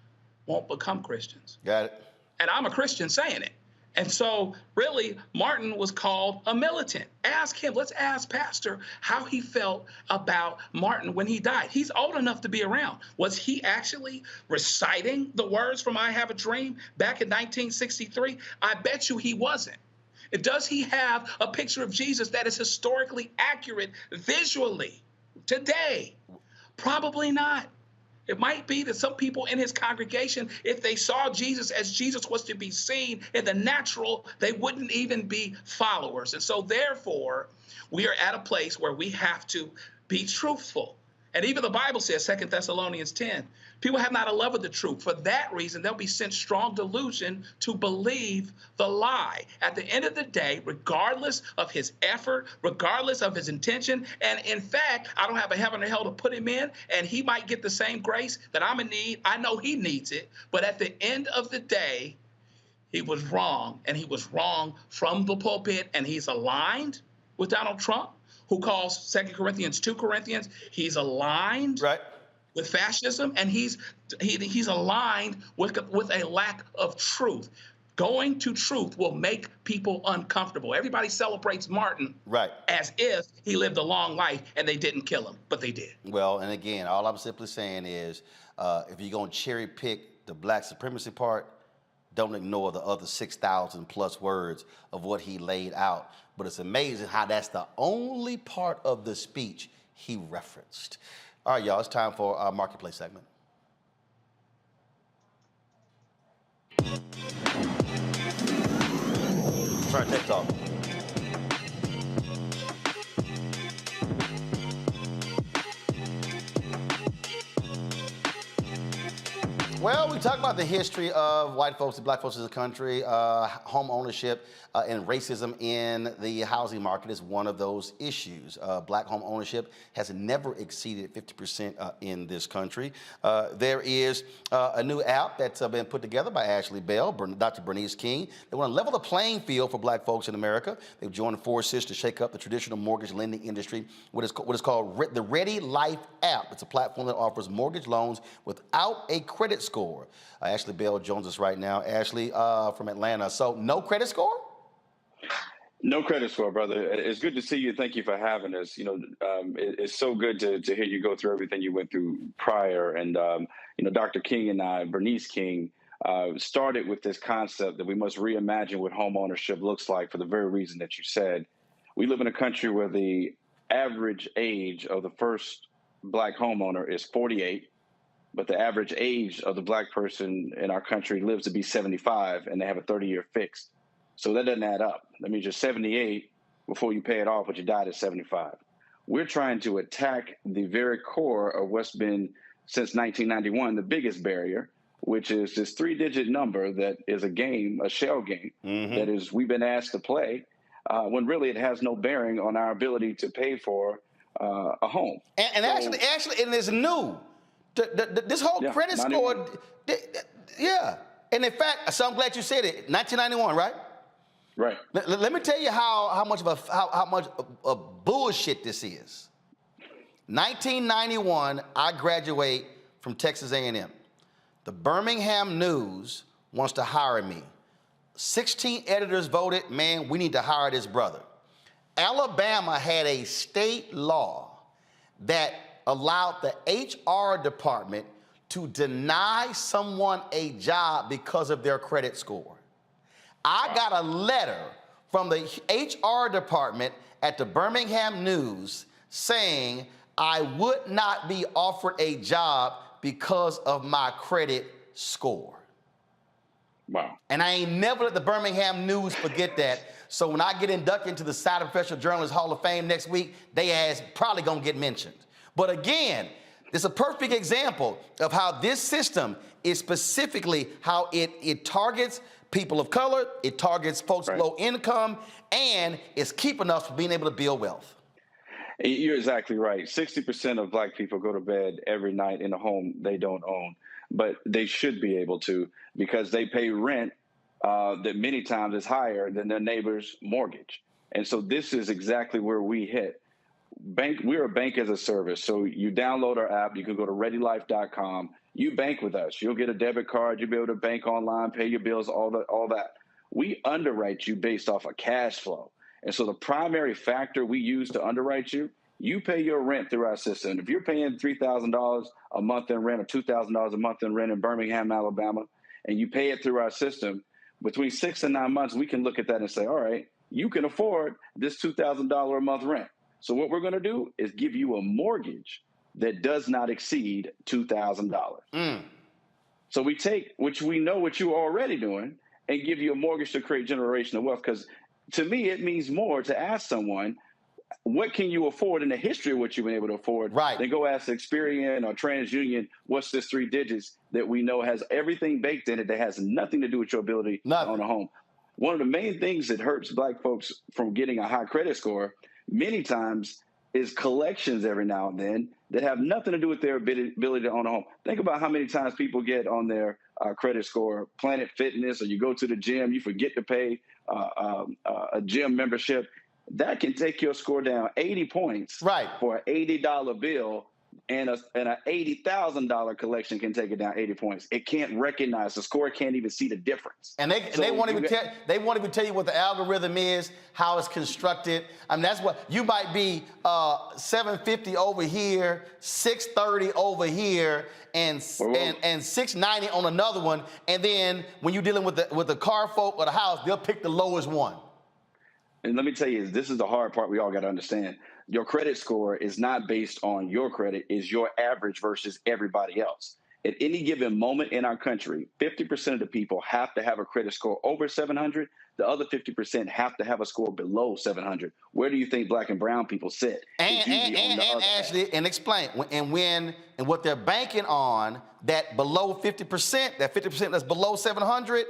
won't become Christians. Got it. And I'm a Christian saying it. And so really, Martin was called a militant. Ask him, let's ask Pastor how he felt about Martin when he died. He's old enough to be around. Was he actually reciting the words from I Have a Dream back in 1963? I bet you he wasn't. Does he have a picture of Jesus that is historically accurate visually today? Probably not. It might be that some people in his congregation, if they saw Jesus as Jesus was to be seen in the natural, they wouldn't even be followers. And so therefore, we are at a place where we have to be truthful. And even the Bible says, 2 Thessalonians 10, people have not a love of the truth. For that reason, they'll be sent strong delusion to believe the lie. At the end of the day, regardless of his effort, regardless of his intention, and in fact, I don't have a heaven or hell to put him in, and he might get the same grace that I'm in need. I know he needs it. But at the end of the day, he was wrong, and he was wrong from the pulpit, and he's aligned with Donald Trump, who calls 2 Corinthians 2 Corinthians. He's aligned with fascism, and he's aligned with a lack of truth. Going to truth will make people uncomfortable. Everybody celebrates Martin as if he lived a long life and they didn't kill him, but they did. Well, and again, all I'm simply saying is, if you're going to cherry pick the black supremacy part, don't ignore the other 6,000 plus words of what he laid out. But it's amazing how that's the only part of the speech he referenced. All right, y'all, it's time for our marketplace segment. Sorry, Tech Talk. Well, we talk about the history of white folks and black folks in the country. Home ownership and racism in the housing market is one of those issues. Black home ownership has never exceeded 50% in this country. There is a new app that's been put together by Ashley Bell, Dr. Bernice King. They want to level the playing field for black folks in America. They've joined forces to shake up the traditional mortgage lending industry, what is called the Ready Life app. It's a platform that offers mortgage loans without a credit score. Ashley Bell joins us right now. Ashley from Atlanta. So no credit score? No credit score, brother. It's good to see you. Thank you for having us. You know, it's so good to hear you go through everything you went through prior. And, you know, Dr. King and I, Bernice King, started with this concept that we must reimagine what home ownership looks like for the very reason that you said. We live in a country where the average age of the first black homeowner is 48. But the average age of the black person in our country lives to be 75, and they have a 30-year fixed. So that doesn't add up. That means you're 78 before you pay it off, but you died at 75. We're trying to attack the very core of what's been, since 1991, the biggest barrier, which is this 3-digit number that is a game, a shell game, that is we've been asked to play, when really it has no bearing on our ability to pay for a home. And so, actually, and it's new. This whole credit score, yeah. And in fact, so I'm glad you said it. 1991, right? Right. Let me tell you how much of bullshit this is. 1991, I graduate from Texas A&M. The Birmingham News wants to hire me. 16 editors voted, man, we need to hire this brother. Alabama had a state law that allowed the HR department to deny someone a job because of their credit score. I got a letter from the HR department at the Birmingham News saying I would not be offered a job because of my credit score. Wow. And I ain't never let the Birmingham News forget that. So when I get inducted into the Side of Professional Journalists Hall of Fame next week, they ass probably gonna get mentioned. But again, it's a perfect example of how this system is specifically how it targets people of color, it targets folks low income, and it's keeping us from being able to build wealth. You're exactly right. 60% of black people go to bed every night in a home they don't own, but they should be able to because they pay rent that many times is higher than their neighbor's mortgage. And so this is exactly where we hit. We're a bank as a service. So you download our app. You can go to readylife.com. You bank with us. You'll get a debit card. You'll be able to bank online, pay your bills, all that. We underwrite you based off of cash flow. And so the primary factor we use to underwrite you, you pay your rent through our system. If you're paying $3,000 a month in rent or $2,000 a month in rent in Birmingham, Alabama, and you pay it through our system, between 6 and 9 months, we can look at that and say, all right, you can afford this $2,000 a month rent. So what we're going to do is give you a mortgage that does not exceed $2,000. So we take, which we know what you're already doing, and give you a mortgage to create generational wealth. Because to me, it means more to ask someone, what can you afford in the history of what you've been able to afford? Right. Then go ask Experian or TransUnion, what's this 3 digits that we know has everything baked in it that has nothing to do with your ability to own a home. One of the main things that hurts black folks from getting a high credit score many times is collections every now and then that have nothing to do with their ability to own a home. Think about how many times people get on their credit score, Planet Fitness, or you go to the gym, you forget to pay a gym membership. That can take your score down 80 points for an $80 bill, and an $80,000 collection can take it down 80 points. It can't recognize the score; can't even see the difference. And they won't even tell you what the algorithm is, how it's constructed. I mean, that's what you might be 750 over here, 630 over here, and 690 on another one. And then when you're dealing with the car folk or the house, they'll pick the lowest one. And let me tell you, this is the hard part we all got to understand. Your credit score is not based on your credit, is your average versus everybody else. At any given moment in our country, 50% of the people have to have a credit score over 700. The other 50% have to have a score below 700. Where do you think black and brown people sit? And Ashley, and explain, and what they're banking on, that below 50%, that 50% that's below 700,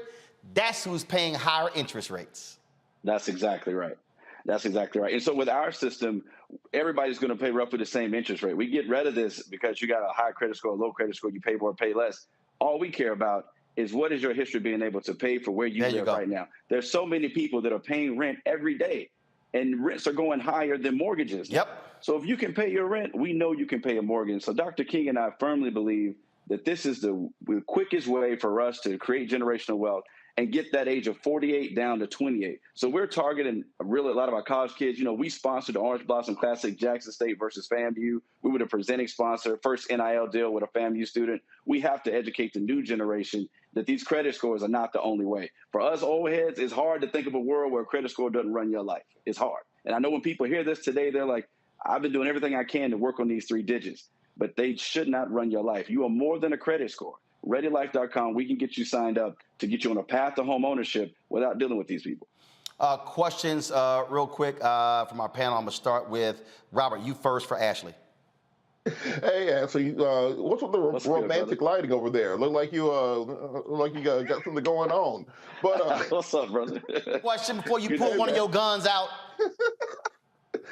that's who's paying higher interest rates. That's exactly right. That's exactly right. And so with our system, everybody's going to pay roughly the same interest rate. We get rid of this because you got a high credit score, low credit score, you pay more, pay less. All we care about is what is your history being able to pay for where you live right now. There's so many people that are paying rent every day, and rents are going higher than mortgages. Yep. So if you can pay your rent, we know you can pay a mortgage. So Dr. King and I firmly believe that this is the quickest way for us to create generational wealth and get that age of 48 down to 28. So we're targeting a lot of our college kids. You know, we sponsored the Orange Blossom Classic, Jackson State versus FAMU. We were the presenting sponsor, first NIL deal with a FAMU student. We have to educate the new generation that these credit scores are not the only way. For us old heads, it's hard to think of a world where a credit score doesn't run your life. It's hard. And I know when people hear this today, they're like, I've been doing everything I can to work on these 3 digits, but they should not run your life. You are more than a credit score. ReadyLife.com, we can get you signed up to get you on a path to home ownership without dealing with these people. Questions real quick from our panel. I'm going to start with Robert. You first for Ashley. Hey, Ashley, what's with the romantic lighting over there? Look like you got something going on. But what's up, brother? Question before you pull one of your guns out.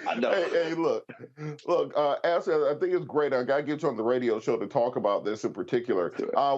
I know. Hey, look, Ashley, I think it's great. I got to get you on the radio show to talk about this in particular.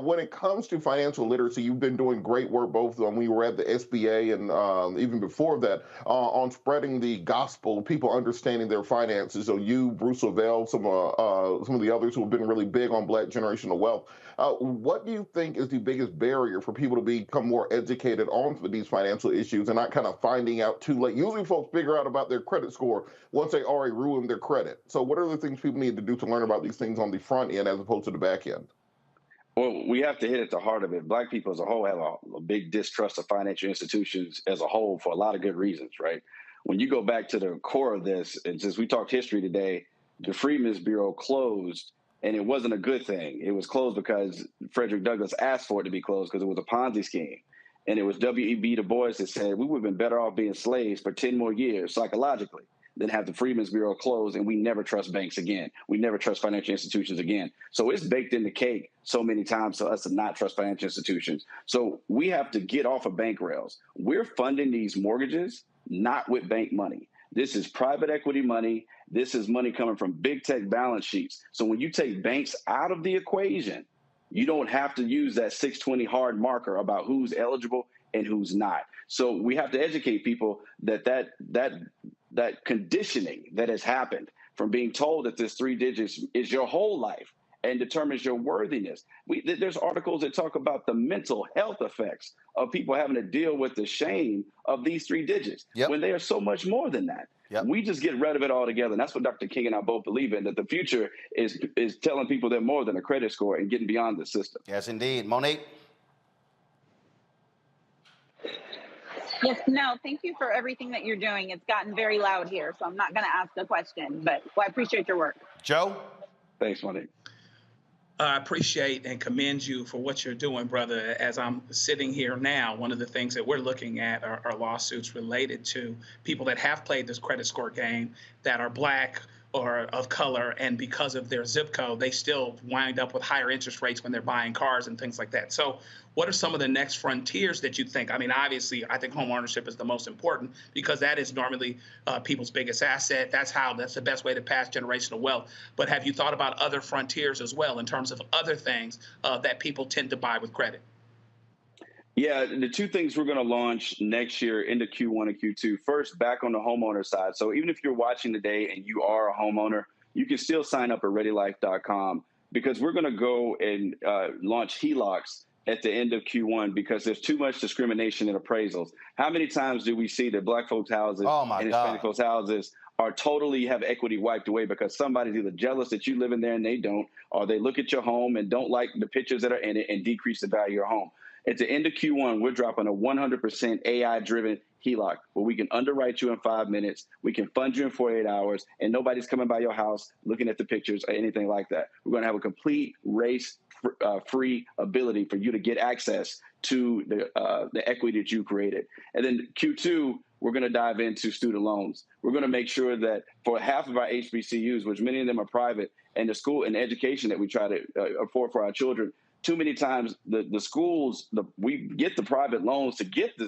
When it comes to financial literacy, you've been doing great work, both when we were at the SBA and even before that, on spreading the gospel, people understanding their finances. So you, Bruce Lavelle, some of the others who have been really big on Black generational wealth. What do you think is the biggest barrier for people to become more educated on these financial issues and not kind of finding out too late? Usually folks figure out about their credit score once they already ruined their credit. So what are the things people need to do to learn about these things on the front end as opposed to the back end? Well, we have to hit at the heart of it. Black people as a whole have a big distrust of financial institutions as a whole for a lot of good reasons, right? When you go back to the core of this, and since we talked history today, the Freedmen's Bureau closed, and it wasn't a good thing. It was closed because Frederick Douglass asked for it to be closed because it was a Ponzi scheme. And it was W.E.B. Du Bois that said, we would have been better off being slaves for 10 more years psychologically than have the Freedmen's Bureau closed, and we never trust banks again. We never trust financial institutions again. So it's baked in the cake so many times for us to not trust financial institutions. So we have to get off of bank rails. We're funding these mortgages not with bank money. This is private equity money. This is money coming from big tech balance sheets. So when you take banks out of the equation, you don't have to use that 620 hard marker about who's eligible and who's not. So we have to educate people that conditioning that has happened from being told that this 3 digits is your whole life and determines your worthiness. There's articles that talk about the mental health effects of people having to deal with the shame of these 3 digits when they are so much more than that. We just get rid of it altogether. And that's what Dr. King and I both believe in, that the future is telling people they're more than a credit score and getting beyond the system. Yes, indeed. Monique? Yes, no, thank you for everything that you're doing. It's gotten very loud here, so I'm not going to ask a question, but I appreciate your work. Joe? Thanks, Monique. I appreciate and commend you for what you're doing, brother. As I'm sitting here now, one of the things that we're looking at are lawsuits related to people that have played this credit score game that are Black or of color, and because of their zip code, they still wind up with higher interest rates when they're buying cars and things like that. So what are some of the next frontiers that you think? I mean, obviously, I think home ownership is the most important because that is normally people's biggest asset. That's the best way to pass generational wealth. But have you thought about other frontiers as well in terms of other things that people tend to buy with credit? Yeah, the 2 things we're going to launch next year into Q1 and Q2. First, back on the homeowner side. So even if you're watching today and you are a homeowner, you can still sign up at ReadyLife.com because we're going to go and launch HELOCs at the end of Q1 because there's too much discrimination in appraisals. How many times do we see that Black folks' houses and Hispanic folks' houses are totally have equity wiped away because somebody's either jealous that you live in there and they don't, or they look at your home and don't like the pictures that are in it and decrease the value of your home. At the end of Q1, we're dropping a 100% AI-driven HELOC, where we can underwrite you in 5 minutes, we can fund you in 48 hours, and nobody's coming by your house looking at the pictures or anything like that. We're going to have a complete race-free ability for you to get access to the equity that you created. And then Q2, we're going to dive into student loans. We're going to make sure that for half of our HBCUs, which many of them are private, and the school and education that we try to afford for our children, too many times the schools, we get the private loans to get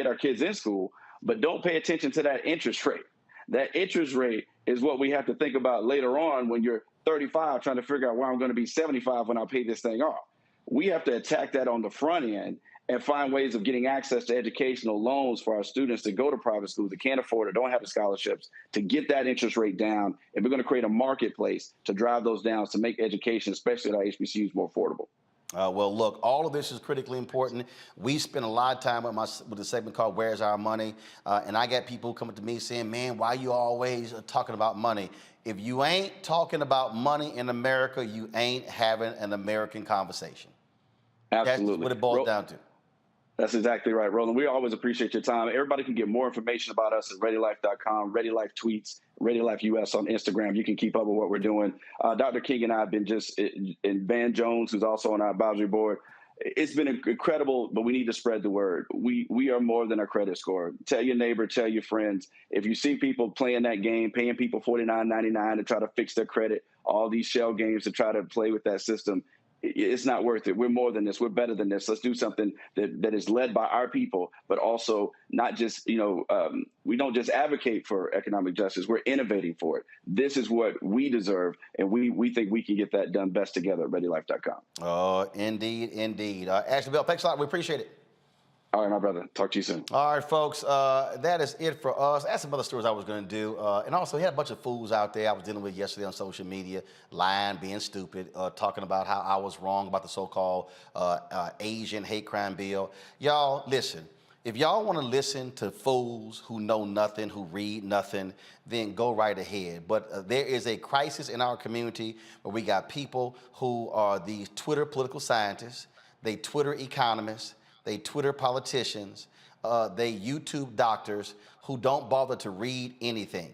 our kids in school, but don't pay attention to that interest rate. That interest rate is what we have to think about later on when you're 35 trying to figure out where I'm going to be 75 when I pay this thing off. We have to attack that on the front end and find ways of getting access to educational loans for our students to go to private schools that can't afford it, don't have the scholarships, to get that interest rate down. And we're going to create a marketplace to drive those down to make education, especially at our HBCUs, more affordable. Well, look, all of this is critically important. We spend a lot of time with a segment called Where's Our Money? And I got people coming to me saying, man, why you always talking about money? If you ain't talking about money in America, you ain't having an American conversation. Absolutely. That's what it boils down to. That's exactly right, Roland. We always appreciate your time. Everybody can get more information about us at ReadyLife.com, ReadyLife tweets, ReadyLife US on Instagram. You can keep up with what we're doing. Dr. King and I have been and Van Jones, who's also on our advisory board. It's been incredible, but we need to spread the word. We are more than a credit score. Tell your neighbor, tell your friends. If you see people playing that game, paying people $49.99 to try to fix their credit, all these shell games to try to play with that system, it's not worth it. We're more than this. We're better than this. Let's do something that is led by our people, but also not just, we don't just advocate for economic justice. We're innovating for it. This is what we deserve, and we think we can get that done best together at ReadyLife.com. Indeed, indeed. Ashley Bell, thanks a lot. We appreciate it. All right, my brother. Talk to you soon. All right, folks. That is it for us. I had some other stories I was going to do. And also, we had a bunch of fools out there I was dealing with yesterday on social media, lying, being stupid, talking about how I was wrong about the so-called Asian hate crime bill. Y'all, listen. If y'all want to listen to fools who know nothing, who read nothing, then go right ahead. But there is a crisis in our community where we got people who are these Twitter political scientists, they Twitter economists, they Twitter politicians, they YouTube doctors who don't bother to read anything.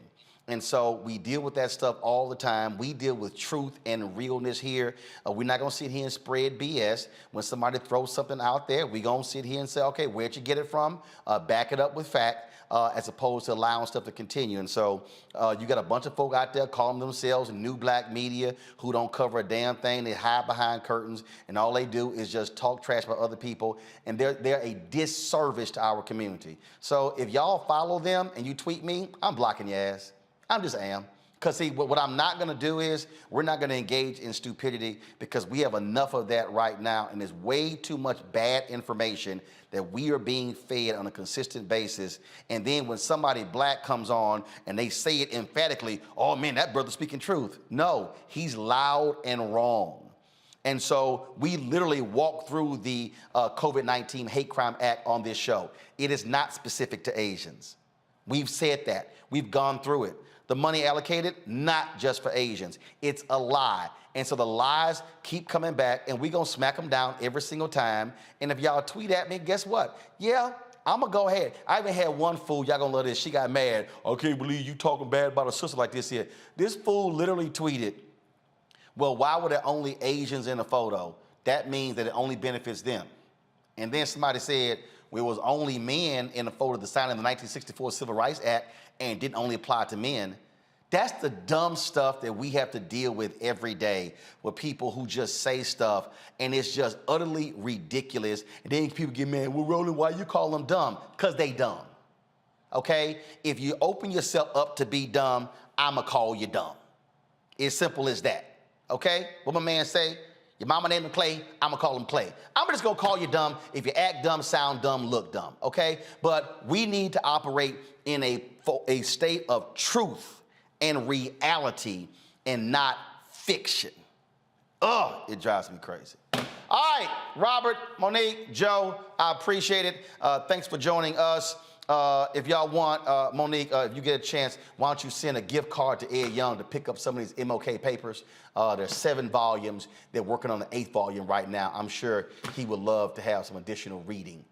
And so we deal with that stuff all the time. We deal with truth and realness here. We're not going to sit here and spread BS. When somebody throws something out there, we're going to sit here and say, okay, where'd you get it from? Back it up with fact, as opposed to allowing stuff to continue. And so you got a bunch of folk out there calling themselves new black media who don't cover a damn thing. They hide behind curtains, and all they do is just talk trash about other people. And they're a disservice to our community. So if y'all follow them and you tweet me, I'm blocking your ass. I just am. Because see, what I'm not going to do is we're not going to engage in stupidity because we have enough of that right now. And there's way too much bad information that we are being fed on a consistent basis. And then when somebody black comes on and they say it emphatically, oh man, that brother's speaking truth. No, he's loud and wrong. And so we literally walk through the COVID-19 Hate Crime Act on this show. It is not specific to Asians. We've said that. We've gone through it. The money allocated, not just for Asians. It's a lie. And so the lies keep coming back, and we're going to smack them down every single time. And if y'all tweet at me, guess what? Yeah, I'm going to go ahead. I even had one fool, y'all going to love this, she got mad. I can't believe you talking bad about a sister like this here. This fool literally tweeted, well, why were there only Asians in the photo? That means that it only benefits them. And then somebody said, well, it was only men in the photo that signed in the 1964 Civil Rights Act and didn't only apply to men. That's the dumb stuff that we have to deal with every day with people who just say stuff and it's just utterly ridiculous. And then people get mad, well, Roland, why you call them dumb? Because they dumb, okay? If you open yourself up to be dumb, I'ma call you dumb. It's simple as that, okay? What my man say? Your mama named him Clay, I'ma call him Clay. I'm just gonna call you dumb if you act dumb, sound dumb, look dumb, okay? But we need to operate in a state of truth and reality and not fiction. Ugh, it drives me crazy. All right, Robert, Monique, Joe, I appreciate it. Thanks for joining us. If y'all want, Monique, if you get a chance, why don't you send a gift card to Ed Young to pick up some of these MLK papers. There's 7 volumes. They're working on the 8th volume right now. I'm sure he would love to have some additional reading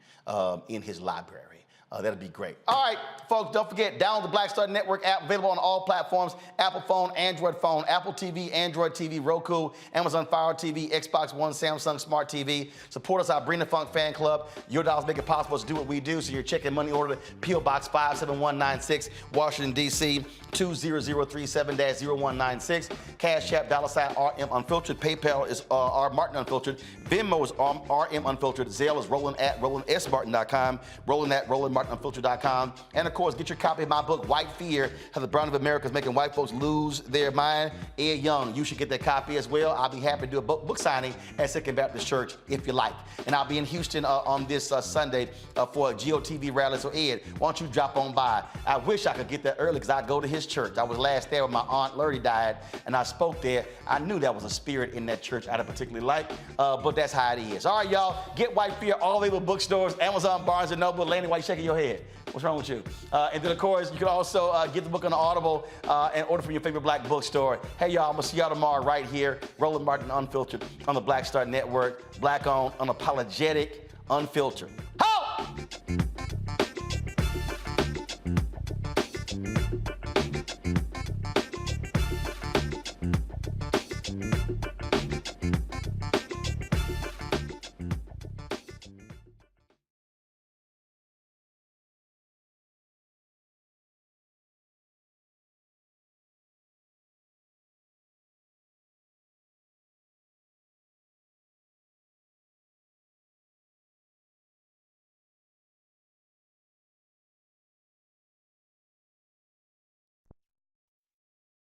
in his library. That'd be great. All right, folks, don't forget, download the Black Star Network app, available on all platforms: Apple phone, Android phone, Apple TV, Android TV, Roku, Amazon Fire TV, Xbox One, Samsung Smart TV. Support us, our Bring the Funk fan club. Your dollars make it possible to do what we do, so your check and money order, P.O. Box 57196, Washington, D.C., 20037-0196. Cash App, $RM Unfiltered. PayPal is R Martin Unfiltered. Venmo is RM Unfiltered. Zelle is Roland at RolandSMartin.com. Roland at RolandMartinUnfiltered.com. And of course, get your copy of my book, White Fear: How the Brown of America is Making White Folks Lose Their Mind. Ed Young, you should get that copy as well. I'll be happy to do a book signing at Second Baptist Church if you like. And I'll be in Houston on this Sunday for a GOTV rally. So Ed, why don't you drop on by? I wish I could get there early because I go to his church. I was last there when my Aunt Lurdy died, and I spoke there. I knew there was a spirit in that church I didn't particularly like, but that's how it is. All right, y'all, get White Fear all available bookstores, Amazon, Barnes & Noble. Laney, why you shaking your head? What's wrong with you? And then, of course, you can also get the book on the Audible and order from your favorite black bookstore. Hey, y'all, I'm going to see y'all tomorrow right here. Roland Martin Unfiltered on the Black Star Network. Black-owned, unapologetic, unfiltered.